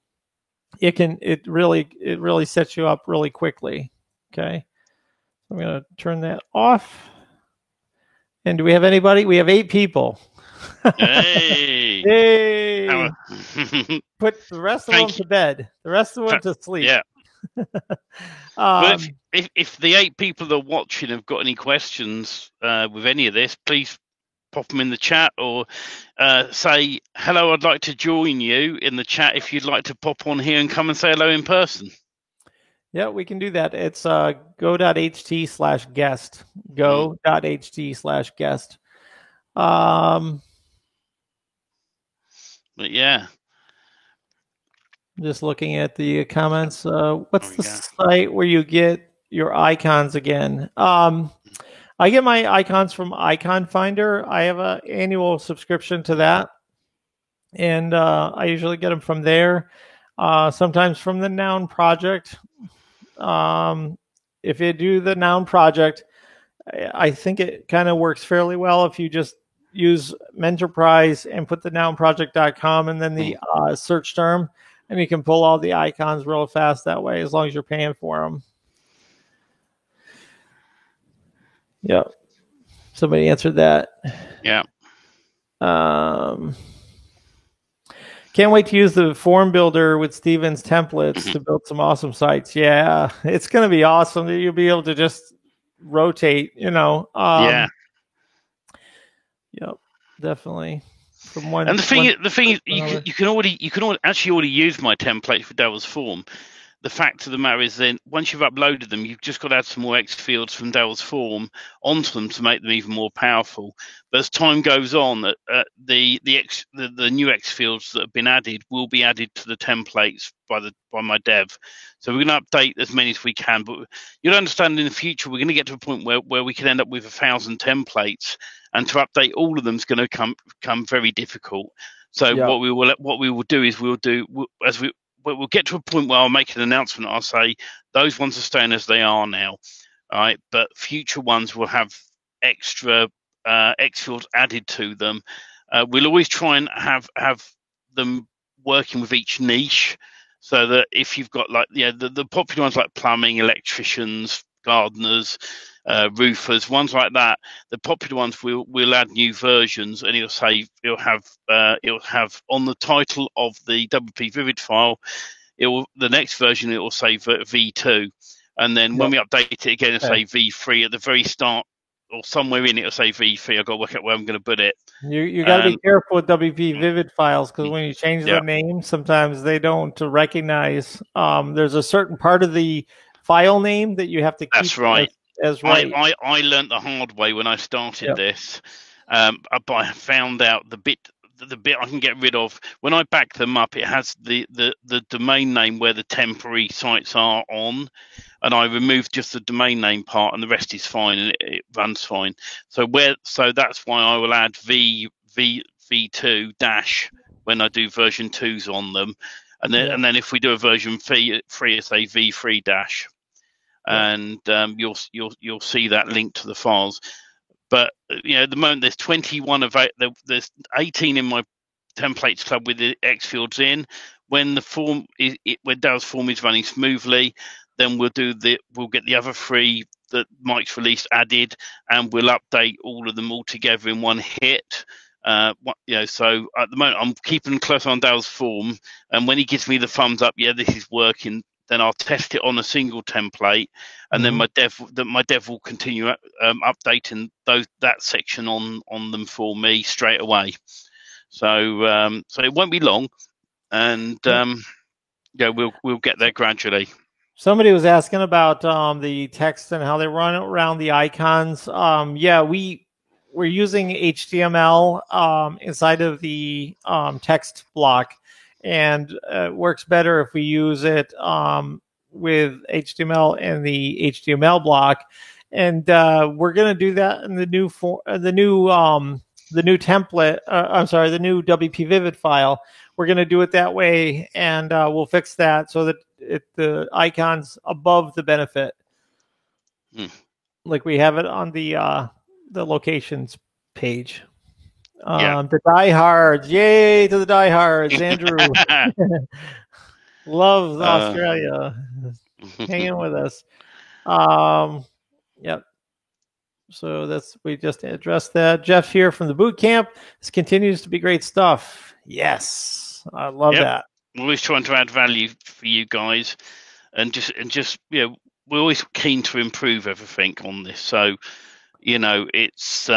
it really sets you up really quickly. Okay, I'm going to turn that off. And do we have anybody? We have 8 people. Hey! Hey! Put the rest of them to bed. The rest of them to sleep. Yeah. But if the 8 people that are watching have got any questions with any of this, please pop them in the chat, or say hello. I'd like to join you in the chat if you'd like to pop on here and come and say hello in person. Yeah, we can do that. It's go.ht/guest. Go.ht/guest. But yeah. Just looking at the comments. What's the site where you get your icons again? I get my icons from Icon Finder. I have an annual subscription to that, and I usually get them from there. Sometimes from the Noun Project. If you do the Noun Project, I think it kind of works fairly well if you just use Menterprise and put the nounproject.com and then the search term, and you can pull all the icons real fast that way, as long as you're paying for them. Yeah. Somebody answered that. Yeah. Can't wait to use the form builder with Steven's templates to build some awesome sites. Yeah, it's going to be awesome. You'll be able to just rotate, yeah. Yep, definitely. From one. And the thing is, you can already use my template for Darryl's form. The fact of the matter is, then once you've uploaded them, you've just got to add some more X fields from Darryl's form onto them to make them even more powerful. But as time goes on, the new X fields that have been added will be added to the templates by my dev. So we're going to update as many as we can. But you'll understand in the future we're going to get to a point where we can end up with 1,000 templates, and to update all of them is going to come very difficult. So what we will do is we'll get to a point where I'll make an announcement. I'll say those ones are staying as they are now, all right? But future ones will have extra X fields added to them. We'll always try and have them working with each niche, so that if you've got the popular ones like plumbing, electricians, gardeners, roofers, ones like that, the popular ones we'll add new versions, and it'll have on the title of the WP Vivid file, the next version it will say V2, and then when we update it again it'll say V3 at the very start, or somewhere in it will say V3. I've got to work out where I'm going to put it. You got to be careful with WP Vivid files, because when you change the name, sometimes they don't recognize. There's a certain part of the file name that you have to keep. That's right. As right. I learned the hard way when I started this, but I found out the bit I can get rid of when I back them up. It has the domain name where the temporary sites are on, and I removed just the domain name part, and the rest is fine, and it runs fine. So that's why I will add V2 dash when I do version 2s on them, and then if we do a version 3, I say V3 dash. And you'll see that link to the files. But at the moment there's 21 there's 18 in my templates club with the X fields in. When the form when Darryl's form is running smoothly, then we'll get the other 3 that Mike's released added, and we'll update all of them all together in one hit. So at the moment, I'm keeping close on Dale's form, and when he gives me the thumbs up, yeah, this is working, then I'll test it on a single template, and then my dev will continue updating that section on them for me straight away. So it won't be long, and we'll get there gradually. Somebody was asking about the text and how they run around the icons. We're using HTML inside of the text block, and it works better if we use it with HTML in the HTML block. And we're going to do that in the new template. The new WP Vivid file. We're going to do it that way, and we'll fix that so that the icon's above the benefit, like we have it on the locations page. The diehards, yay to the diehards! Andrew loves Australia, hanging with us. Yep. So we just addressed that. Jeff here from the boot camp. This continues to be great stuff. Yes. I love that. We're always trying to add value for you guys, and just we're always keen to improve everything on this. So, it's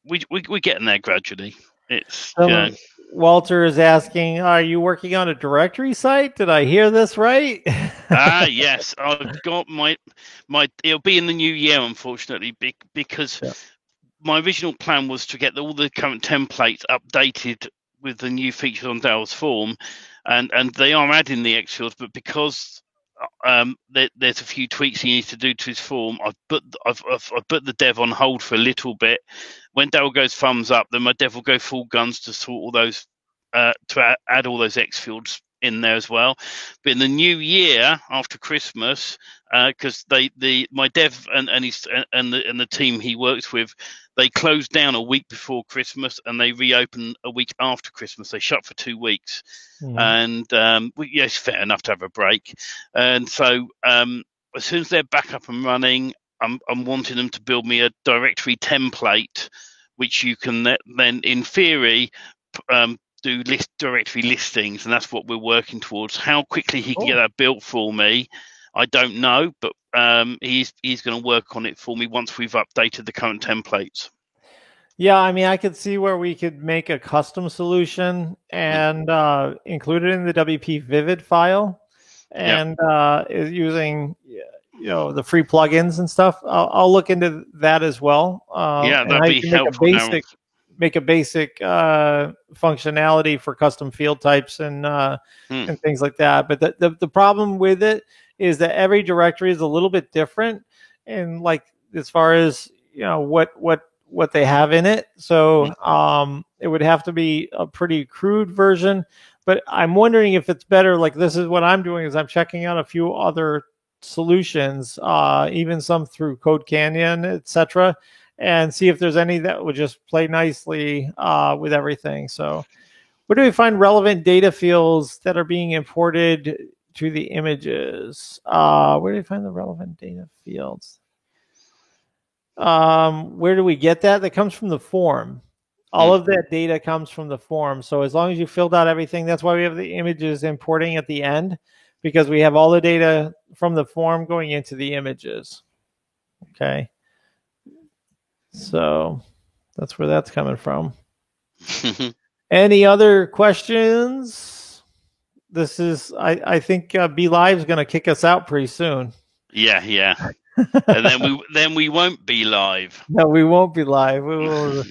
we're getting there gradually. It's Walter is asking, are you working on a directory site? Did I hear this right? Yes, I've got my. It'll be in the new year, unfortunately, because my original plan was to get all the current templates updated with the new features on Dale's form, and they are adding the extras, but because there's a few tweaks he needs to do to his form, I've put the dev on hold for a little bit. When Dale goes thumbs up, then my dev will go full guns to sort all those to add all those X fields in there as well. But in the new year after Christmas, because my dev and the team he works with, they closed down a week before Christmas and they reopen a week after Christmas. They shut for 2 weeks, and it's fair enough to have a break. And so as soon as they're back up and running, I'm wanting them to build me a directory template, which you can then in theory do directory listings, and that's what we're working towards. How quickly he can get that built for me, I don't know, but he's going to work on it for me once we've updated the current templates. Yeah, I mean, I could see where we could make a custom solution and include it in the WP Vivid file, and using the free plugins and stuff. I'll look into that as well. That'd be helpful. Make a basic functionality for custom field types and things like that. But the problem with it is that every directory is a little bit different, and like as far as what they have in it. So it would have to be a pretty crude version. But I'm wondering if it's better. Like this is what I'm doing is I'm checking out a few other solutions, even some through Code Canyon, etc., and see if there's any that would just play nicely with everything. So where do we find relevant data fields that are being imported to the images? Where do we find the relevant data fields? Where do we get that? That comes from the form. All of that data comes from the form. So as long as you filled out everything, that's why we have the images importing at the end, because we have all the data from the form going into the images. Okay. So that's where that's coming from. Any other questions? This is, I think Be Live is going to kick us out pretty soon. Yeah. And then we won't be live. No, we won't be live. We will.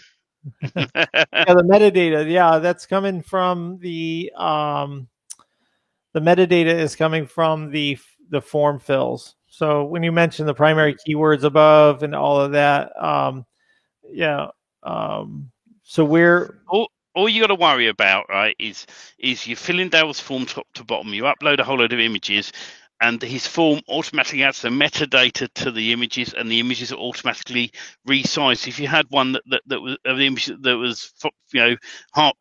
The metadata. Yeah, that's coming from the metadata is coming from the form fills. So when you mention the primary keywords above and all of that, so we're all you got to worry about, right, is you fill in Dale's form top to bottom. You upload a whole load of images, and his form automatically adds the metadata to the images, and the images are automatically resized. If you had one that was an image that was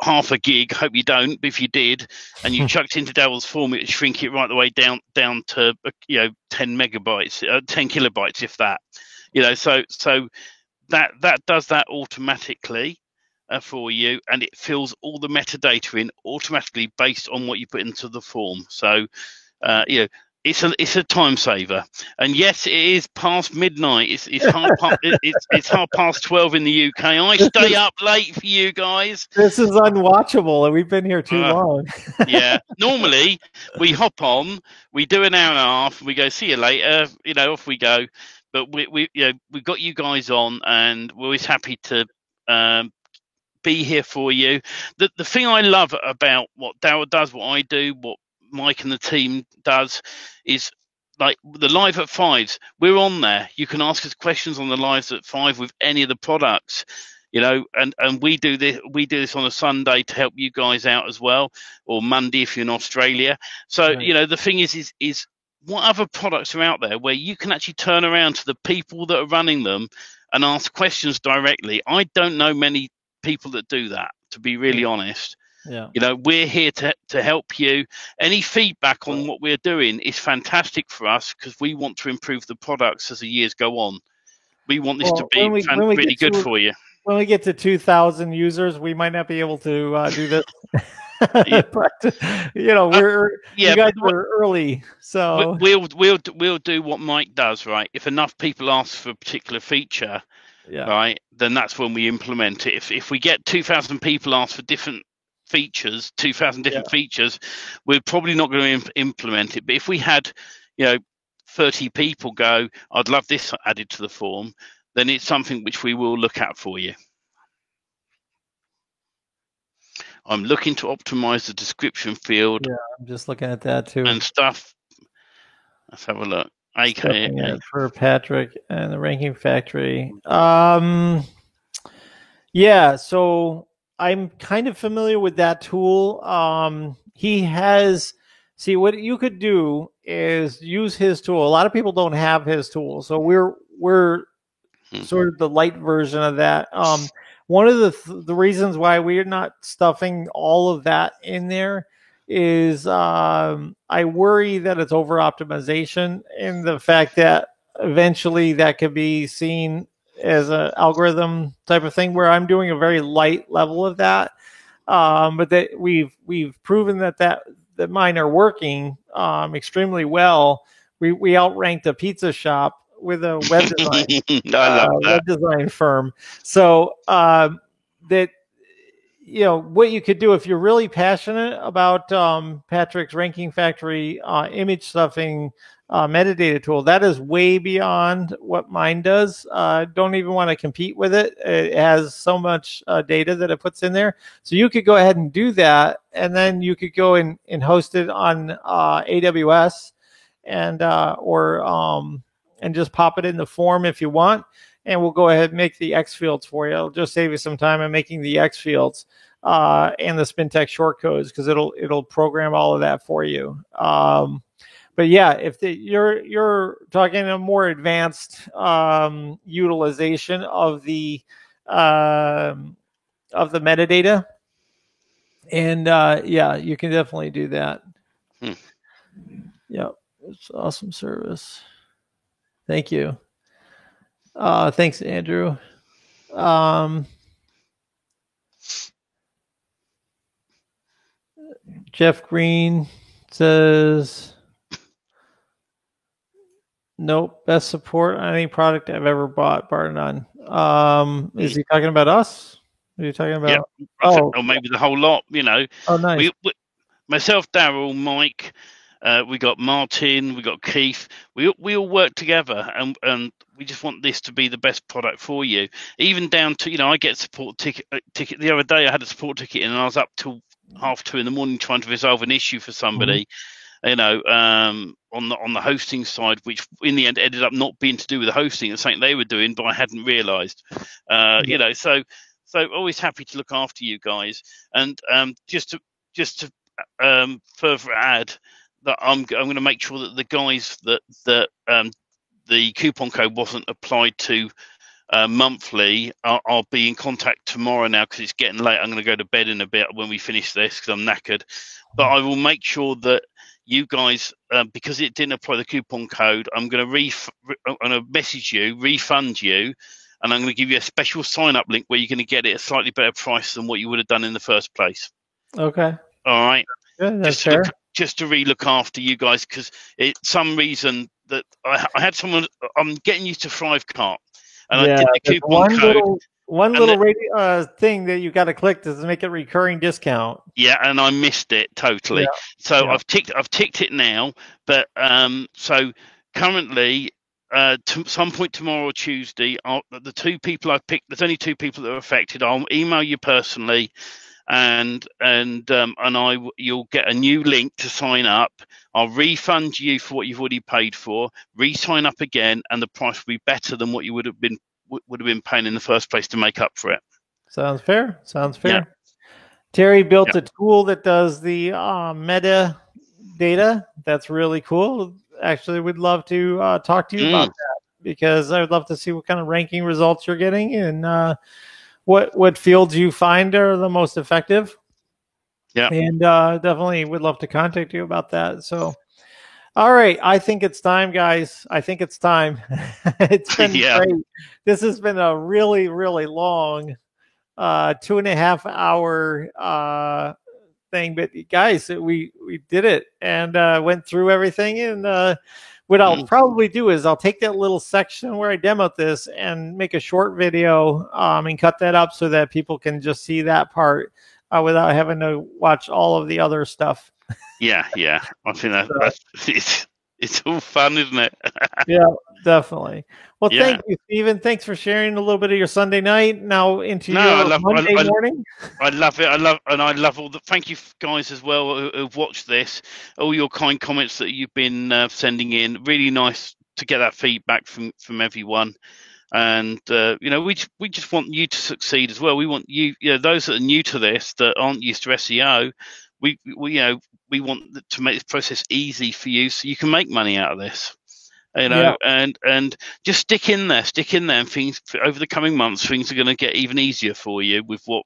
half a gig, hope you don't, but if you did, and you chucked into Dale's form, it would shrink it right the way down to 10 megabytes, 10 kilobytes, if that. So that does that automatically. for you, and it fills all the metadata in automatically based on what you put into the form. So, it's a time saver. And yes, it is past midnight. It's half past 12 in the UK. I stay up late for you guys. This is unwatchable, and we've been here too long. Yeah. Normally we hop on, we do an hour and a half, we go, see you later, off we go. But we've got you guys on, and we're always happy to be here for you. The thing I love about what Daryl does, what I do, what Mike and the team does, is like the live at fives. We're on there. You can ask us questions on the lives at 5 with any of the products, and we do this. We do this on a Sunday to help you guys out as well, or Monday if you're in Australia. So right. The thing is what other products are out there where you can actually turn around to the people that are running them and ask questions directly. I don't know many people that do that, to be really honest. Yeah. We're here to help you. Any feedback on what we're doing is fantastic for us, because we want to improve the products as the years go on. We want this to be really good for you. When we get to 2,000 users, we might not be able to do this. But you guys are early, so we'll do what Mike does, right? If enough people ask for a particular feature, right, then that's when we implement it. If we get 2,000 people ask for different features, 2,000 different features, we're probably not going to implement it. But if we had 30 people go, I'd love this added to the form, then it's something which we will look at for you. I'm looking to optimize the description field. Yeah, I'm just looking at that too. And stuff. Let's have a look. AKA for Patrick and the Ranking Factory. Yeah, so I'm kind of familiar with that tool. He has, what you could do is use his tool. A lot of people don't have his tool, so we're sort of the light version of that. One of the reasons why we're not stuffing all of that in there is I worry that it's over optimization, and the fact that eventually that could be seen as an algorithm type of thing, where I'm doing a very light level of that. But that we've proven that mine are working extremely well. We outranked a pizza shop with a web design web design firm. So that what you could do if you're really passionate about Patrick's Ranking Factory image stuffing metadata tool, that is way beyond what mine does. Don't even want to compete with it. It has so much data that it puts in there. So you could go ahead and do that, and then you could go and host it on AWS and just pop it in the form if you want, and we'll go ahead and make the X fields for you. It'll just save you some time in making the X fields and the Spintex shortcodes, because it'll program all of that for you. But yeah, if you're talking a more advanced utilization of the metadata, and you can definitely do that. Yeah, it's awesome service. Thank you. Thanks, Andrew. Jeff Green says, nope, best support on any product I've ever bought, bar none. Is he talking about us? Are you talking about? Yeah, or maybe the whole lot, Oh, nice. Myself, Daryl, Mike, we got Martin, we got Keith. We all work together, and we just want this to be the best product for you. Even down to, I get a support ticket. The other day I had a support ticket in, and I was up till 2:30 in the morning trying to resolve an issue for somebody. On the hosting side, which in the end ended up not being to do with the hosting, it's something they were doing, but I hadn't realised. So always happy to look after you guys. And just to further add that I'm going to make sure that the guys that the coupon code wasn't applied to monthly, I'll be in contact tomorrow now, because it's getting late. I'm going to go to bed in a bit when we finish this, because I'm knackered. But I will make sure that you guys, because it didn't apply the coupon code, I'm going to message you, refund you, and I'm going to give you a special sign-up link where you're going to get it at a slightly better price than what you would have done in the first place. Okay. All right. Good, that's fair. Just to look after you guys, because some reason that I had someone. I'm getting you to Thrivecart, and I did the coupon code. One little thing that you got to click to make it recurring discount. Yeah, and I missed it totally. Yeah. So I've ticked it now. But so currently, some point tomorrow or Tuesday, the 2 people I've picked. There's only 2 people that are affected. I'll email you personally. And you'll get a new link to sign up. I'll refund you for what you've already paid for. Re-sign up again, and the price will be better than what you would have been paying in the first place to make up for it. Sounds fair. Yeah. Terry built a tool that does the meta data. That's really cool. Actually, we'd love to talk to you about that, because I would love to see what kind of ranking results you're getting and what fields you find are the most effective. Yeah. And definitely would love to contact you about that. So, all right. I think it's time, guys. I think it's time. It's been great. This has been a really, really long 2.5 hour thing. But guys, we did it and went through everything. And what I'll probably do is I'll take that little section where I demoed this and make a short video and cut that up so that people can just see that part without having to watch all of the other stuff. Yeah. I think it's all fun, isn't it? Yeah, definitely. Well, thank you, Stephen. Thanks for sharing a little bit of your Sunday night now into your Monday morning. I love it. I love all the. Thank you guys as well who've watched this. All your kind comments that you've been sending in. Really nice to get that feedback from everyone. And we just want you to succeed as well. We want you those that are new to this, that aren't used to SEO. We want to make this process easy for you, so you can make money out of this. And just stick in there, and things over the coming months, things are going to get even easier for you with what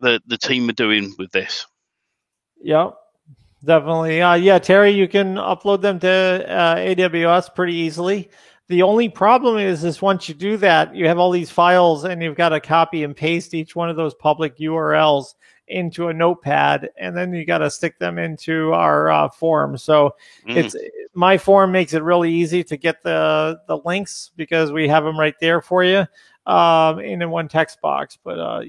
the team are doing with this. Yeah, definitely. Terry, you can upload them to AWS pretty easily. The only problem is once you do that, you have all these files and you've got to copy and paste each one of those public URLs into a notepad, and then you got to stick them into our form. So it's my form makes it really easy to get the links because we have them right there for you in one text box. But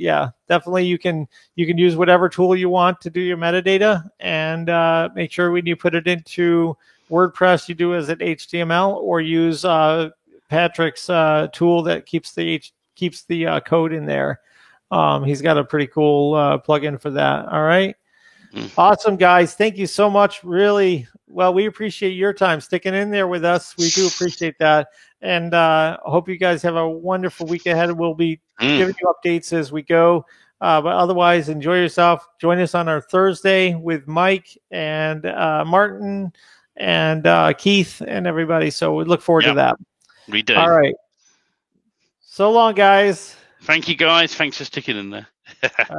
definitely you can use whatever tool you want to do your metadata, and make sure when you put it into WordPress, you do as an HTML, or use Patrick's tool that keeps the code in there. He's got a pretty cool plugin for that. All right. Awesome, guys. Thank you so much. Really, well, we appreciate your time sticking in there with us. We do appreciate that. And hope you guys have a wonderful week ahead. We'll be giving you updates as we go. But otherwise, enjoy yourself. Join us on our Thursday with Mike and Martin and Keith and everybody. So we look forward to that. We do. All right. So long, guys. Thank you, guys. Thanks for sticking in there.